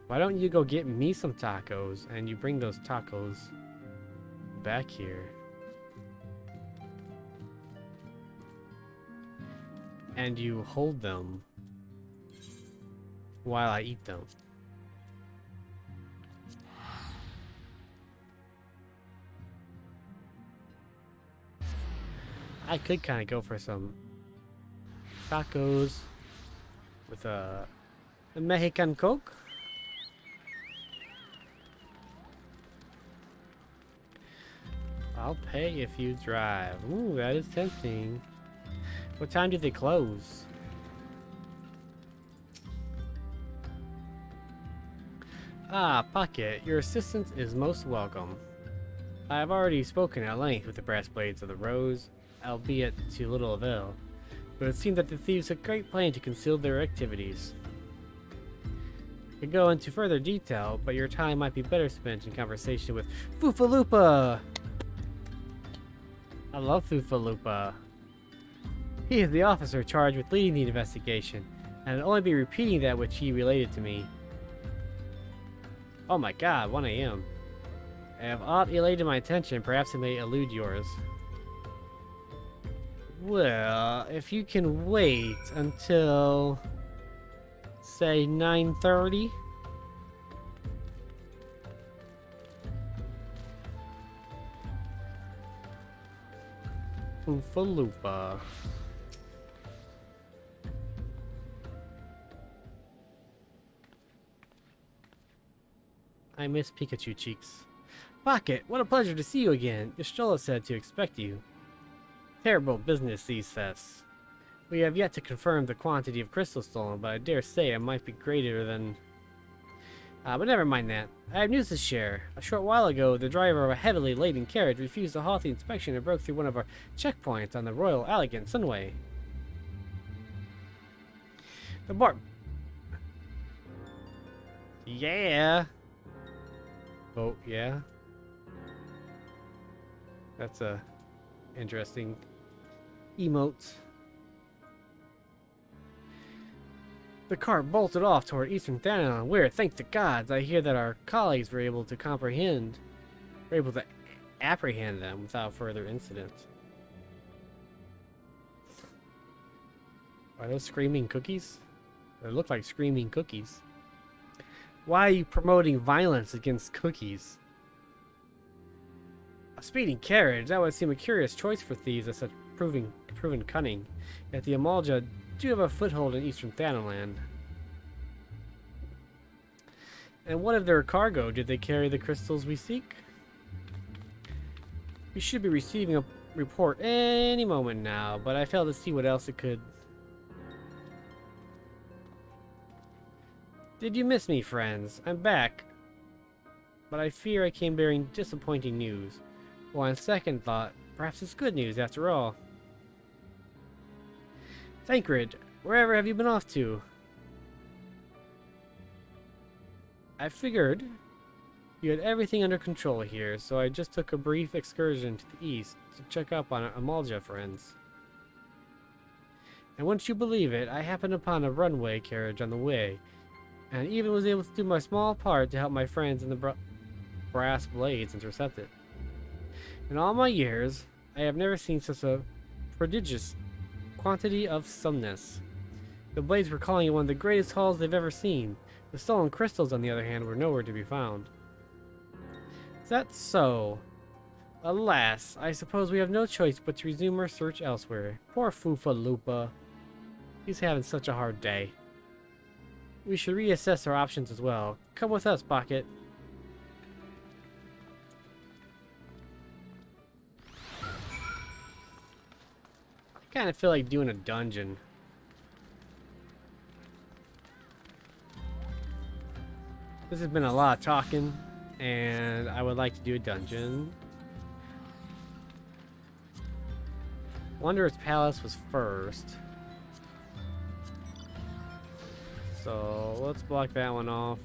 Why don't you go get me some tacos, and you bring those tacos back here. And you hold them while I eat them. I could kind of go for some tacos with a Mexican Coke. I'll pay if you drive. Ooh, that is tempting. What time do they close? Ah, Pocket, your assistance is most welcome. I have already spoken at length with the Brass Blades of the Rose, albeit to little avail, but it seemed that the thieves had great plan to conceal their activities. I could go into further detail, but your time might be better spent in conversation with Foofaloopa! I love Foofaloopa. He is the officer charged with leading the investigation, and I'll only be repeating that which he related to me. Oh my god, 1 AM. I have aught elated my attention, perhaps it may elude yours. Well, if you can wait until, say, 9:30? Oofaloopa. I miss Pikachu cheeks. Pocket, what a pleasure to see you again. Y'shtola said to expect you. Terrible business, these thefts. We have yet to confirm the quantity of crystals stolen, but I dare say it might be greater than... but never mind that. I have news to share. A short while ago, the driver of a heavily laden carriage refused to halt the inspection and broke through one of our checkpoints on the Royal Elegant Sunway. The bar... Yeah! Oh, yeah? That's a interesting emote. The cart bolted off toward Eastern Thanalan, where, thanks to gods, I hear that our colleagues were able to apprehend them without further incident. Are those screaming cookies? They look like screaming cookies. Why are you promoting violence against cookies? A speeding carriage, that would seem a curious choice for thieves of such proven cunning. Yet the Amalja do have a foothold in Eastern Thanalan. And what of their cargo? Did they carry the crystals we seek? We should be receiving a report any moment now, but I fail to see what else it could. Did you miss me, friends? I'm back. But I fear I came bearing disappointing news. Well, on second thought, perhaps it's good news after all. Thancred, wherever have you been off to? I figured you had everything under control here, so I just took a brief excursion to the east to check up on our Amalja friends. And wouldn't you believe it, I happened upon a runway carriage on the way, and even was able to do my small part to help my friends in the brass blades intercept it. In all my years, I have never seen such a prodigious quantity of sumness. The blades were calling it one of the greatest hauls they've ever seen. The stolen crystals, on the other hand, were nowhere to be found. Is that so? Alas, I suppose we have no choice but to resume our search elsewhere. Poor Foofaloopa. He's having such a hard day. We should reassess our options as well. Come with us, Pocket. I kind of feel like doing a dungeon. This has been a lot of talking, and I would like to do a dungeon. Wanderer's Palace was first. So let's block that one off.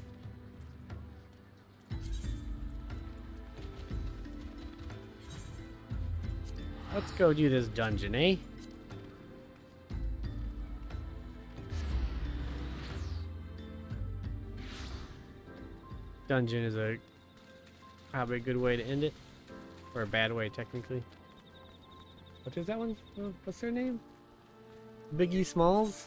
Let's go do this dungeon, eh? Dungeon is probably a good way to end it, or a bad way technically. What is that one? What's their name? Biggie Smalls?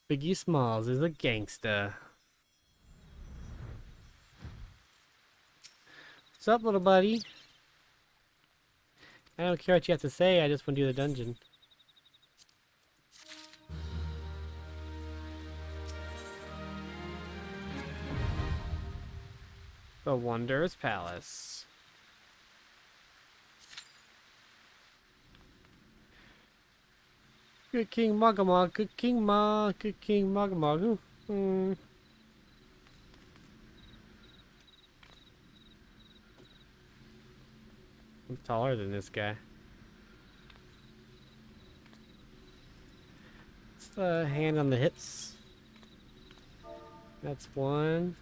Biggie Smalls is a gangsta. What's up, little buddy? I don't care what you have to say, I just want to do the dungeon. The Wanderer's Palace. Good King Magamog, good King Magamog. I'm taller than this guy. What's the hand on the hips? That's one.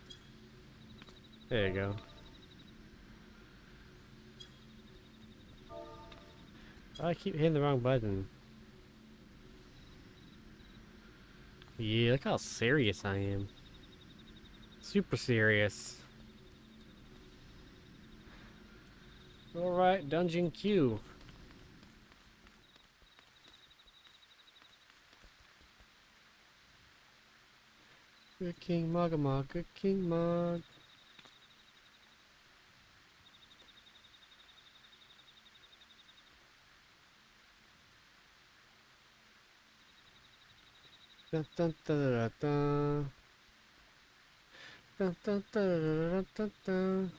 There you go. I keep hitting the wrong button. Yeah, look how serious I am. Super serious. Alright, Dungeon Q. Good King Magamog, good King Mog. Dun, dun, dun, dun, dun. Dun, dun, dun, dun, dun, dun.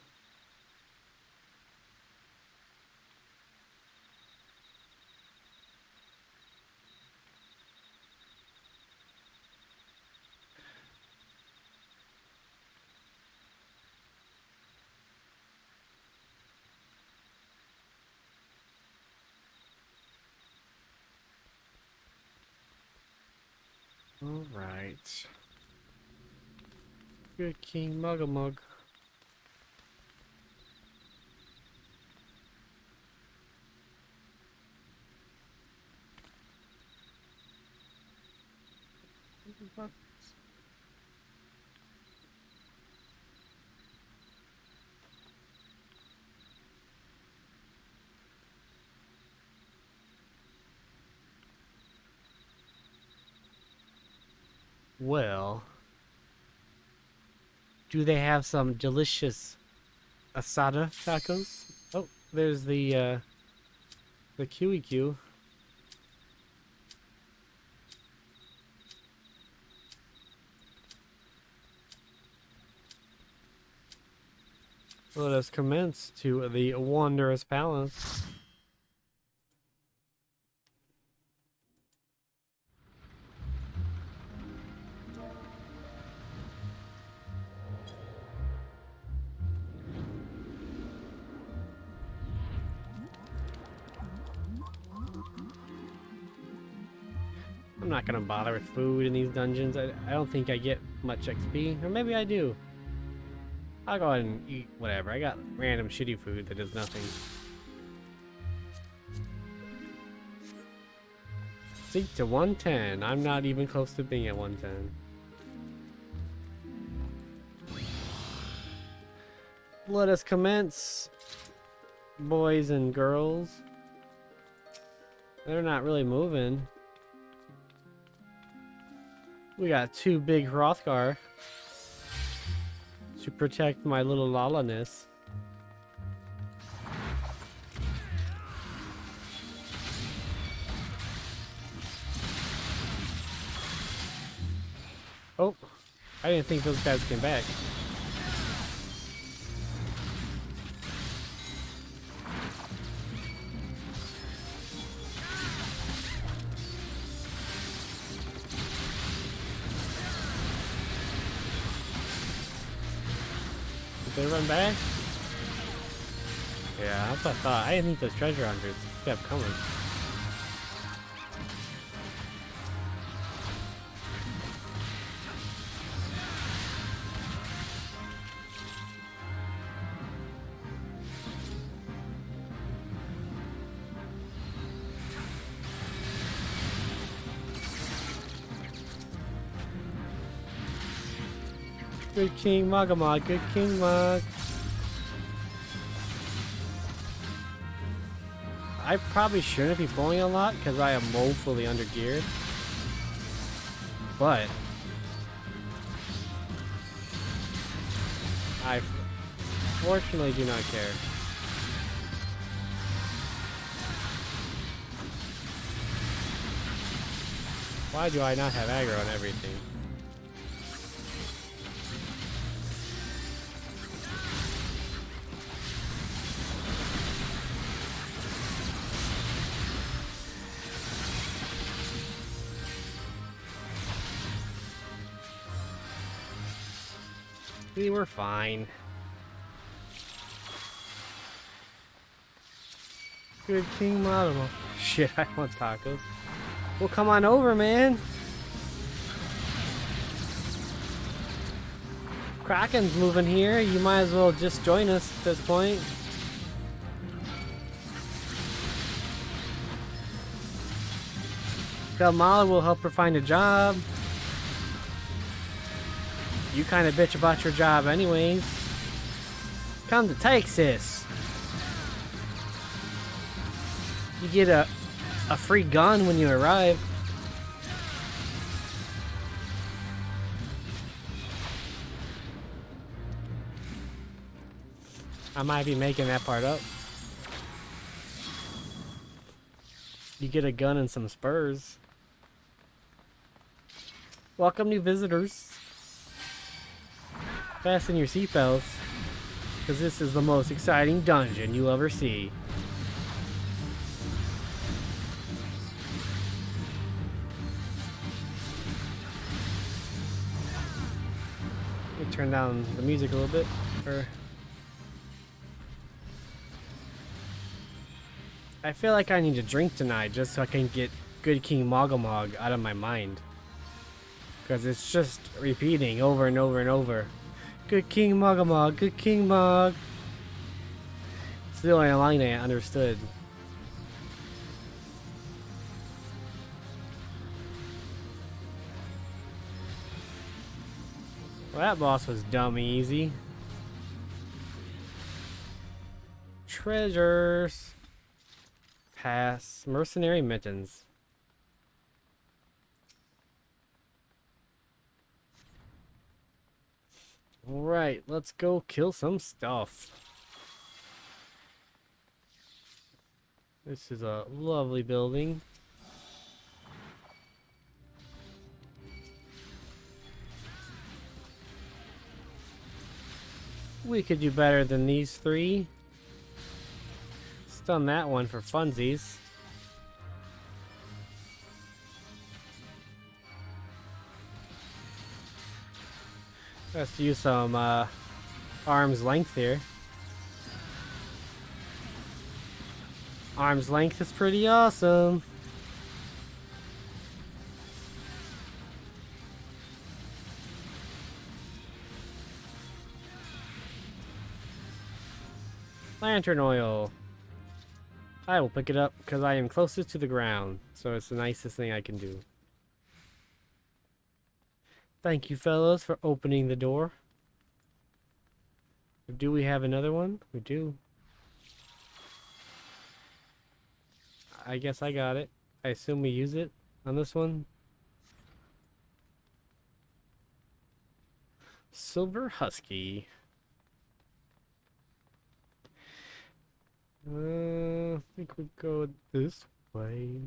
All right. Good King Muggamug. Well, do they have some delicious asada tacos? Oh, there's the QEQ. Let us commence to the wondrous palace. I'm not gonna bother with food in these dungeons. I don't think I get much XP, or maybe I do. I'll go ahead and eat whatever. I got random shitty food that does nothing. Seek to 110. I'm not even close to being at 110. Let us commence, boys and girls. They're not really moving. We got two big Hrothgar to protect my little Lala-ness. Oh, I didn't think those guys came back. Did they run back? Yeah, that's what I thought. I didn't think those treasure hunters kept coming. Good King Muggamug, good King Mug. I probably shouldn't be pulling a lot because I am woefully under geared. But I fortunately do not care. Why do I not have aggro on everything? We were fine. Good King Model. Shit, I want tacos. Well, come on over, man. Kraken's moving here. You might as well just join us at this point. Kalmala will help her find a job. You kind of bitch about your job anyways. Come to Texas. You get a free gun when you arrive. I might be making that part up. You get a gun and some spurs. Welcome, new visitors. Fasten your seatbelts, because this is the most exciting dungeon you'll ever see. Let me turn down the music a little bit. I feel like I need to drink tonight just so I can get Good King Mogamog out of my mind. Because it's just repeating over and over and over. Good King Mogamog, Good King Mog. It's the only line I understood. Well, that boss was dumb easy. Treasures. Pass. Mercenary mittens. Alright, let's go kill some stuff. This is a lovely building. We could do better than these three. Stun that one for funsies. Let's use some arm's length here. Arm's length is pretty awesome. Lantern oil. I will pick it up because I am closest to the ground, so it's the nicest thing I can do. Thank you, fellas, for opening the door. Do we have another one? We do. I guess I got it. I assume we use it on this one. Silver Husky. I think we go this way.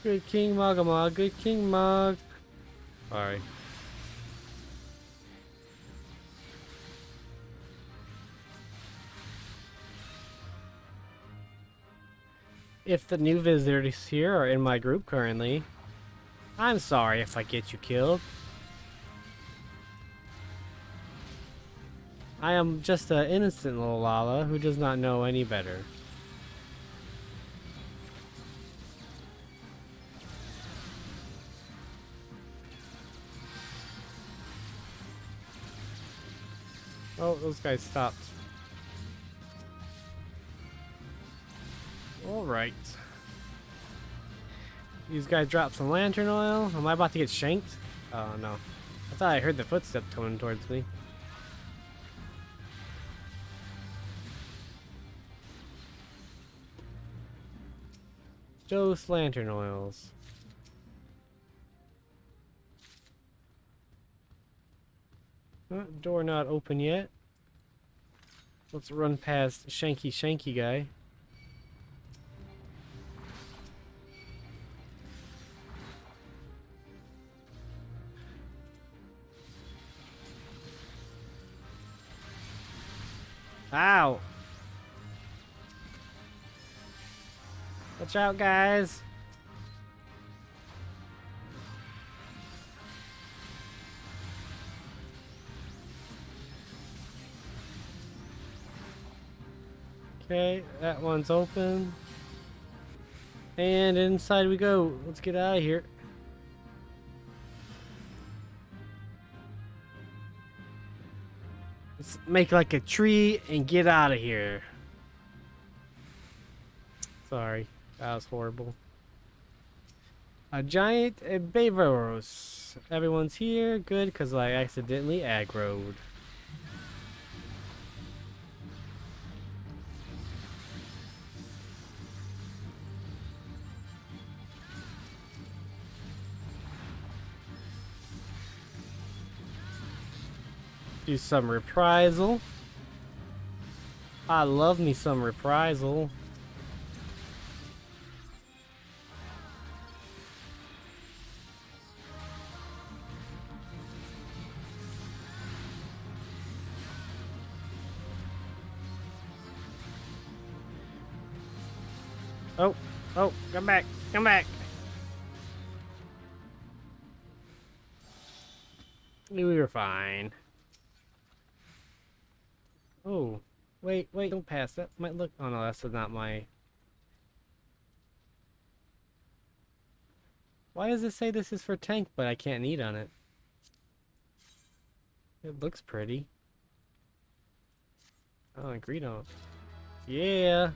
Good King Mogamog, Good King Mog. Sorry. If the new visitors here are in my group currently, I'm sorry if I get you killed. I am just an innocent little Lala who does not know any better. Oh, those guys stopped. Alright. These guys dropped some lantern oil. Am I about to get shanked? Oh no. I thought I heard the footsteps coming towards me. Dose lantern oils. Door not open yet. Let's run past Shanky guy. Ow! Watch out, guys! Okay, that one's open. And inside we go. Let's get out of here. Let's make like a tree and get out of here. Sorry, that was horrible. A giant Bevaros. Everyone's here. Good, because I accidentally aggroed. Do some reprisal. I love me some reprisal. Oh, oh, come back, come back. We were fine. Oh, wait, don't pass. That might look. Oh no, that's not my. Why does it say this is for tank, but I can't eat on it? It looks pretty. Oh, and Greedo. Yeah.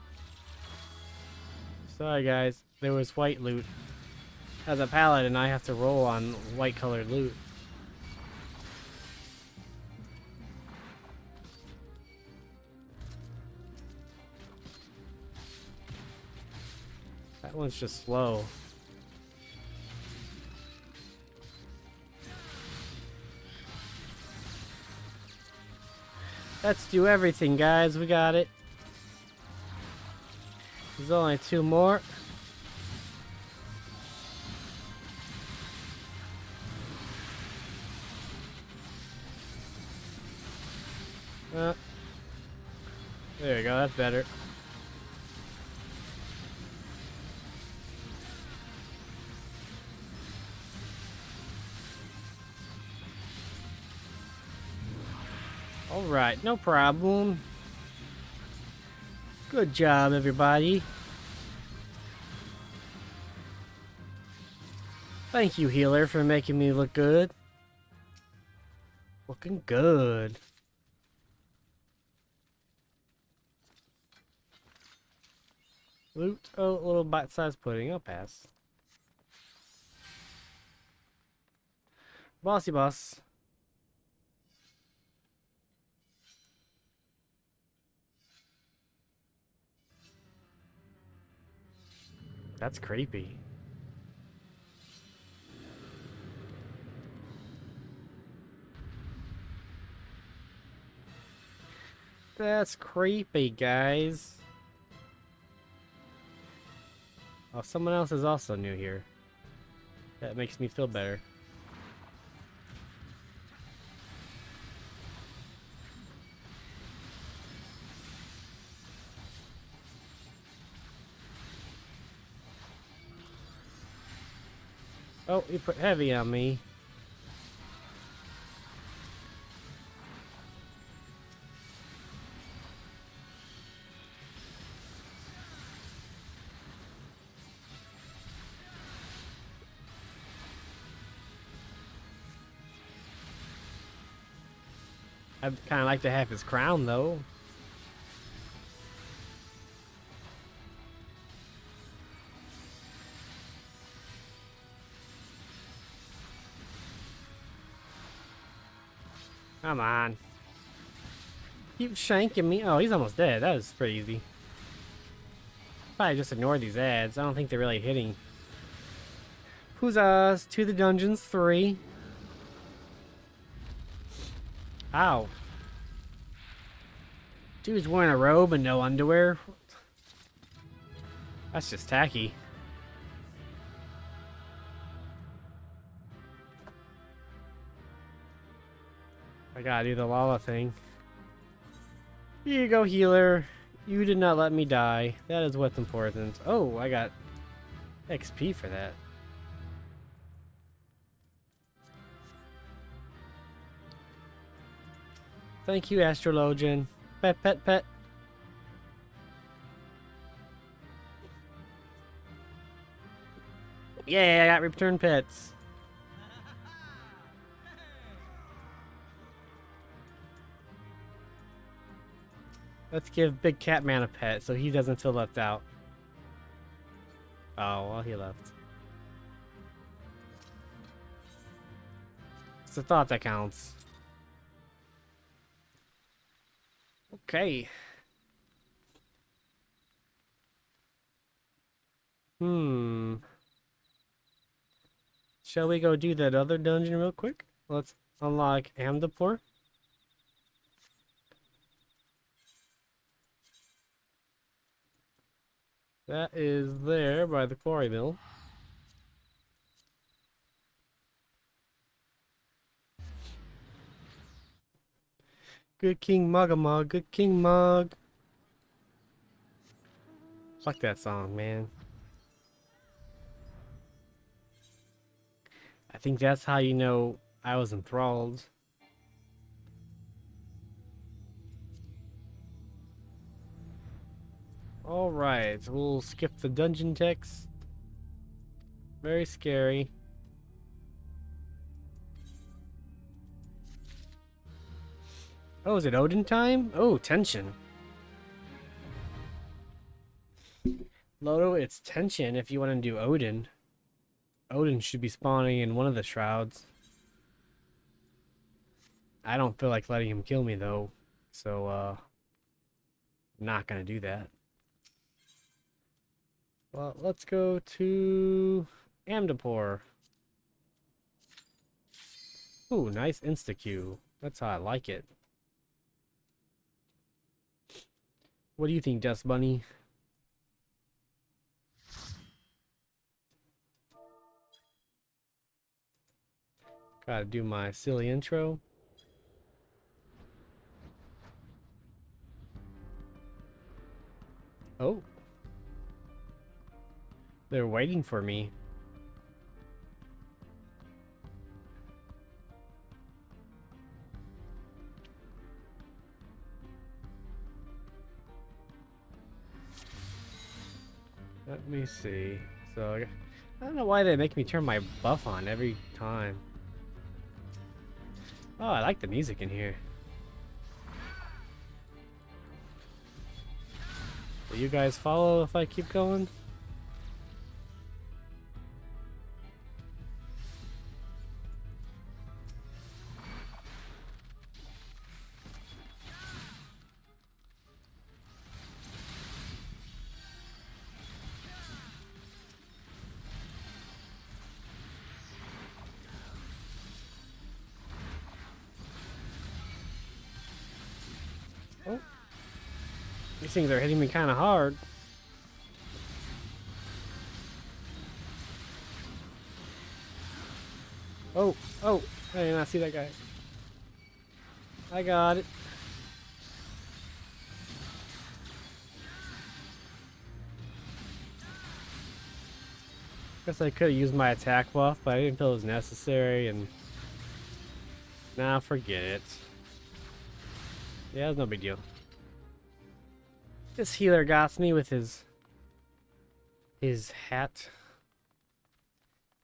Sorry, guys. There was white loot. As a paladin, I have to roll on white colored loot. That one's just slow. Let's do everything, guys. We got it. There's only 2 more. There we go. That's better. Alright, no problem. Good job, everybody. Thank you, healer, for making me look good. Looking good. Loot. Oh, a little bite-sized pudding. I'll pass. Bossy boss. That's creepy. That's creepy, guys. Oh, someone else is also new here. That makes me feel better. Oh, you put heavy on me. I'd kind of like to have his crown, though. Come on. Keep shanking me. Oh, he's almost dead. That was pretty easy. Probably just ignore these ads. I don't think they're really hitting. Who's us? To the Dungeons 3. Ow. Dude's wearing a robe and no underwear. That's just tacky. I gotta do the Lala thing. Here you go, healer. You did not let me die. That is what's important. Oh, I got XP for that. Thank you, Astrologian. Pet, pet, pet. Yeah, I got return pets. Let's give Big Catman a pet so he doesn't feel left out. Oh, well, he left. It's the thought that counts. Okay. Shall we go do that other dungeon real quick? Let's unlock Amdapur. That is there by the quarry mill. Good King Muggamug, good King Mug. Fuck that song, man. I think that's how you know I was enthralled. Alright, we'll skip the dungeon text. Very scary. Oh, is it Odin time? Oh, tension. Lodo, it's tension if you want to do Odin. Odin should be spawning in one of the shrouds. I don't feel like letting him kill me though. So, not gonna do that. Well, let's go to Amdapor. Ooh, nice insta-Q. That's how I like it. What do you think, Dust Bunny? Gotta do my silly intro. Oh. They're waiting for me. Let me see. So, I don't know why they make me turn my buff on every time. Oh, I like the music in here. Will you guys follow if I keep going? Oh. These things are hitting me kind of hard. Oh, oh, I did not see that guy. I got it. Guess I could have used my attack buff, but I didn't feel it was necessary, and nah, forget it. Yeah, it's no big deal. This healer got me with his hat.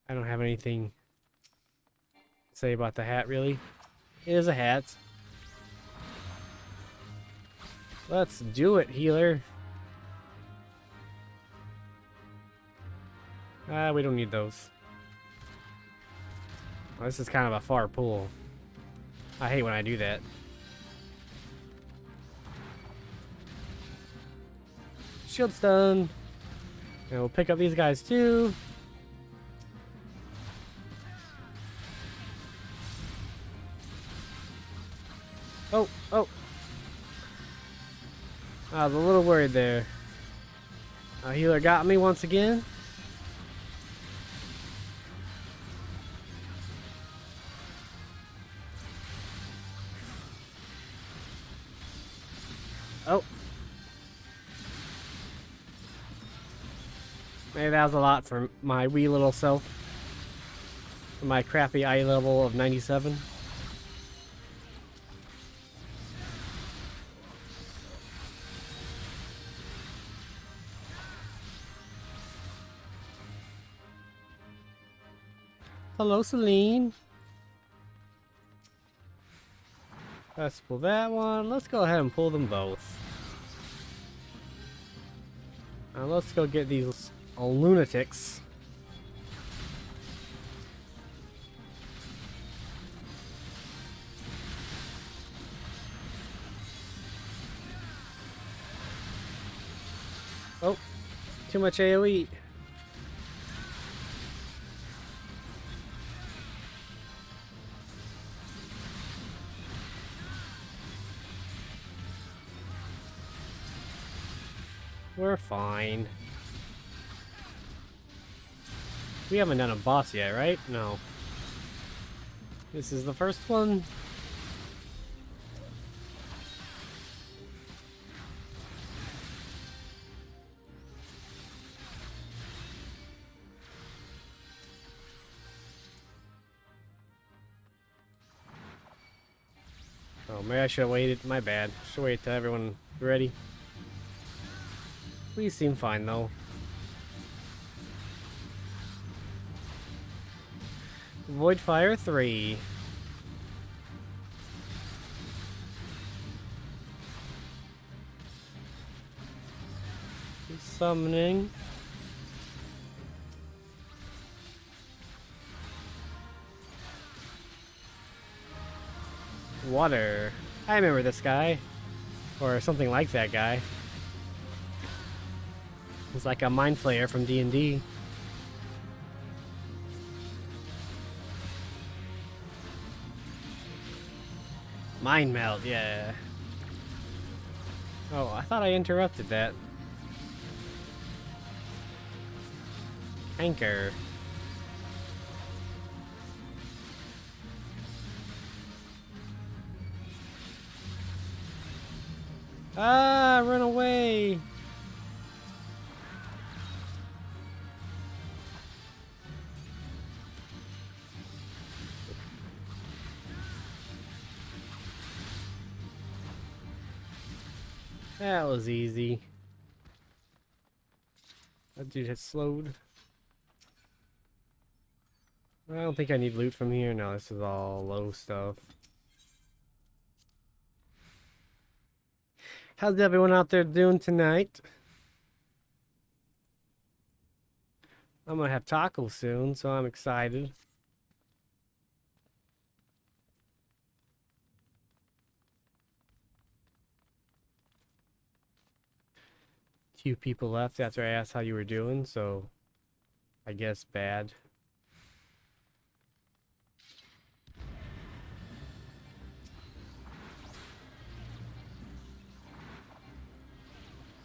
I don't have anything to say about the hat, really. It is a hat. Let's do it, healer. We don't need those. Well, this is kind of a far pull. I hate when I do that. Shield stun. And we'll pick up these guys too. Oh, oh. I was a little worried there. Our healer got me once again. Oh. Maybe that was a lot for my wee little self. For my crappy eye level of 97. Hello, Celine. Let's pull that one. Let's go ahead and pull them both. Now let's go get these lunatics. Oh, too much AoE. We're fine. We haven't done a boss yet, right? No. This is the first one. Oh, maybe I should have waited. My bad. Should wait till everyone ready. We seem fine though. Voidfire 3. Summoning. Water. I remember this guy. Or something like that guy. It's like a Mind Flayer from D&D. Mind Meld, yeah. Oh, I thought I interrupted that. Anchor. Ah, run away! That was easy. That dude had slowed. I don't think I need loot from here. No, this is all low stuff. How's everyone out there doing tonight? I'm gonna have tacos soon, so I'm excited. Few people left after I asked how you were doing, so I guess bad.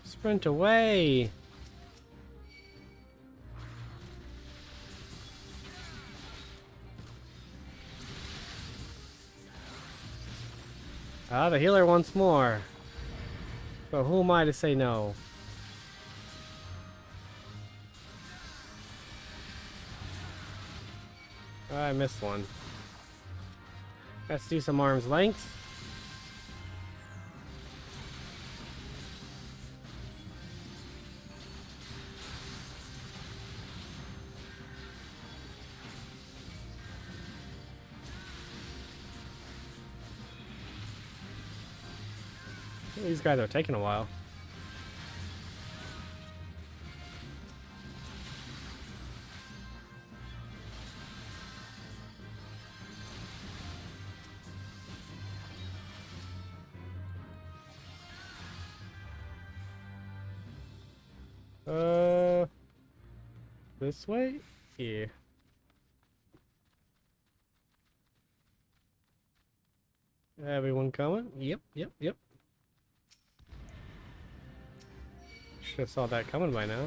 Sprint away! Ah, the healer once more. So who am I to say no? I missed one. Let's do some arm's length. These guys are taking a while. This way? Yeah. Everyone coming? Yep, yep, yep. Should have saw that coming by now.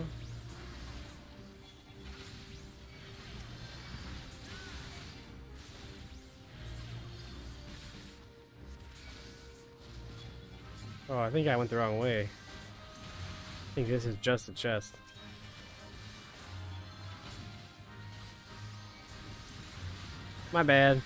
Oh, I think I went the wrong way. I think this is just a chest. My bad.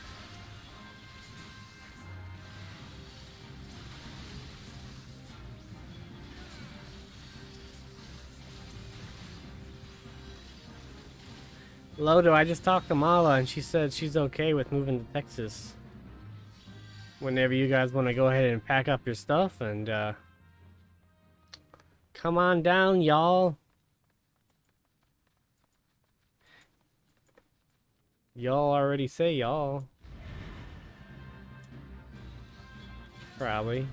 Lodo, I just talked to Mala and she said she's okay with moving to Texas. Whenever you guys want to go ahead and pack up your stuff and come on down, y'all. Y'all already say y'all. Probably.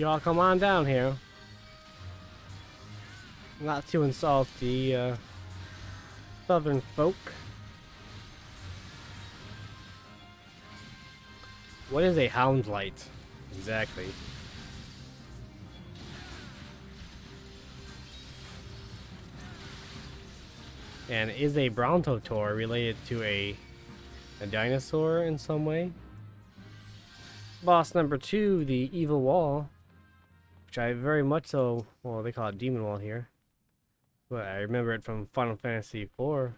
Y'all come on down here. Not to insult the southern folk. What is a hound light? Exactly. And is a Brontosaur related to a dinosaur in some way? Boss number 2, the Evil Wall, which I very much so, well, they call it Demon Wall here, but I remember it from Final Fantasy IV.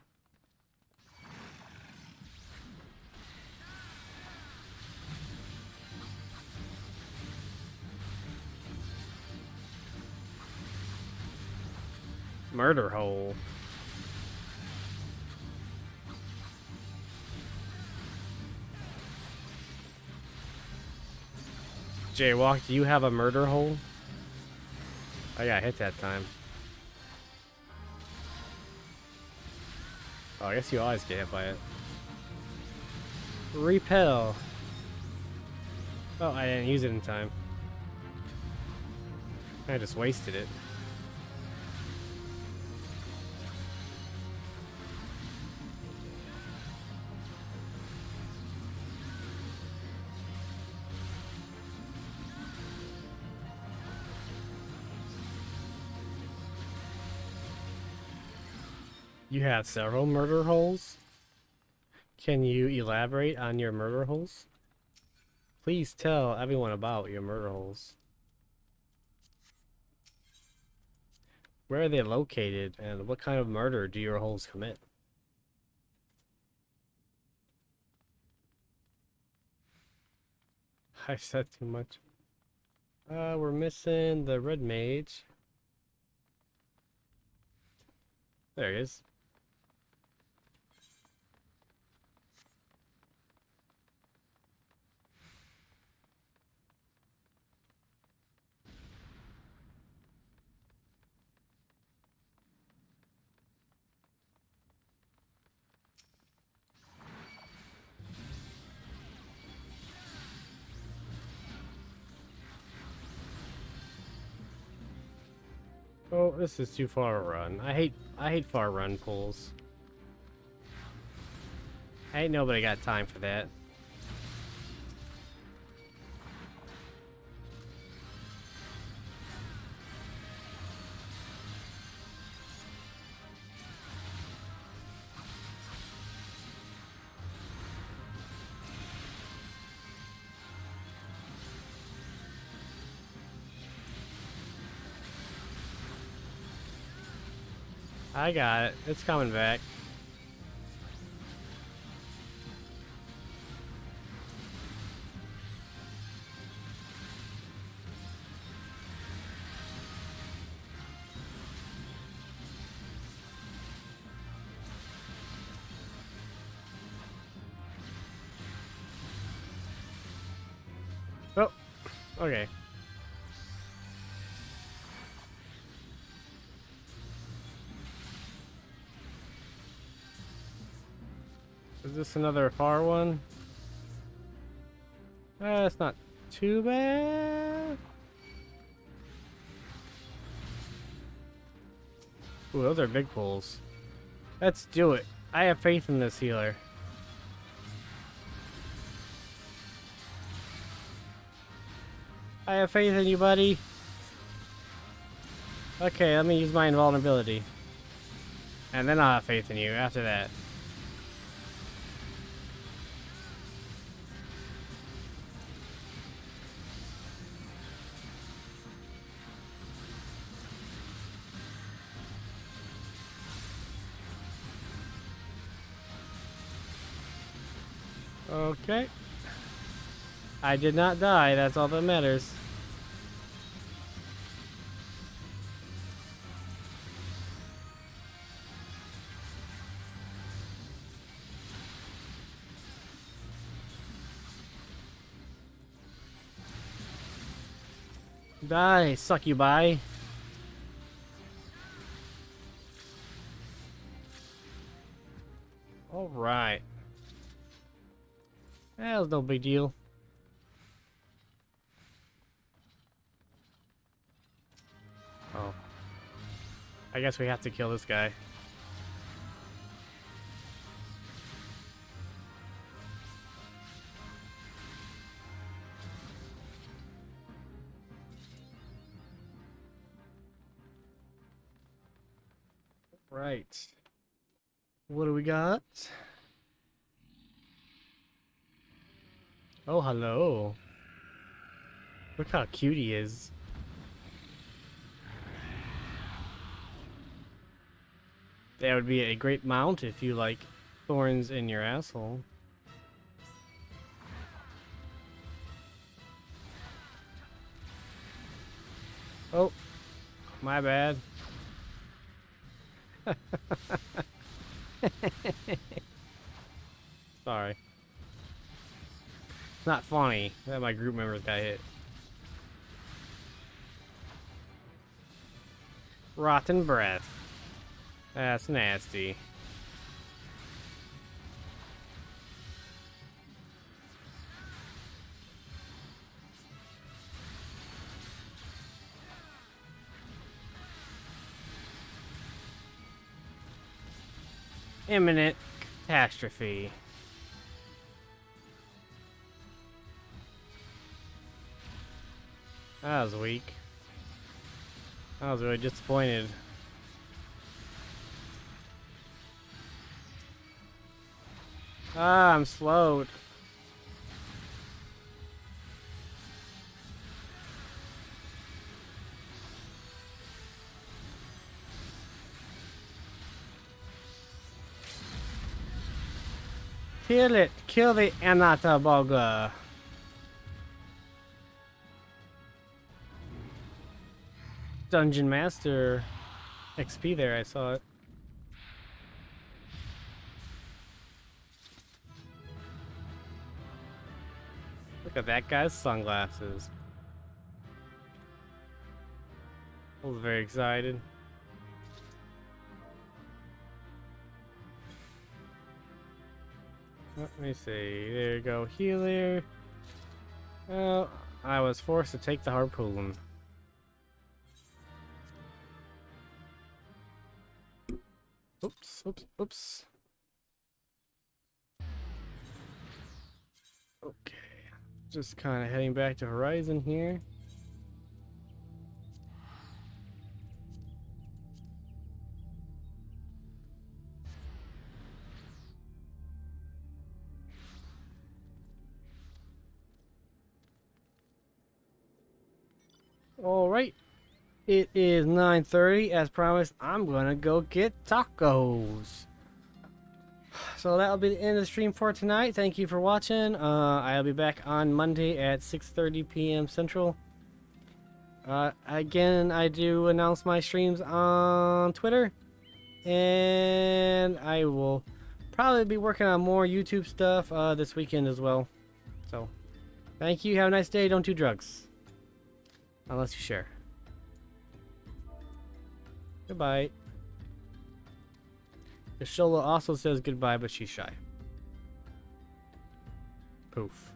Murder Hole. Jaywalk, do you have a murder hole? I got hit that time. Oh, I guess you always get hit by it. Repel. Oh, I didn't use it in time. I just wasted it. You have several murder holes? Can you elaborate on your murder holes? Please tell everyone about your murder holes. Where are they located, and what kind of murder do your holes commit? I said too much. We're missing the red mage. There he is. Oh, this is too far a run. I hate far run pulls. Ain't nobody got time for that. I got it. It's coming back. Oh, okay. Is this another far one? It's not too bad. Ooh, those are big pulls. Let's do it. I have faith in this healer. I have faith in you, buddy. Okay, let me use my invulnerability. And then I'll have faith in you after that. Okay. I did not die, that's all that matters. Die, succubi. Alright. That was no big deal. I guess we have to kill this guy. Right. What do we got? Oh, hello. Look how cute he is. That would be a great mount if you like thorns in your asshole. Oh, my bad. Sorry. It's not funny that my group members got hit. Rotten breath. That's nasty. Imminent catastrophe. That was weak. I was really disappointed. Ah, I'm slowed. Kill it! Kill the Anataboga! Dungeon Master XP there, I saw it. Look at that guy's sunglasses. I was very excited. Let me see. There you go. Healer. Oh, I was forced to take the harpoon. Oops, oops, oops. Okay. Just kind of heading back to Horizon here. Alright. It is 9:30. As promised, I'm gonna go get tacos. So that'll be the end of the stream for tonight. Thank you for watching. I'll be back on Monday at 6:30 p.m. Central. Again, I do announce my streams on Twitter. And I will probably be working on more YouTube stuff this weekend as well. So, thank you. Have a nice day. Don't do drugs. Unless you share. Goodbye. Shola also says goodbye, but she's shy. Poof.